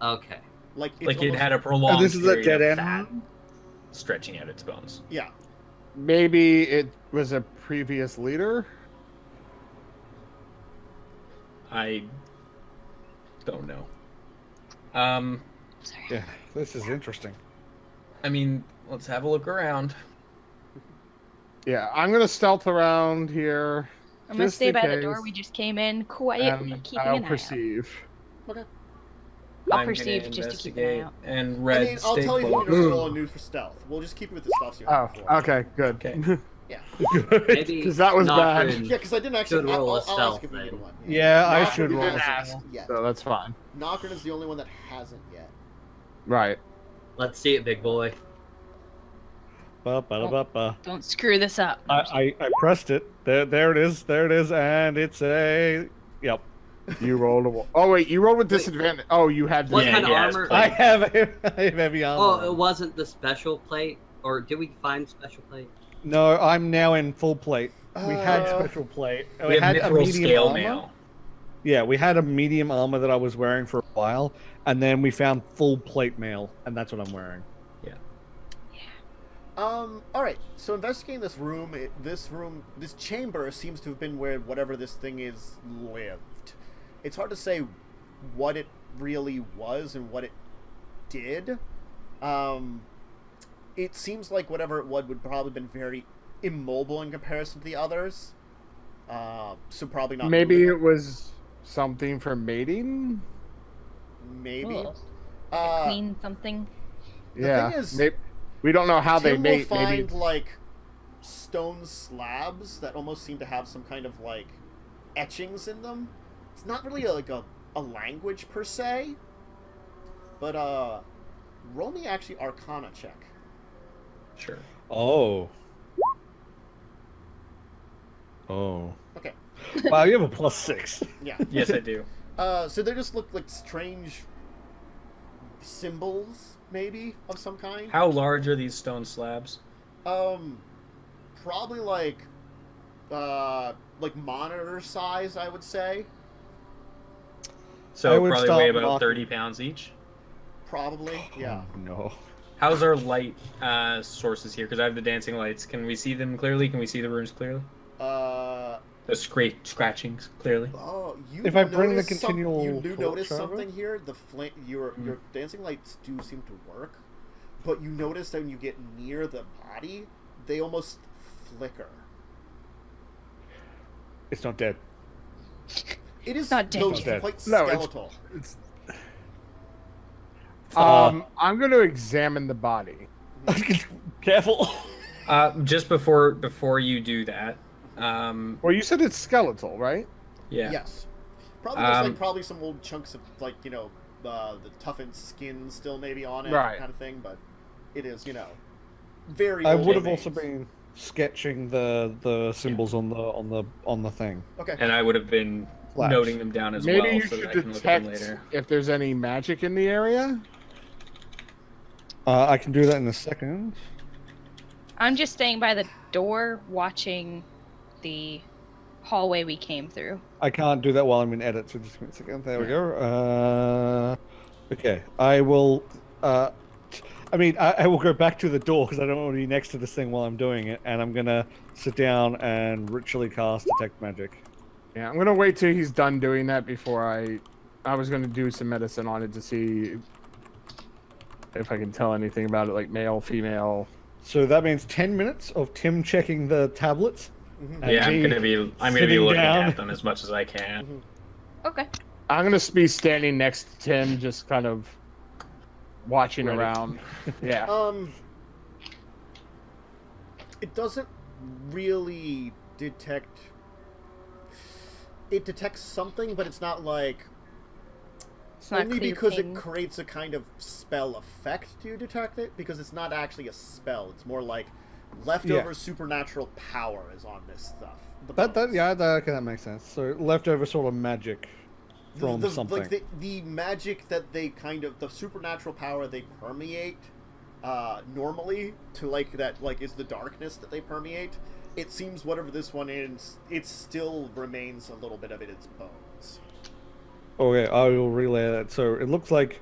Speaker 4: Okay.
Speaker 2: Like it's
Speaker 5: Like it
Speaker 2: almost-
Speaker 5: had a prolonged.
Speaker 6: this is a
Speaker 5: period
Speaker 6: dead
Speaker 5: of
Speaker 6: end
Speaker 5: fat
Speaker 6: room?
Speaker 5: stretching out its bones.
Speaker 2: yeah.
Speaker 1: Maybe it was a previous leader.
Speaker 5: I don't know.
Speaker 3: Sorry.
Speaker 6: yeah, this is interesting.
Speaker 5: I mean, let's have a look around.
Speaker 1: Yeah, I'm gonna stealth around here.
Speaker 3: I'm gonna
Speaker 1: just
Speaker 3: stay
Speaker 1: in
Speaker 3: by the door
Speaker 1: case,
Speaker 3: we just came in, quietly
Speaker 1: and
Speaker 3: keeping
Speaker 1: I'll
Speaker 3: an eye
Speaker 1: perceive.
Speaker 2: Okay.
Speaker 3: out. I'll
Speaker 5: I'm gonna
Speaker 3: perceive just to keep an eye
Speaker 5: investigate,
Speaker 3: out.
Speaker 5: And red.
Speaker 2: I mean, I'll
Speaker 5: stay
Speaker 2: tell you if
Speaker 5: close.
Speaker 2: you need to roll a new for stealth. We'll just keep you with the stuff you
Speaker 1: Oh,
Speaker 2: had before.
Speaker 1: okay, good.
Speaker 5: Okay.
Speaker 2: Yeah.
Speaker 4: Maybe
Speaker 1: 'Cause that was bad.
Speaker 4: Nokren
Speaker 2: Yeah, because I didn't actually.
Speaker 4: should roll
Speaker 2: I'll
Speaker 4: a
Speaker 2: ask
Speaker 4: stealth
Speaker 2: if you need
Speaker 4: then.
Speaker 2: one.
Speaker 6: Yeah, I
Speaker 2: Nokren
Speaker 6: should
Speaker 2: didn't
Speaker 6: roll a
Speaker 2: ask
Speaker 6: stealth.
Speaker 2: yet.
Speaker 1: So that's fine.
Speaker 2: Nokren is the only one that hasn't yet.
Speaker 1: Right.
Speaker 4: Let's see it, big boy.
Speaker 6: Ba-ba-da-ba-ba.
Speaker 3: Don't screw this up.
Speaker 6: I pressed it. There it is. There it is, and it's a. Yep.
Speaker 1: You rolled a. Oh wait, you rolled with disadvantage. Oh, you had.
Speaker 4: What
Speaker 5: Yeah,
Speaker 4: kind of
Speaker 5: he has
Speaker 4: armor?
Speaker 5: plate.
Speaker 6: I have heavy armor.
Speaker 4: Oh, it wasn't the special plate, or did we find special plate?
Speaker 6: No, I'm now in full plate. We had
Speaker 2: Uh,
Speaker 6: special plate.
Speaker 5: We have
Speaker 6: had a
Speaker 5: mithril
Speaker 6: medium
Speaker 5: scale
Speaker 6: armor.
Speaker 5: mail.
Speaker 6: Yeah, we had a medium armor that I was wearing for a while, and then we found full plate mail, and that's what I'm wearing.
Speaker 2: All right. So investigating this room, this chamber seems to have been where whatever this thing is lived. It's hard to say what it really was and what it did. It seems like whatever it would probably been very immobile in comparison to the others. So probably not.
Speaker 1: Maybe
Speaker 2: moving.
Speaker 1: it was something for mating.
Speaker 2: Maybe.
Speaker 3: Oh. Queen something.
Speaker 2: The
Speaker 1: Yeah.
Speaker 2: thing is,
Speaker 1: Maybe, we don't know how they
Speaker 2: Tim
Speaker 1: mate.
Speaker 2: will find
Speaker 1: Maybe.
Speaker 2: like stone slabs that almost seem to have some kind of like etchings in them. It's not really like a language per se, but roll me actually Arcana check.
Speaker 5: Sure.
Speaker 6: Oh. Oh.
Speaker 2: Okay.
Speaker 6: Wow, you have a +6.
Speaker 2: Yeah.
Speaker 5: Yes, I do.
Speaker 2: So they just look like strange symbols, maybe of some kind.
Speaker 5: How large are these stone slabs?
Speaker 2: Probably like monitor size, I would say.
Speaker 6: I
Speaker 5: So
Speaker 6: would
Speaker 5: probably
Speaker 6: stop
Speaker 5: weigh about
Speaker 6: walking.
Speaker 5: 30 pounds each.
Speaker 2: Probably, yeah.
Speaker 6: Oh, no.
Speaker 5: How's our light sources here? Because I have the dancing lights. Can we see them clearly? Can we see the runes clearly? The scratchings clearly.
Speaker 2: Oh, you
Speaker 6: If I bring the
Speaker 2: notice
Speaker 6: continual
Speaker 2: you do
Speaker 6: torch
Speaker 2: notice
Speaker 6: over?
Speaker 2: something here. The your dancing lights do seem to work, but you notice that when you get near the body, they almost flicker.
Speaker 6: It's not dead.
Speaker 2: It is
Speaker 3: Not dead.
Speaker 2: though,
Speaker 6: Not dead.
Speaker 2: quite
Speaker 1: No,
Speaker 2: skeletal.
Speaker 1: It's. I'm going to examine the body.
Speaker 6: Careful.
Speaker 5: Just before you do that,
Speaker 1: Well, you said it's skeletal, right?
Speaker 5: yeah.
Speaker 2: Yes. Probably just like probably some old chunks of like the toughened skin still maybe on it,
Speaker 1: Right.
Speaker 2: kind of thing. But it is very.
Speaker 6: I
Speaker 2: old
Speaker 6: would have
Speaker 2: remains.
Speaker 6: also been sketching the symbols on the thing.
Speaker 2: Okay.
Speaker 5: And I would have been
Speaker 6: Flash.
Speaker 5: noting them down as
Speaker 1: Maybe
Speaker 5: well,
Speaker 1: you
Speaker 5: so that I
Speaker 1: should
Speaker 5: can look at them
Speaker 1: detect
Speaker 5: later.
Speaker 1: if there's any magic in the area.
Speaker 6: I can do that in a second.
Speaker 3: I'm just staying by the door, watching the hallway we came through.
Speaker 6: I can't do that while I'm in edit, so just give me a second. There we go. Okay, I will. I will go back to the door because I don't want to be next to this thing while I'm doing it, and I'm gonna sit down and ritually cast detect magic.
Speaker 1: Yeah, I'm gonna wait till he's done doing that before I was gonna do some medicine on it to see if I can tell anything about it, like male, female.
Speaker 6: So that means 10 minutes of Tim checking the tablets.
Speaker 2: Mhm.
Speaker 6: and
Speaker 5: Yeah, I'm
Speaker 6: me
Speaker 5: gonna be
Speaker 6: sitting
Speaker 5: looking
Speaker 6: down.
Speaker 5: at them as much as I can.
Speaker 3: Okay.
Speaker 1: I'm gonna be standing next to Tim, just kind of watching
Speaker 6: Ready.
Speaker 1: around. Yeah.
Speaker 2: It doesn't really detect. It detects something, but it's not like
Speaker 3: It's not
Speaker 2: only
Speaker 3: clear
Speaker 2: because
Speaker 3: ping.
Speaker 2: it creates a kind of spell effect to detect it, because it's not actually a spell. It's more like leftover supernatural power is on this stuff. The bones.
Speaker 6: That makes sense. So leftover sort of magic from something.
Speaker 2: Like the magic that they the supernatural power they permeate normally to is the darkness that they permeate. It seems whatever this one is, it still remains a little bit of it in its bones.
Speaker 6: Okay, I will relay that. So it looks like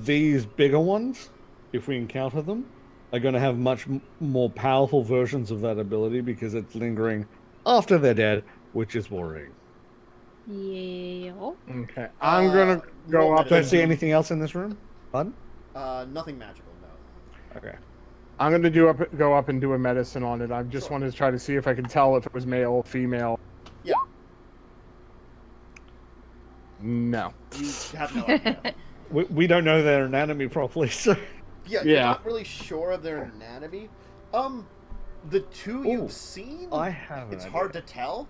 Speaker 6: these bigger ones, if we encounter them, are going to have much more powerful versions of that ability because it's lingering after they're dead, which is worrying.
Speaker 3: Yeah.
Speaker 1: Okay. I'm gonna go
Speaker 2: roll
Speaker 1: up.
Speaker 6: Do I
Speaker 1: And,
Speaker 6: see anything else in this room? Pardon?
Speaker 2: Nothing magical, no.
Speaker 6: Okay.
Speaker 1: I'm gonna go up and do a medicine on it. I just wanted to try to see if I can tell if it was male, female.
Speaker 2: Yeah,
Speaker 1: No.
Speaker 2: you have no idea.
Speaker 6: We don't know their anatomy properly, so...
Speaker 2: Yeah, you're
Speaker 1: Yeah.
Speaker 2: not really sure of their anatomy. The two
Speaker 6: Ooh,
Speaker 2: you've seen,
Speaker 6: I have an
Speaker 2: it's
Speaker 6: idea.
Speaker 2: hard to tell.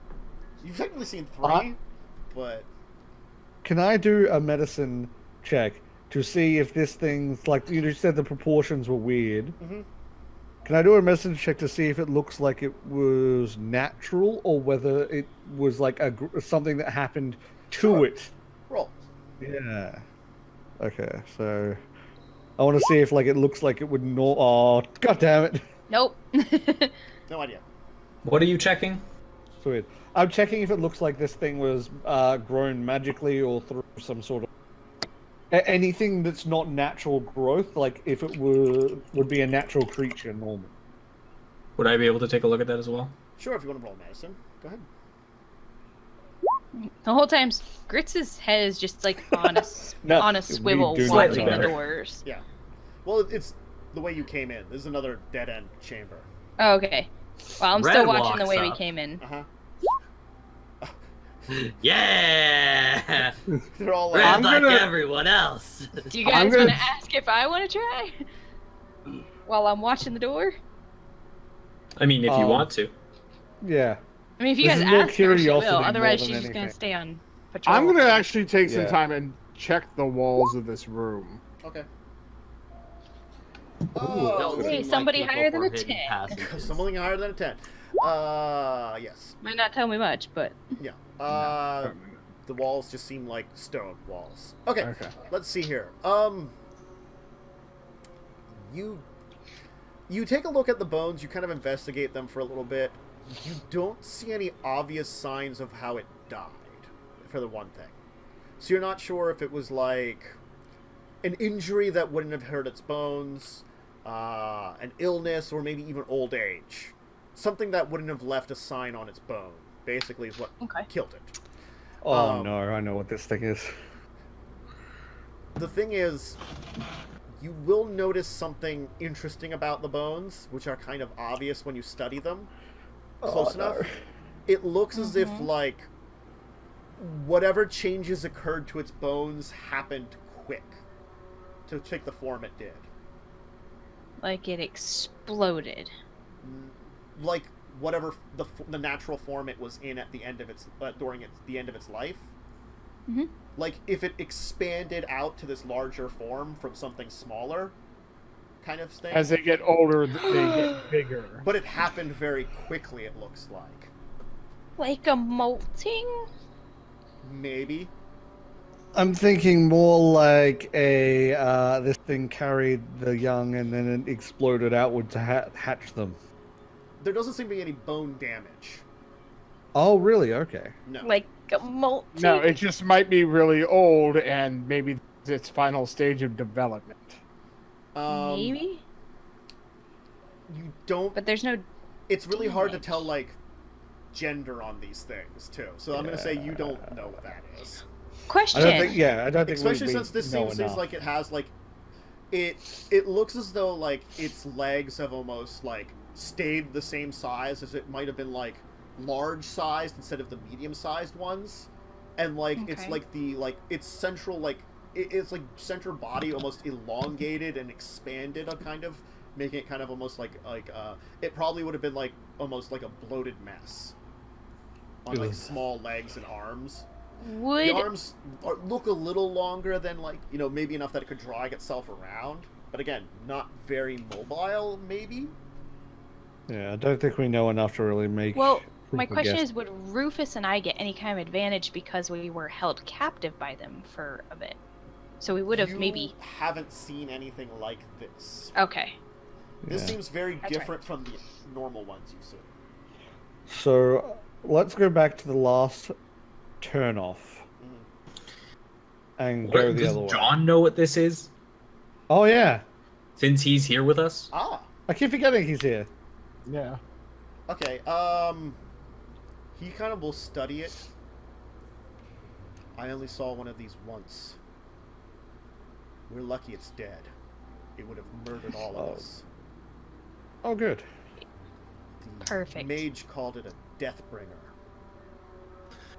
Speaker 2: You've technically seen three,
Speaker 6: I-
Speaker 2: but
Speaker 6: Can I do a medicine check to see if this thing's like you said the proportions were weird?
Speaker 2: Mhm.
Speaker 6: Can I do a medicine check to see if it looks like it was natural or whether it was like something that happened to
Speaker 2: Sure.
Speaker 6: it?
Speaker 2: roll.
Speaker 6: Yeah. Okay, so I want to see if it looks like it would not. Oh, god damn it!
Speaker 3: Nope.
Speaker 2: No idea.
Speaker 5: What are you checking?
Speaker 6: Sweet. I'm checking if it looks like this thing was grown magically or through some sort of anything that's not natural growth. Like if it would be a natural creature normally.
Speaker 5: Would I be able to take a look at that as well?
Speaker 2: Sure, if you want to roll medicine, go ahead.
Speaker 3: The whole time, Gritz's head is just like on a
Speaker 6: No,
Speaker 3: on a
Speaker 6: we
Speaker 3: swivel,
Speaker 6: do
Speaker 5: not
Speaker 3: watching
Speaker 5: know
Speaker 3: the
Speaker 5: better.
Speaker 3: doors.
Speaker 2: Yeah. Well, it's the way you came in. This is another dead end chamber.
Speaker 3: Oh, okay. Well, I'm
Speaker 4: Red
Speaker 3: still watching the
Speaker 4: walks
Speaker 3: way we
Speaker 4: up.
Speaker 3: came in.
Speaker 2: Uh huh.
Speaker 4: Yeah!
Speaker 2: They're all
Speaker 4: Red
Speaker 1: I'm
Speaker 4: like
Speaker 1: gonna-
Speaker 4: everyone else.
Speaker 3: Do you
Speaker 1: I'm
Speaker 3: guys
Speaker 1: gonna-
Speaker 3: want to ask if I want to try while I'm watching the door?
Speaker 5: I mean, if you
Speaker 6: Um,
Speaker 5: want to.
Speaker 6: Yeah.
Speaker 3: I mean, if you
Speaker 6: This
Speaker 3: guys
Speaker 6: is more
Speaker 3: ask her, she
Speaker 6: curiosity
Speaker 3: will.
Speaker 6: more
Speaker 3: Otherwise,
Speaker 6: than
Speaker 3: she's just gonna
Speaker 6: anything.
Speaker 3: stay on patrol.
Speaker 1: I'm gonna actually take some
Speaker 6: Yeah.
Speaker 1: time and check the walls of this room.
Speaker 2: Okay.
Speaker 4: Don't
Speaker 2: Oh,
Speaker 3: Hey,
Speaker 4: seem like
Speaker 3: somebody
Speaker 4: people
Speaker 3: higher than
Speaker 4: for
Speaker 3: a
Speaker 4: hidden
Speaker 3: 10.
Speaker 4: passages.
Speaker 2: something higher than a 10. Yes.
Speaker 3: Might not tell me much, but
Speaker 2: Yeah. The walls just seem like stone walls. Okay.
Speaker 1: Okay.
Speaker 2: Let's see here. You take a look at the bones, you kind of investigate them for a little bit. You don't see any obvious signs of how it died, for the one thing. So you're not sure if it was like an injury that wouldn't have hurt its bones, an illness, or maybe even old age. Something that wouldn't have left a sign on its bone, basically, is what
Speaker 3: okay.
Speaker 2: killed it.
Speaker 6: Oh no, I know what this thing is.
Speaker 2: The thing is, you will notice something interesting about the bones, which are kind of obvious when you study them close
Speaker 6: Oh, no.
Speaker 2: enough. it looks as if, like, whatever changes occurred to its bones happened quick to take the form it did.
Speaker 3: Like it exploded.
Speaker 2: Like whatever the natural form it was in at the end of its the end of its life.
Speaker 3: Mm-hmm.
Speaker 2: Like if it expanded out to this larger form from something smaller, kind of thing.
Speaker 1: As they get older, they get bigger.
Speaker 2: But it happened very quickly. It looks like.
Speaker 3: Like a molting?
Speaker 2: Maybe.
Speaker 6: I'm thinking more like a this thing carried the young and then it exploded outward to hatch them.
Speaker 2: There doesn't seem to be any bone damage.
Speaker 6: Oh, really? Okay.
Speaker 2: No.
Speaker 3: Like a molting?
Speaker 1: No, it just might be really old and maybe its final stage of development.
Speaker 3: Maybe?
Speaker 2: You don't...
Speaker 3: But there's no...
Speaker 2: It's really hard to tell, like, gender on these things, too. So I'm going to say you don't know what that is.
Speaker 3: Question.
Speaker 6: I don't think
Speaker 2: Especially
Speaker 6: we
Speaker 2: since this
Speaker 6: know
Speaker 2: seems
Speaker 6: enough.
Speaker 2: like it has, like... It looks as though, like, its legs have almost, like, stayed the same size as it might have been, like, large-sized instead of the medium-sized ones. And, like, it's,
Speaker 3: Okay.
Speaker 2: like, the, like, its central, like... It's, like, center body almost elongated and expanded, kind of, making it kind of almost like, it probably would have been, like, almost like a bloated mess. On, like,
Speaker 6: Ugh.
Speaker 2: small legs and arms.
Speaker 3: Would...
Speaker 2: The arms look a little longer than, like, you know, maybe enough that it could drag itself around. But again, not very mobile, maybe?
Speaker 6: Yeah, I don't think we know enough to really make...
Speaker 3: Well, my
Speaker 6: proper
Speaker 3: question
Speaker 6: guess.
Speaker 3: is, would Rufus and I get any kind of advantage because we were held captive by them for a bit? So we would have
Speaker 2: You
Speaker 3: maybe...
Speaker 2: haven't seen anything like this.
Speaker 3: Okay.
Speaker 2: This
Speaker 6: Yeah.
Speaker 2: seems very
Speaker 3: That's
Speaker 2: different from the normal ones you see.
Speaker 6: So, let's go back to the last turn off. And go the
Speaker 5: Does
Speaker 6: other way.
Speaker 5: John know what this is?
Speaker 6: Oh, yeah.
Speaker 5: Since he's here with us?
Speaker 2: Ah,
Speaker 6: I keep forgetting he's here.
Speaker 1: Yeah.
Speaker 2: okay, he kind of will study it. I only saw one of these once. We're lucky it's dead. It would have murdered all of
Speaker 6: Oh.
Speaker 2: us.
Speaker 6: Oh, good.
Speaker 2: The
Speaker 3: Perfect.
Speaker 2: mage called it a Deathbringer.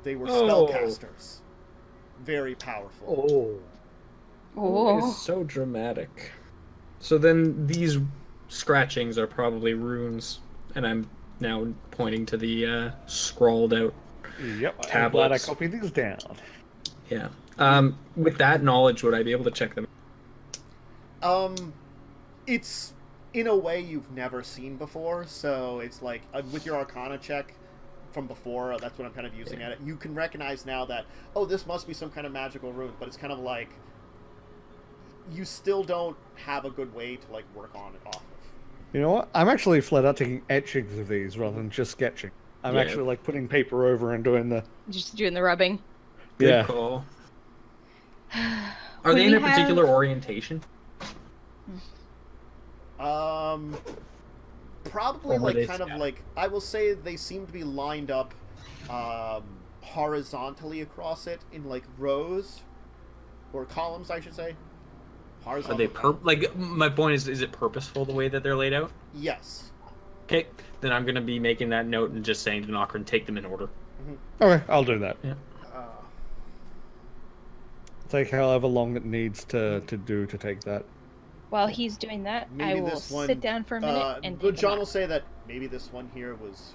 Speaker 2: They were
Speaker 5: Oh.
Speaker 2: spellcasters. Very powerful.
Speaker 6: Oh.
Speaker 5: It's so dramatic. So then these scratchings are probably runes, and I'm now pointing to the scrawled out.
Speaker 6: Yep, I'm glad I
Speaker 5: Tablets.
Speaker 6: copied these down.
Speaker 5: Yeah. With that knowledge, would I be able to check them?
Speaker 2: It's in a way you've never seen before, so it's like with your Arcana check from before, that's what I'm kind of using at it. You can recognize now that, oh, this must be some kind of magical rune, but it's kind of like you still don't have a good way to like work on it off of.
Speaker 6: You know what? I'm actually flat out taking etchings of these rather than just sketching. I'm
Speaker 5: Yeah.
Speaker 6: actually like putting paper over and doing the...
Speaker 3: Just doing the rubbing.
Speaker 5: Good
Speaker 6: Yeah.
Speaker 5: call. Are
Speaker 3: When
Speaker 5: they in a
Speaker 3: we have-
Speaker 5: particular orientation?
Speaker 2: Probably
Speaker 5: Or
Speaker 2: like
Speaker 5: they
Speaker 2: kind of
Speaker 5: stacked?
Speaker 2: like, I will say they seem to be lined up horizontally across it in like rows or columns, I should say.
Speaker 5: Are
Speaker 2: Horizontal
Speaker 5: they
Speaker 2: columns.
Speaker 5: like? My point is it purposeful the way that they're laid out?
Speaker 2: Yes.
Speaker 5: Okay, then I'm gonna be making that note and just saying to Nokren, take them in order.
Speaker 6: Okay, I'll do that.
Speaker 2: Uh,
Speaker 6: Take however long it needs to take that.
Speaker 3: While he's doing that, I
Speaker 2: maybe
Speaker 3: will
Speaker 2: this one.
Speaker 3: sit down for a minute and
Speaker 2: but
Speaker 3: take
Speaker 2: John
Speaker 3: them
Speaker 2: will
Speaker 3: out.
Speaker 2: say that maybe this one here was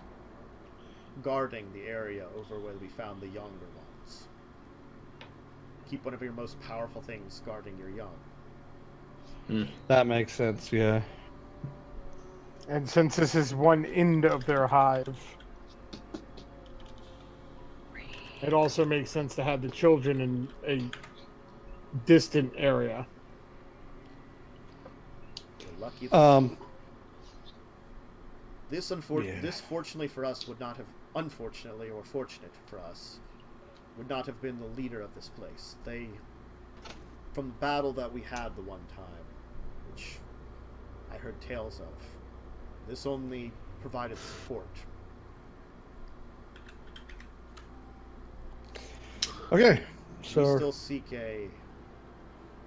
Speaker 2: guarding the area over where we found the younger ones. Keep one of your most powerful things guarding your young.
Speaker 6: That makes sense, yeah.
Speaker 1: And since this is one end of their hive, it also makes sense to have the children in a distant area.
Speaker 2: We're lucky. This
Speaker 6: Yeah.
Speaker 2: this fortunately for us would not have, unfortunately or fortunate for us, would not have been the leader of this place. They, from the battle that we had the one time, which I heard tales of, this only provided support.
Speaker 6: Okay,
Speaker 2: We
Speaker 6: so...
Speaker 2: still seek a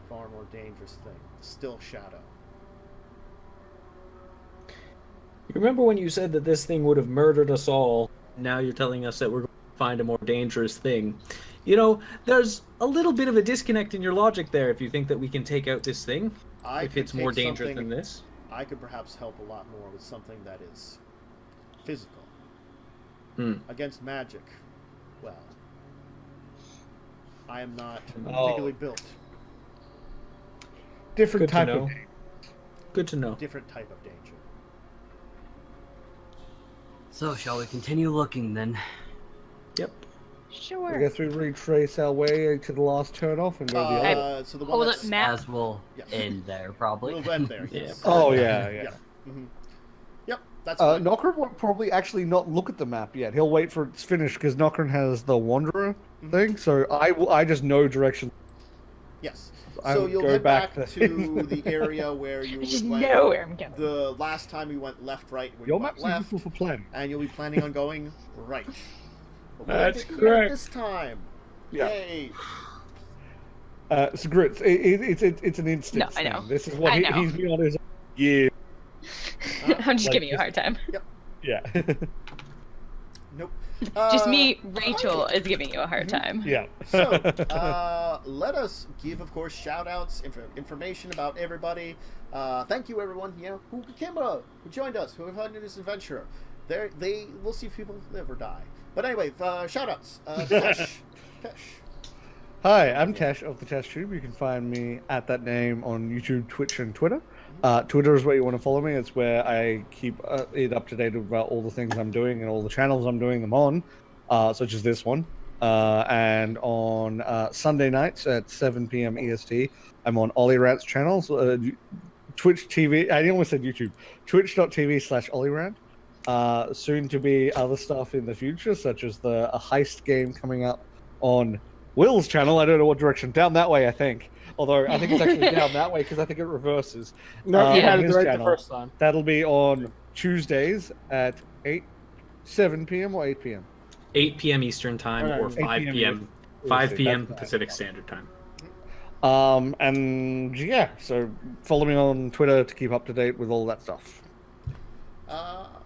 Speaker 2: far more dangerous thing, the Still Shadow.
Speaker 5: You remember when you said that this thing would have murdered us all? now you're telling us that we're going to find a more dangerous thing. You know, there's a little bit of a disconnect in your logic there if you think that we can take out this thing, if it's more dangerous than this.
Speaker 2: I could perhaps help a lot more with something that is physical. Against magic, well, I am not particularly built.
Speaker 6: Different type of
Speaker 5: Good to know.
Speaker 2: Different type of danger.
Speaker 4: So, shall we continue looking then?
Speaker 5: Yep.
Speaker 3: Sure.
Speaker 6: I guess we retrace our way to the last turnoff and go the other way.
Speaker 2: So the one
Speaker 3: Hold
Speaker 2: that's...
Speaker 3: up, map.
Speaker 4: As we'll end there, probably.
Speaker 2: We'll end there. Yes.
Speaker 6: Oh, yeah.
Speaker 2: Yep, that's fine.
Speaker 6: Nokren will probably actually not look at the map yet. He'll wait for it's finished because Nokren has the Wanderer thing, so I just know direction.
Speaker 2: Yes.
Speaker 6: I
Speaker 2: So
Speaker 6: would
Speaker 2: you'll
Speaker 6: go
Speaker 2: head back
Speaker 6: back
Speaker 2: to the area where you
Speaker 3: I just
Speaker 2: went.
Speaker 3: know where I'm going.
Speaker 2: The last time you went left, right, when
Speaker 6: Your
Speaker 2: you went
Speaker 6: map's
Speaker 2: left,
Speaker 6: useful for planning.
Speaker 2: and you'll be planning on going right. But we'll
Speaker 1: That's
Speaker 2: end it here
Speaker 1: correct.
Speaker 2: This time.
Speaker 6: Yeah.
Speaker 2: Yay.
Speaker 6: So Grits, it's an instant.
Speaker 3: No, I know.
Speaker 6: thing. This is what
Speaker 3: I know.
Speaker 6: he's been on his year.
Speaker 3: I'm just
Speaker 6: like
Speaker 3: giving you a hard time.
Speaker 6: Yeah.
Speaker 2: Nope.
Speaker 3: Just me, Rachel, is giving you a hard time.
Speaker 6: Yeah.
Speaker 2: So, let us give, of course, shout-outs, information about everybody. Thank you, everyone, who joined us, who have had this adventure. We'll see if people live or die. But anyway, shout-outs. Tesh.
Speaker 6: Hi, I'm Tesh of the Tesh Tube. You can find me at that name on YouTube, Twitch, and Twitter. Twitter is where you want to follow me. It's where I keep it up to date about all the things I'm doing and all the channels I'm doing them on, such as this one. And on Sunday nights at 7 p.m. EST, I'm on Ollie Rant's channels, Twitch TV. I almost said YouTube. Twitch.tv/OllieRant. Soon to be other stuff in the future, such as a heist game coming up on Will's channel. I don't know what direction. Down that way, I think. Although I think it's actually down that way because I think it reverses.
Speaker 1: No, you had it
Speaker 6: his
Speaker 1: right
Speaker 6: channel.
Speaker 1: the first time.
Speaker 6: That'll be on Tuesdays at 7 p.m. or 8 p.m.
Speaker 5: 8 p.m. Eastern time or
Speaker 6: 8
Speaker 5: 5
Speaker 6: p.m.
Speaker 5: p.m.
Speaker 6: Eastern.
Speaker 5: 5 p.m.
Speaker 6: That's
Speaker 5: Pacific
Speaker 6: fine.
Speaker 5: Standard Time.
Speaker 6: And yeah, so follow me on Twitter to keep up to date with all that stuff.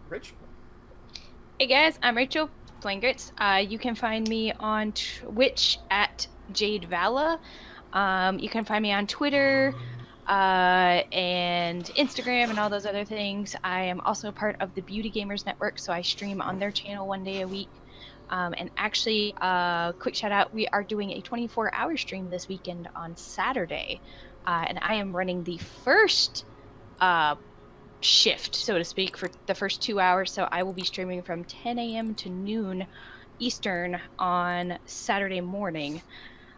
Speaker 2: Rich?
Speaker 3: Hey guys, I'm Rachel, playing Grits. You can find me on Twitch at Jade Vala. You can find me on Twitter and Instagram and all those other things. I am also part of the Beauty Gamers Network, so I stream on their channel 1 day a week. And actually, quick shout out, we are doing a 24-hour stream this weekend on Saturday. And I am running the first shift, so to speak, for the first 2 hours. So I will be streaming from 10 a.m. to noon Eastern on Saturday morning.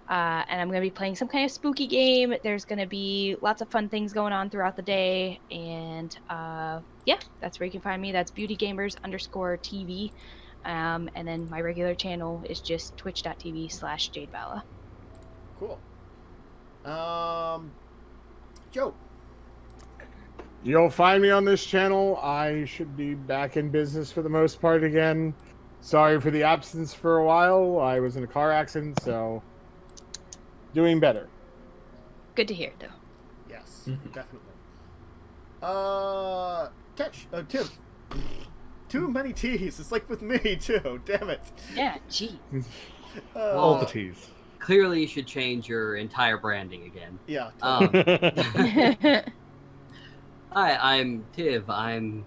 Speaker 3: And I'm going to be playing some kind of spooky game. There's going to be lots of fun things going on throughout the day. And yeah, that's where you can find me. That's beautygamers_TV. And then my regular channel is just twitch.tv/JadeValla.
Speaker 2: Cool. Joe.
Speaker 1: You'll find me on this channel. I should be back in business for the most part again. Sorry for the absence for a while. I was in a car accident, so doing better.
Speaker 3: Good to hear, though.
Speaker 2: Yes, definitely. Tesh. Tim. Too many T's. It's like with me, too. Damn it.
Speaker 3: Yeah, geez.
Speaker 6: All the T's.
Speaker 4: Clearly, you should change your entire branding again.
Speaker 2: Yeah.
Speaker 4: Hi, I'm Tiv. I'm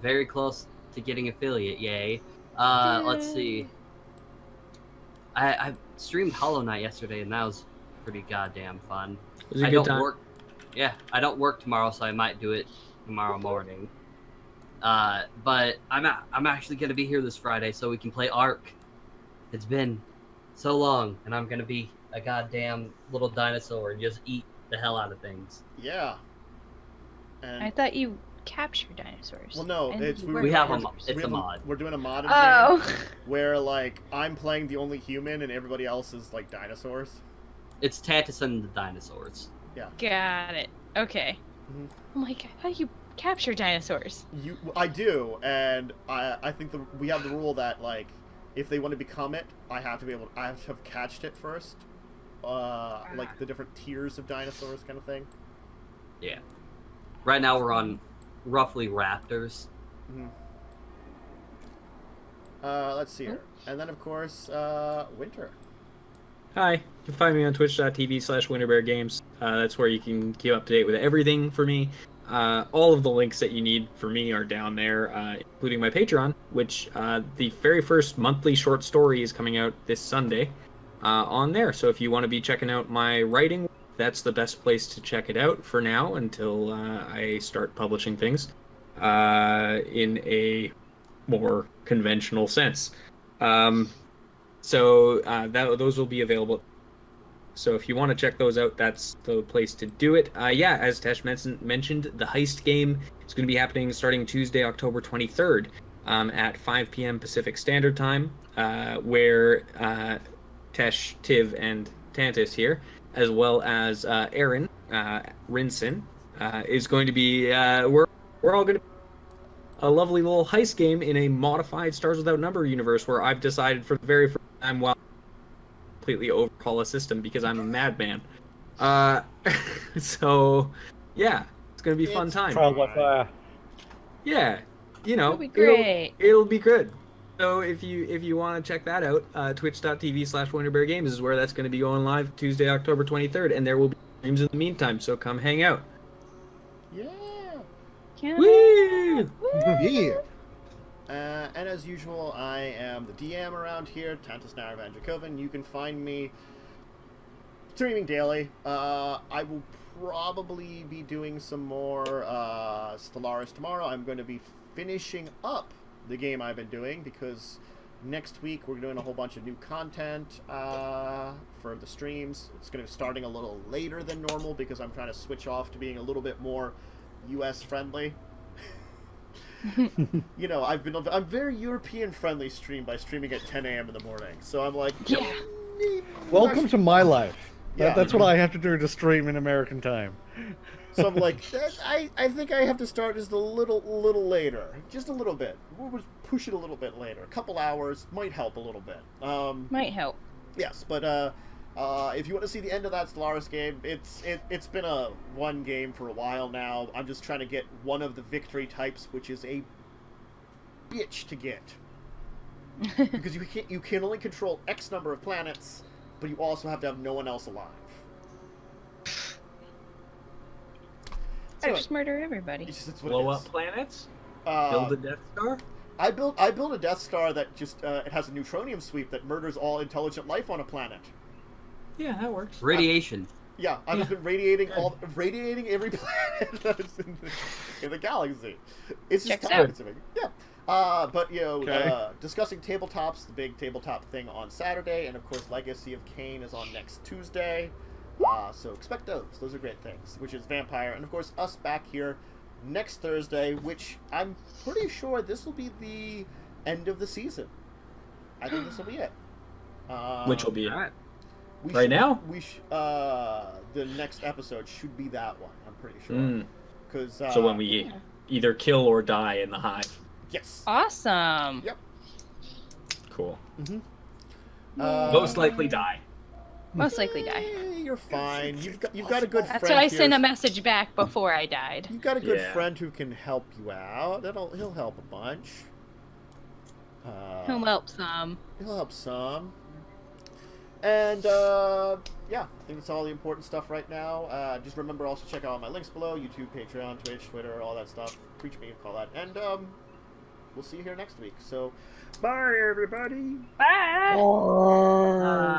Speaker 4: very close to getting affiliate, yay. Let's see. I streamed Hollow Knight yesterday, and that was pretty goddamn fun.
Speaker 5: Was it a
Speaker 4: I
Speaker 5: good
Speaker 4: don't
Speaker 5: time?
Speaker 4: work. Yeah, I don't work tomorrow, so I might do it tomorrow morning. But I'm actually gonna be here this Friday, so we can play Ark. It's been so long, and I'm gonna be a goddamn little dinosaur and just eat the hell out of things.
Speaker 2: Yeah. And
Speaker 3: I thought you captured dinosaurs.
Speaker 2: Well, no,
Speaker 3: And
Speaker 2: it's
Speaker 3: you
Speaker 2: we
Speaker 3: were
Speaker 4: We have a
Speaker 3: dinosaurs.
Speaker 4: mod. It's a mod.
Speaker 2: We're doing a modded
Speaker 3: Oh.
Speaker 2: game where like I'm playing the only human and everybody else is like dinosaurs.
Speaker 4: It's Tantus and the dinosaurs.
Speaker 3: Got it. Okay.
Speaker 2: Mhm.
Speaker 3: I'm like, I thought you captured dinosaurs.
Speaker 2: I do, and I think we have the rule that like if they want to become it, I have to have catched it first. Like the different tiers of dinosaurs kind of thing.
Speaker 4: Yeah. Right now we're on roughly raptors.
Speaker 2: Mhm. Let's see here. And then, of course, Winter.
Speaker 5: Hi, you can find me on twitch.tv/winterbeargames. That's where you can keep up to date with everything for me. All of the links that you need for me are down there, including my Patreon, which the very first monthly short story is coming out this Sunday on there. So if you want to be checking out my writing, that's the best place to check it out for now until I start publishing things in a more conventional sense. So those will be available. So if you want to check those out, that's the place to do it. Yeah, as Tesh mentioned, the heist game is going to be happening starting Tuesday, October 23rd at 5 p.m. Pacific Standard Time, where Tesh, Tiv, and Tantus here, as well as Aaron Rinson, is going to be... we're all going to... a lovely little heist game in a modified Stars Without Number universe where I've decided for the very first time completely overhaul a system because I'm a madman. So, yeah, it's gonna be a fun time.
Speaker 6: Trial by fire.
Speaker 5: Yeah, you know,
Speaker 3: It'll be great.
Speaker 5: It'll be good. So if you want to check that out, twitch.tv/winterbeargames is where that's going to be going live Tuesday, October 23rd, and there will be streams in the meantime. So come hang out.
Speaker 2: Yeah.
Speaker 5: Woo!
Speaker 6: Yeah.
Speaker 2: And as usual, I am the DM around here, Tantus Naravan Dracovin. You can find me streaming daily. I will probably be doing some more Stellaris tomorrow. I'm going to be finishing up the game I've been doing because next week we're doing a whole bunch of new content for the streams. It's going to be starting a little later than normal because I'm trying to switch off to being a little bit more US friendly. You know, I'm very European friendly by streaming at 10 a.m. in the morning. So I'm like,
Speaker 3: Yeah.
Speaker 6: Welcome to my life.
Speaker 2: Yeah.
Speaker 6: That's what I have to do to stream in American time.
Speaker 2: So I'm like, I think I have to start just a little later, just a little bit. We'll just push it a little bit later. A couple hours might help a little bit.
Speaker 3: Might help.
Speaker 2: Yes, but if you want to see the end of that Stellaris game, it's been a one game for a while now. I'm just trying to get one of the victory types, which is a bitch to get, because you can only control X number of planets, but you also have to have no one else alive.
Speaker 3: So
Speaker 2: Anyway,
Speaker 3: just murder everybody.
Speaker 2: it's what
Speaker 5: Blow
Speaker 2: it
Speaker 5: up
Speaker 2: is.
Speaker 5: planets?
Speaker 2: Uh,
Speaker 5: Build a Death Star?
Speaker 2: I built a Death Star that just it has a neutronium sweep that murders all intelligent life on a planet.
Speaker 5: Yeah, that works.
Speaker 4: Radiation.
Speaker 2: Yeah, I've just been radiating every planet that is in the galaxy. It's just
Speaker 3: Checks
Speaker 2: time
Speaker 3: out.
Speaker 2: consuming. Yeah. But you know,
Speaker 6: Okay.
Speaker 2: discussing tabletops, the big tabletop thing on Saturday, and of course, Legacy of Kain is on next Tuesday. So expect those. Those are great things. Which is Vampire, and of course, us back here next Thursday, which I'm pretty sure this will be the end of the season. I think this will be it.
Speaker 5: Which will be
Speaker 4: All right.
Speaker 5: Right now?
Speaker 2: The next episode should be that one. I'm pretty sure. Because
Speaker 5: so when we either kill or die in the Hive.
Speaker 2: yes,
Speaker 3: Awesome.
Speaker 2: yep.
Speaker 5: Cool.
Speaker 2: Most
Speaker 5: Most likely die.
Speaker 3: Most likely die.
Speaker 2: You're fine. You've got a good friend.
Speaker 3: That's what I
Speaker 2: here.
Speaker 3: sent a message back before I died.
Speaker 2: You've got a good
Speaker 5: Yeah.
Speaker 2: friend who can help you out. He'll help a bunch.
Speaker 3: He'll help some.
Speaker 2: He'll help some. And yeah, I think that's all the important stuff right now. Just remember also check out my links below: YouTube, Patreon, Twitch, Twitter, all that stuff. Preach me, call that. And we'll see you here next week. So, bye everybody.
Speaker 3: Bye.